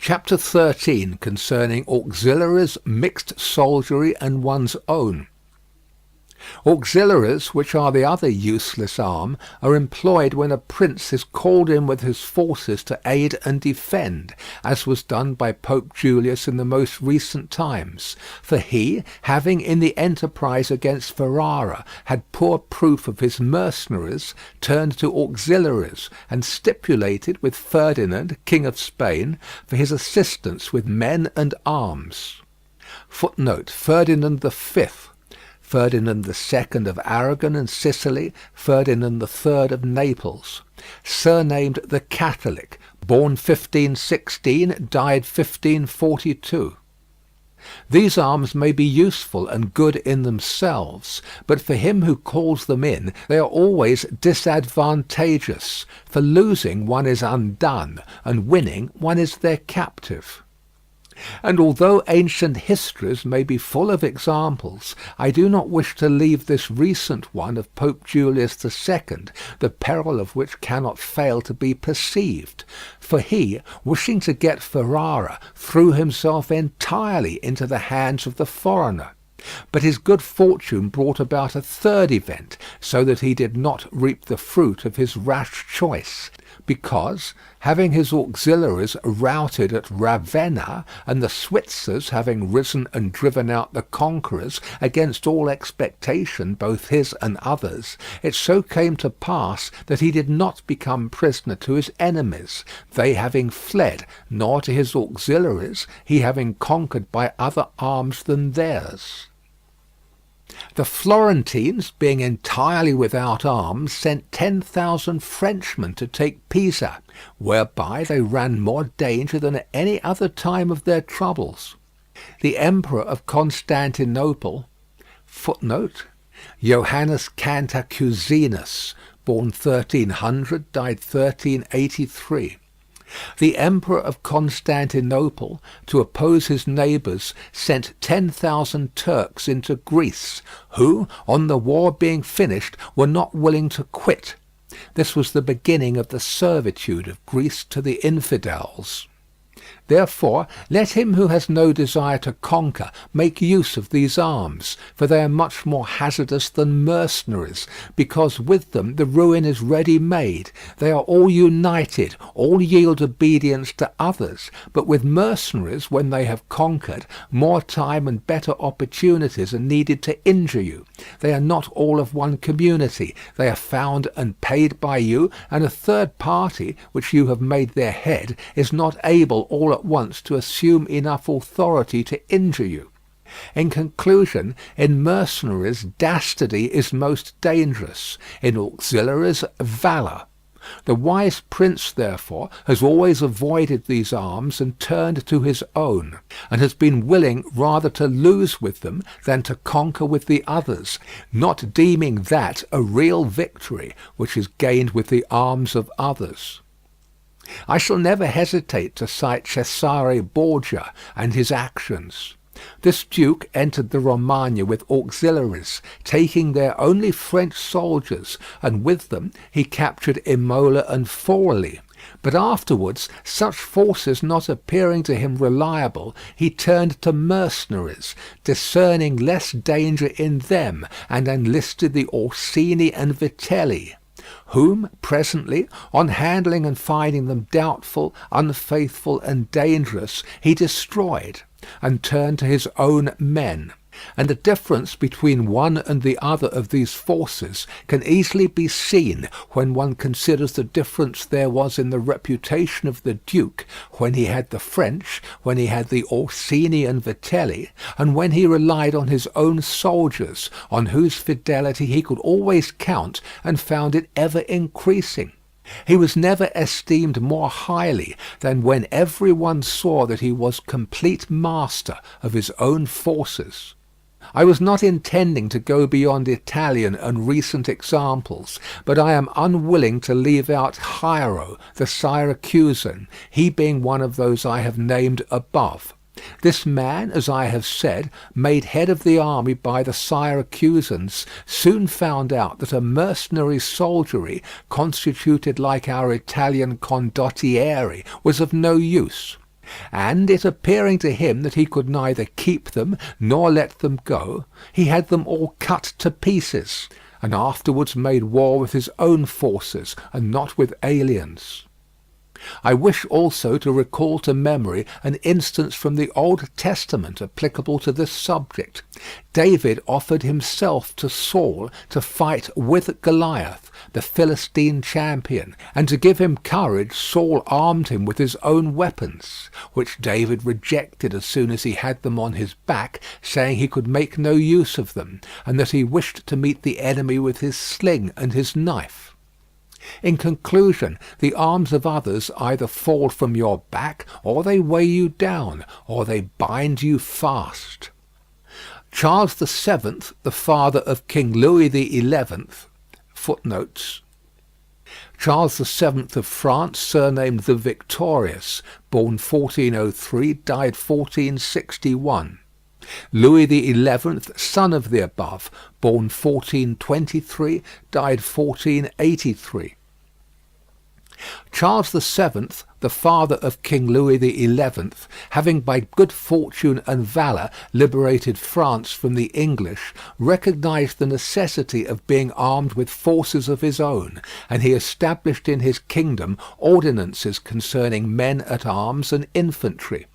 Chapter 13, concerning auxiliaries, mixed soldiery, and one's own. Auxiliaries, which are the other useless arm, are employed when a prince is called in with his forces to aid and defend, as was done by Pope Julius in the most recent times. For he, having in the enterprise against Ferrara had poor proof of his mercenaries, turned to auxiliaries, and stipulated with Ferdinand, King of Spain, for his assistance with men and arms. Footnote: Ferdinand the Fifth, Ferdinand II of Aragon and Sicily, Ferdinand III of Naples, surnamed the Catholic, born 1516, died 1542. These arms may be useful and good in themselves, but for him who calls them in they are always disadvantageous, for losing one is undone, and winning one is their captive. And although ancient histories may be full of examples, I do not wish to leave this recent one of Pope Julius II, the peril of which cannot fail to be perceived. For he, wishing to get Ferrara, threw himself entirely into the hands of the foreigner. But his good fortune brought about a third event, so that he did not reap the fruit of his rash choice, because, having his auxiliaries routed at Ravenna, and the Switzers having risen and driven out the conquerors against all expectation, both his and others, it so came to pass that he did not become prisoner to his enemies, they having fled, nor to his auxiliaries, he having conquered by other arms than theirs. The Florentines, being entirely without arms, sent 10,000 Frenchmen to take Pisa, whereby they ran more danger than at any other time of their troubles. The Emperor of Constantinople, footnote, Johannes Cantacuzenus, born 1300, died 1383. The Emperor of Constantinople, to oppose his neighbours, sent 10,000 Turks into Greece, who, on the war being finished, were not willing to quit. This was the beginning of the servitude of Greece to the infidels. Therefore, let him who has no desire to conquer make use of these arms, for they are much more hazardous than mercenaries, because with them the ruin is ready made. They are all united, all yield obedience to others, but with mercenaries, when they have conquered, more time and better opportunities are needed to injure you. They are not all of one community. They are found and paid by you, and a third party, which you have made their head, is not able all at once to assume enough authority to injure you. In conclusion, in mercenaries dastardy is most dangerous, in auxiliaries valour. The wise prince, therefore, has always avoided these arms and turned to his own, and has been willing rather to lose with them than to conquer with the others, not deeming that a real victory which is gained with the arms of others. I shall never hesitate to cite Cesare Borgia and his actions. This duke entered the Romagna with auxiliaries, taking there only French soldiers, and with them he captured Imola and Forli. But afterwards, such forces not appearing to him reliable, he turned to mercenaries, discerning less danger in them, and enlisted the Orsini and Vitelli, whom presently, on handling and finding them doubtful, unfaithful, and dangerous, he destroyed, and turned to his own men. And the difference between one and the other of these forces can easily be seen when one considers the difference there was in the reputation of the duke when he had the French, when he had the Orsini and Vitelli, and when he relied on his own soldiers, on whose fidelity he could always count and found it ever increasing. He was never esteemed more highly than when every one saw that he was complete master of his own forces. I was not intending to go beyond Italian and recent examples, but I am unwilling to leave out Hiero, the Syracusan, he being one of those I have named above. This man, as I have said, made head of the army by the Syracusans, soon found out that a mercenary soldiery, constituted like our Italian condottieri, was of no use. And it appearing to him that he could neither keep them nor let them go, he had them all cut to pieces, and afterwards made war with his own forces, and not with aliens. I wish also to recall to memory an instance from the Old Testament applicable to this subject. David offered himself to Saul to fight with Goliath, the Philistine champion, and to give him courage Saul armed him with his own weapons, which David rejected as soon as he had them on his back, saying he could make no use of them, and that he wished to meet the enemy with his sling and his knife. In conclusion, the arms of others either fall from your back, or they weigh you down, or they bind you fast. Charles VII, the father of King Louis XI, footnotes. Charles VII of France, surnamed the Victorious, born 1403, died 1461. Louis XI, son of the above, born 1423, died 1483. Charles VII, the father of King Louis XI, having by good fortune and valour liberated France from the English, recognized the necessity of being armed with forces of his own, and he established in his kingdom ordinances concerning men at arms and infantry.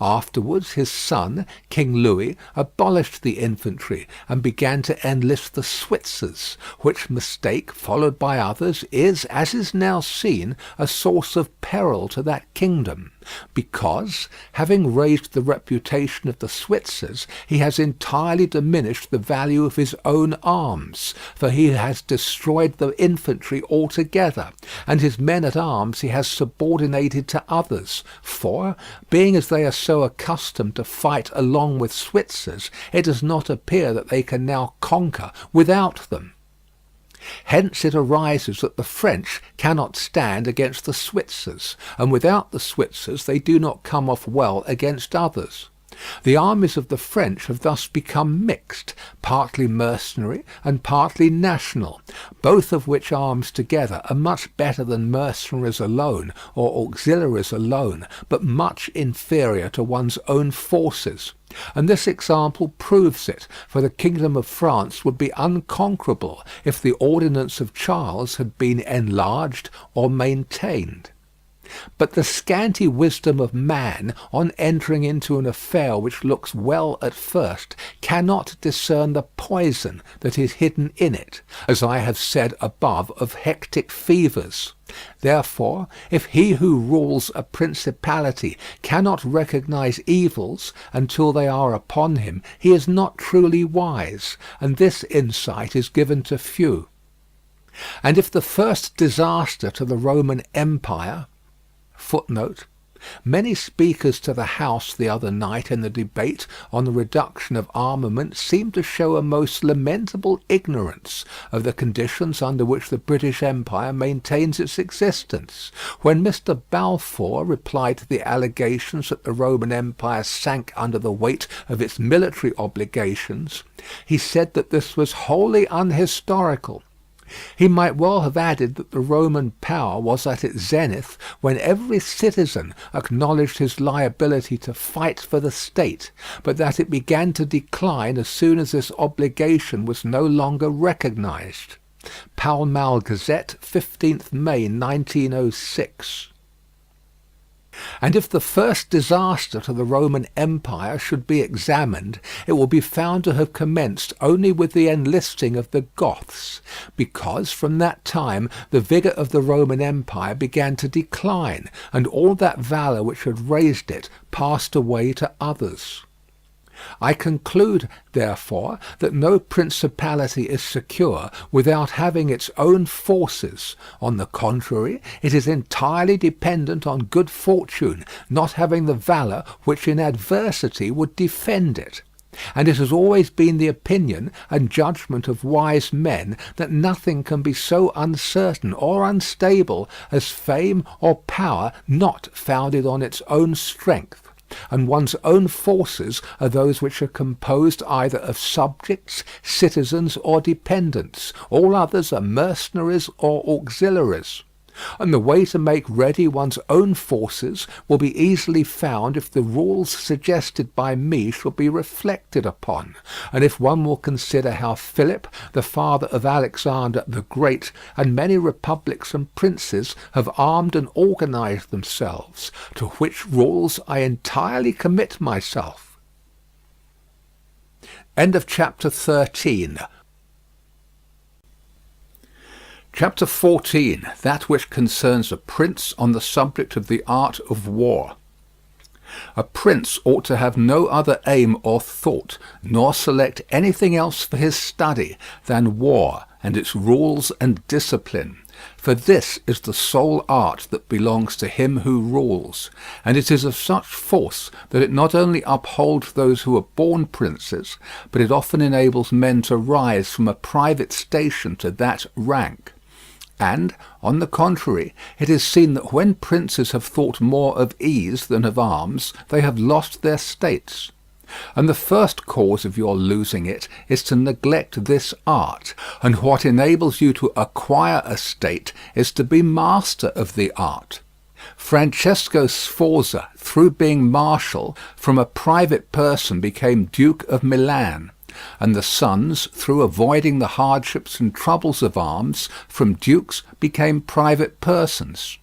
Afterwards his son, King Louis, abolished the infantry and began to enlist the Switzers, which mistake, followed by others, is, as is now seen, a source of peril to that kingdom, because, having raised the reputation of the Switzers, he has entirely diminished the value of his own arms, for he has destroyed the infantry altogether, and his men at arms he has subordinated to others, for, being as they are so accustomed to fight along with Switzers, it does not appear that they can now conquer without them. Hence it arises that the French cannot stand against the Switzers, and without the Switzers they do not come off well against others. The armies of the French have thus become mixed, partly mercenary and partly national, both of which arms together are much better than mercenaries alone or auxiliaries alone, but much inferior to one's own forces. And this example proves it, for the kingdom of France would be unconquerable if the ordinance of Charles had been enlarged or maintained. But the scanty wisdom of man, on entering into an affair which looks well at first, cannot discern the poison that is hidden in it, as I have said above of hectic fevers. Therefore, if he who rules a principality cannot recognize evils until they are upon him, he is not truly wise, and this insight is given to few. And if the first disaster to the Roman Empire, footnote, many speakers to the House the other night in the debate on the reduction of armament seemed to show a most lamentable ignorance of the conditions under which the British Empire maintains its existence. When Mr. Balfour replied to the allegations that the Roman Empire sank under the weight of its military obligations, he said that this was wholly unhistorical. He might well have added that the Roman power was at its zenith when every citizen acknowledged his liability to fight for the state, but that it began to decline as soon as this obligation was no longer recognized. Pall Mall Gazette, 15th May 1906. And if the first disaster to the Roman Empire should be examined, it will be found to have commenced only with the enlisting of the Goths, because from that time the vigour of the Roman Empire began to decline, and all that valour which had raised it passed away to others. I conclude, therefore, that no principality is secure without having its own forces. On the contrary, it is entirely dependent on good fortune, not having the valour which in adversity would defend it. And it has always been the opinion and judgment of wise men that nothing can be so uncertain or unstable as fame or power not founded on its own strength. And one's own forces are those which are composed either of subjects, citizens, or dependents. All others are mercenaries or auxiliaries. And the way to make ready one's own forces will be easily found if the rules suggested by me shall be reflected upon, and if one will consider how Philip, the father of Alexander the Great, and many republics and princes have armed and organized themselves, to which rules I entirely commit myself. End of chapter 13. Chapter 14, that which concerns a prince on the subject of the art of war. A prince ought to have no other aim or thought, nor select anything else for his study, than war and its rules and discipline. For this is the sole art that belongs to him who rules, and it is of such force that it not only upholds those who are born princes, but it often enables men to rise from a private station to that rank. And, on the contrary, it is seen that when princes have thought more of ease than of arms, they have lost their states. And the first cause of your losing it is to neglect this art, and what enables you to acquire a state is to be master of the art. Francesco Sforza, through being marshal, from a private person became Duke of Milan, and the sons, through avoiding the hardships and troubles of arms, from dukes became private persons.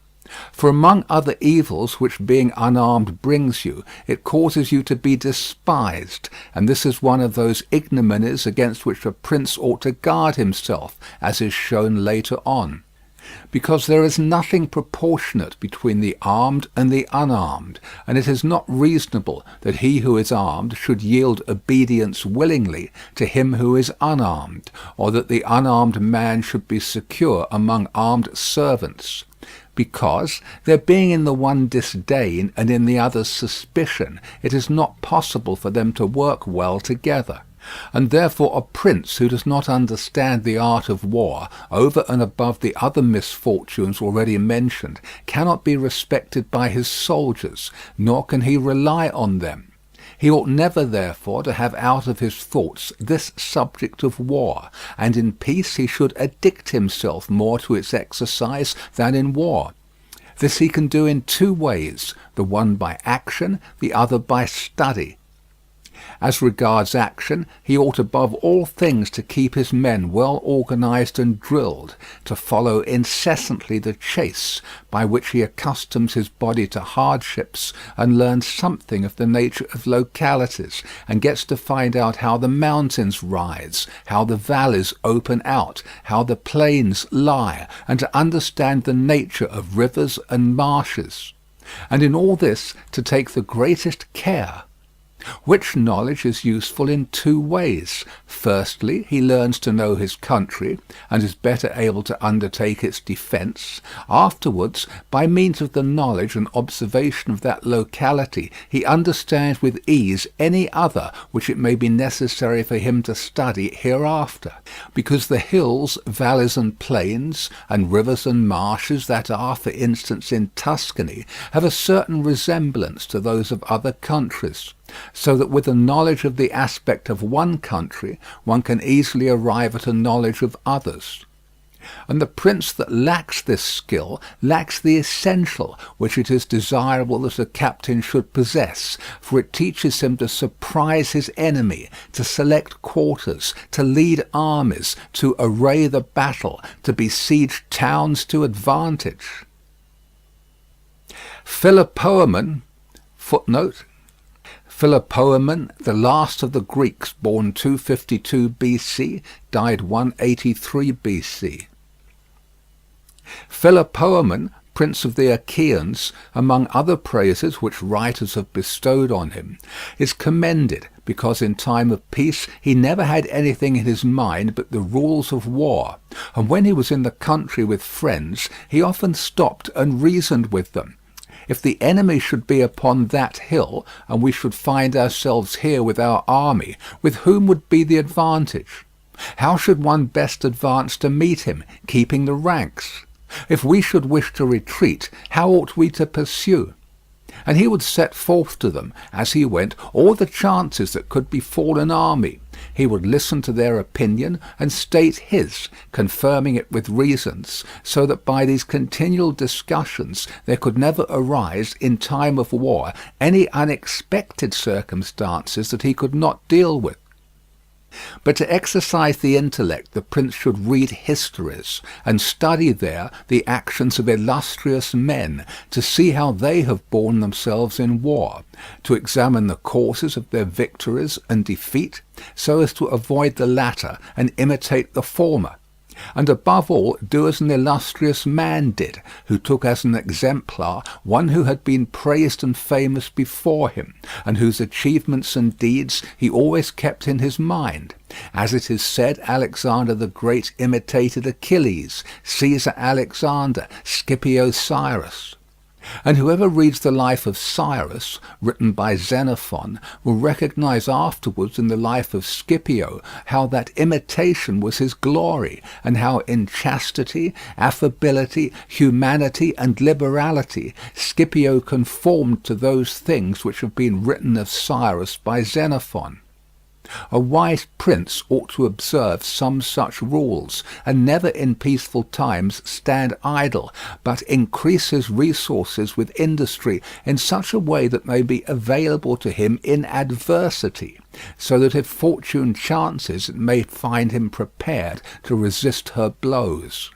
For among other evils which being unarmed brings you, it causes you to be despised, and this is one of those ignominies against which a prince ought to guard himself, as is shown later on. Because there is nothing proportionate between the armed and the unarmed, and it is not reasonable that he who is armed should yield obedience willingly to him who is unarmed, or that the unarmed man should be secure among armed servants. Because, there being in the one disdain and in the other suspicion, it is not possible for them to work well together. And therefore a prince who does not understand the art of war, over and above the other misfortunes already mentioned, cannot be respected by his soldiers, nor can he rely on them. He ought never, therefore, to have out of his thoughts this subject of war, and in peace he should addict himself more to its exercise than in war. This he can do in two ways, the one by action, the other by study. As regards action, he ought above all things to keep his men well organized and drilled, to follow incessantly the chase, by which he accustoms his body to hardships, and learns something of the nature of localities, and gets to find out how the mountains rise, how the valleys open out, how the plains lie, and to understand the nature of rivers and marshes. And in all this to take the greatest care, which knowledge is useful in two ways. Firstly, he learns to know his country, and is better able to undertake its defence. Afterwards, by means of the knowledge and observation of that locality, he understands with ease any other which it may be necessary for him to study hereafter, because the hills, valleys and plains, and rivers and marshes that are, for instance, in Tuscany, have a certain resemblance to those of other countries. So that with a knowledge of the aspect of one country, one can easily arrive at a knowledge of others. And the prince that lacks this skill lacks the essential which it is desirable that a captain should possess, for it teaches him to surprise his enemy, to select quarters, to lead armies, to array the battle, to besiege towns to advantage. Philopoemen, footnote, Philopoemen, the last of the Greeks, born 252 BC, died 183 BC. Philopoemen, prince of the Achaeans, among other praises which writers have bestowed on him, is commended because in time of peace he never had anything in his mind but the rules of war, and when he was in the country with friends he often stopped and reasoned with them. If the enemy should be upon that hill, and we should find ourselves here with our army, with whom would be the advantage? How should one best advance to meet him, keeping the ranks? If we should wish to retreat, how ought we to pursue? and he would set forth to them, as he went, all the chances that could befall an army. He would listen to their opinion and state his, confirming it with reasons, so that by these continual discussions there could never arise, in time of war, any unexpected circumstances that he could not deal with. But to exercise the intellect the prince should read histories, and study there the actions of illustrious men, to see how they have borne themselves in war, to examine the causes of their victories and defeat, so as to avoid the latter and imitate the former. And above all, do as an illustrious man did, who took as an exemplar one who had been praised and famous before him, and whose achievements and deeds he always kept in his mind. As it is said, Alexander the Great imitated Achilles, Caesar Alexander, Scipio Cyrus. And whoever reads the life of Cyrus, written by Xenophon, will recognize afterwards in the life of Scipio how that imitation was his glory, and how in chastity, affability, humanity, and liberality Scipio conformed to those things which have been written of Cyrus by Xenophon. A wise prince ought to observe some such rules, and never in peaceful times stand idle, but increase his resources with industry in such a way that may be available to him in adversity, so that if fortune chances it may find him prepared to resist her blows.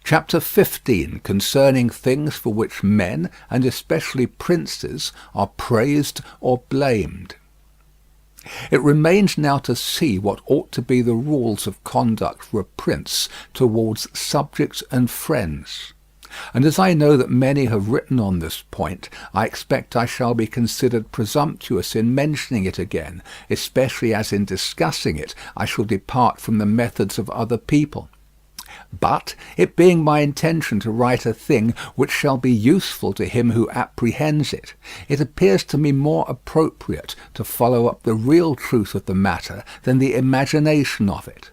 Chapter 15, concerning things for which men, and especially princes, are praised or blamed. It remains now to see what ought to be the rules of conduct for a prince towards subjects and friends. And as I know that many have written on this point, I expect I shall be considered presumptuous in mentioning it again, especially as in discussing it I shall depart from the methods of other people. But, it being my intention to write a thing which shall be useful to him who apprehends it, it appears to me more appropriate to follow up the real truth of the matter than the imagination of it.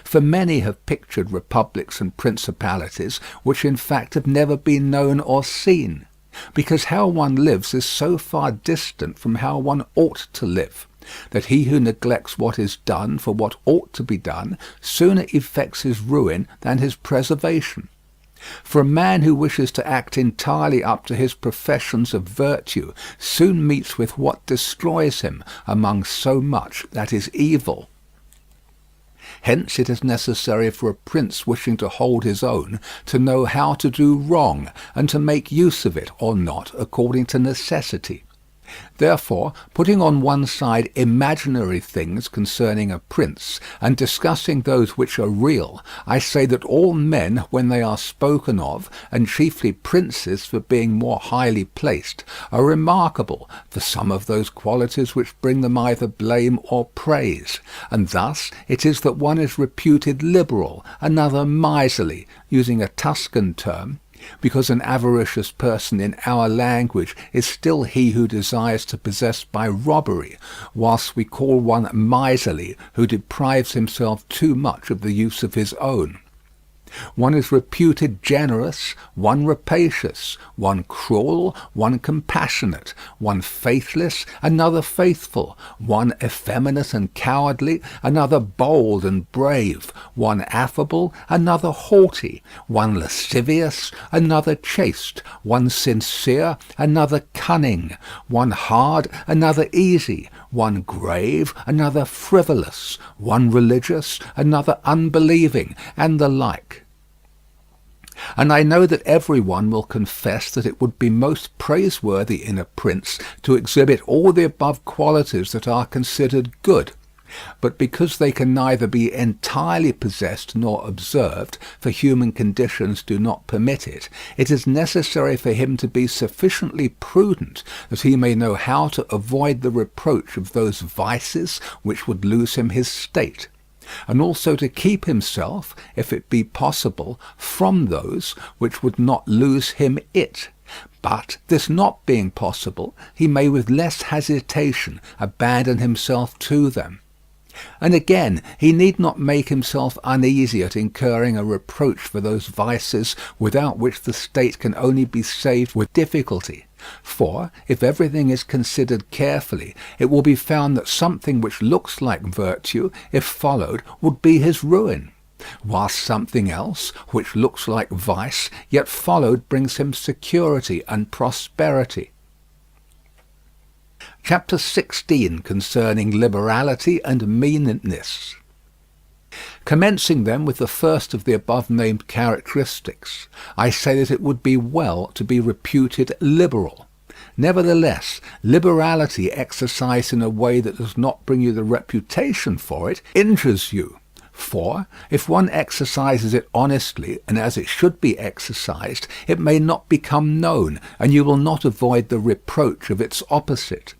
For many have pictured republics and principalities which in fact have never been known or seen, because how one lives is so far distant from how one ought to live, that he who neglects what is done for what ought to be done sooner effects his ruin than his preservation. For a man who wishes to act entirely up to his professions of virtue soon meets with what destroys him among so much that is evil. Hence it is necessary for a prince wishing to hold his own to know how to do wrong, and to make use of it or not according to necessity. Therefore, putting on one side imaginary things concerning a prince, and discussing those which are real, I say that all men, when they are spoken of, and chiefly princes for being more highly placed, are remarkable for some of those qualities which bring them either blame or praise, and thus it is that one is reputed liberal, another miserly, using a Tuscan term, because an avaricious person in our language is still he who desires to possess by robbery, whilst we call one miserly who deprives himself too much of the use of his own. One is reputed generous, one rapacious, one cruel, one compassionate, one faithless, another faithful, one effeminate and cowardly, another bold and brave, one affable, another haughty, one lascivious, another chaste, one sincere, another cunning, one hard, another easy, one grave, another frivolous, one religious, another unbelieving, and the like. And I know that every one will confess that it would be most praiseworthy in a prince to exhibit all the above qualities that are considered good. But because they can neither be entirely possessed nor observed, for human conditions do not permit it, it is necessary for him to be sufficiently prudent that he may know how to avoid the reproach of those vices which would lose him his state, and also to keep himself, if it be possible, from those which would not lose him it. But, this not being possible, he may with less hesitation abandon himself to them. And again, he need not make himself uneasy at incurring a reproach for those vices without which the state can only be saved with difficulty. For, if everything is considered carefully, it will be found that something which looks like virtue, if followed, would be his ruin, whilst something else, which looks like vice, yet followed brings him security and prosperity. Chapter 16, concerning liberality and meanness. Commencing then with the first of the above-named characteristics, I say that it would be well to be reputed liberal. Nevertheless, liberality exercised in a way that does not bring you the reputation for it injures you. For, if one exercises it honestly and as it should be exercised, it may not become known, and you will not avoid the reproach of its opposite.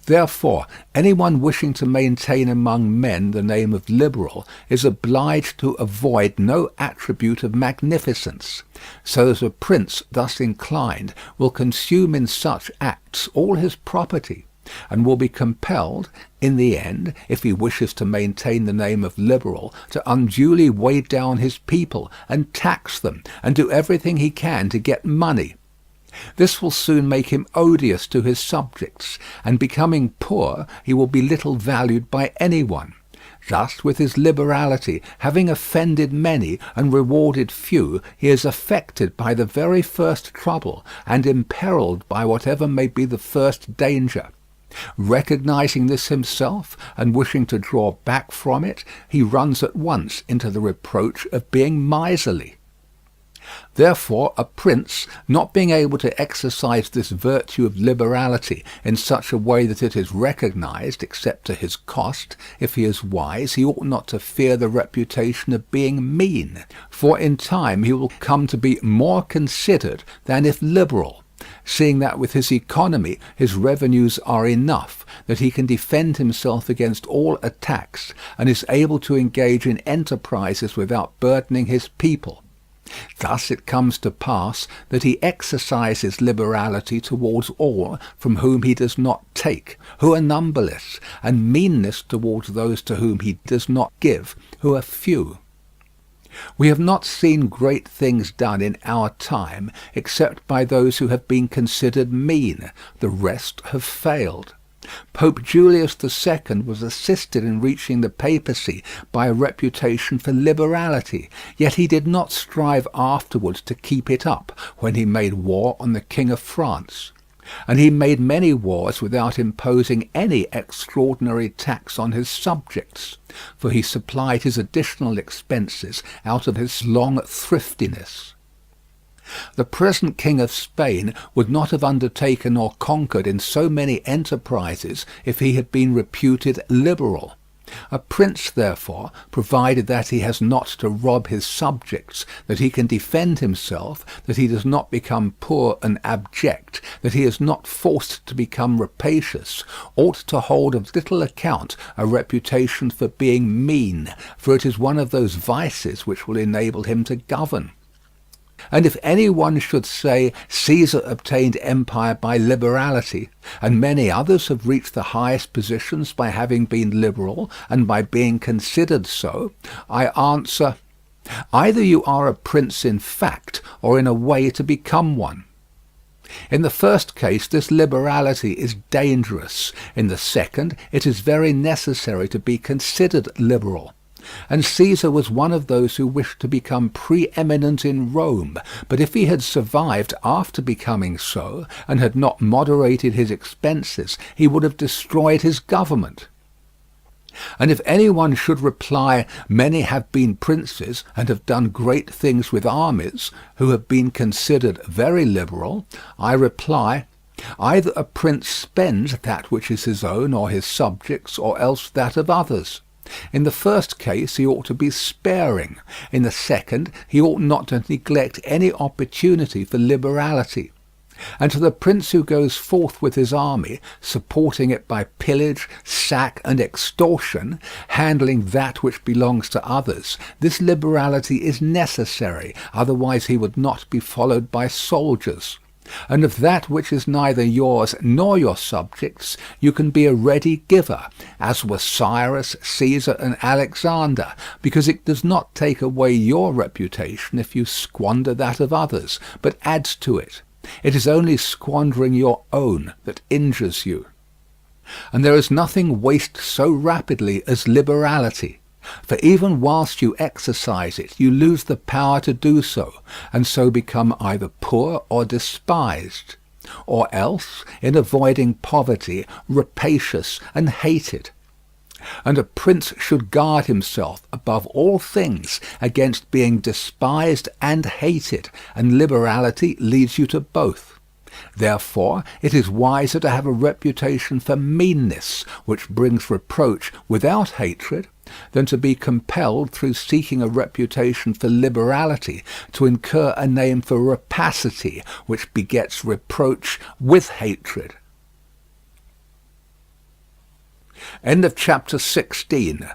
Therefore, anyone wishing to maintain among men the name of liberal is obliged to avoid no attribute of magnificence, so that a prince thus inclined will consume in such acts all his property, and will be compelled, in the end, if he wishes to maintain the name of liberal, to unduly weigh down his people, and tax them, and do everything he can to get money. This will soon make him odious to his subjects, and becoming poor, he will be little valued by anyone. Thus, with his liberality, having offended many and rewarded few, he is affected by the very first trouble, and imperilled by whatever may be the first danger. Recognizing this himself, and wishing to draw back from it, he runs at once into the reproach of being miserly. Therefore, a prince, not being able to exercise this virtue of liberality in such a way that it is recognized, except to his cost, if he is wise, he ought not to fear the reputation of being mean, for in time he will come to be more considered than if liberal, seeing that with his economy his revenues are enough, that he can defend himself against all attacks, and is able to engage in enterprises without burdening his people. Thus it comes to pass that he exercises liberality towards all from whom he does not take, who are numberless, and meanness towards those to whom he does not give, who are few. We have not seen great things done in our time except by those who have been considered mean. The rest have failed. Pope Julius II was assisted in reaching the papacy by a reputation for liberality, yet he did not strive afterwards to keep it up when he made war on the King of France. And he made many wars without imposing any extraordinary tax on his subjects, for he supplied his additional expenses out of his long thriftiness. The present King of Spain would not have undertaken or conquered in so many enterprises if he had been reputed liberal. A prince, therefore, provided that he has not to rob his subjects, that he can defend himself, that he does not become poor and abject, that he is not forced to become rapacious, ought to hold of little account a reputation for being mean, for it is one of those vices which will enable him to govern. And if any one should say, Caesar obtained empire by liberality, and many others have reached the highest positions by having been liberal and by being considered so, I answer, either you are a prince in fact, or in a way to become one. In the first case, this liberality is dangerous. In the second, it is very necessary to be considered liberal. And Caesar was one of those who wished to become preeminent in Rome, but if he had survived after becoming so, and had not moderated his expenses, he would have destroyed his government. And if any one should reply, many have been princes, and have done great things with armies, who have been considered very liberal, I reply, either a prince spends that which is his own or his subjects', or else that of others. In the first case he ought to be sparing. In the second he ought not to neglect any opportunity for liberality. And to the prince who goes forth with his army, supporting it by pillage, sack, and extortion, handling that which belongs to others, this liberality is necessary, otherwise he would not be followed by soldiers. And of that which is neither yours nor your subjects, you can be a ready giver, as were Cyrus, Caesar, and Alexander, because it does not take away your reputation if you squander that of others, but adds to it. It is only squandering your own that injures you. And there is nothing wastes so rapidly as liberality. For even whilst you exercise it, you lose the power to do so, and so become either poor or despised, or else, in avoiding poverty, rapacious and hated. And a prince should guard himself above all things against being despised and hated, and liberality leads you to both. Therefore it is wiser to have a reputation for meanness, which brings reproach without hatred, than to be compelled through seeking a reputation for liberality to incur a name for rapacity, which begets reproach with hatred. End of chapter 16.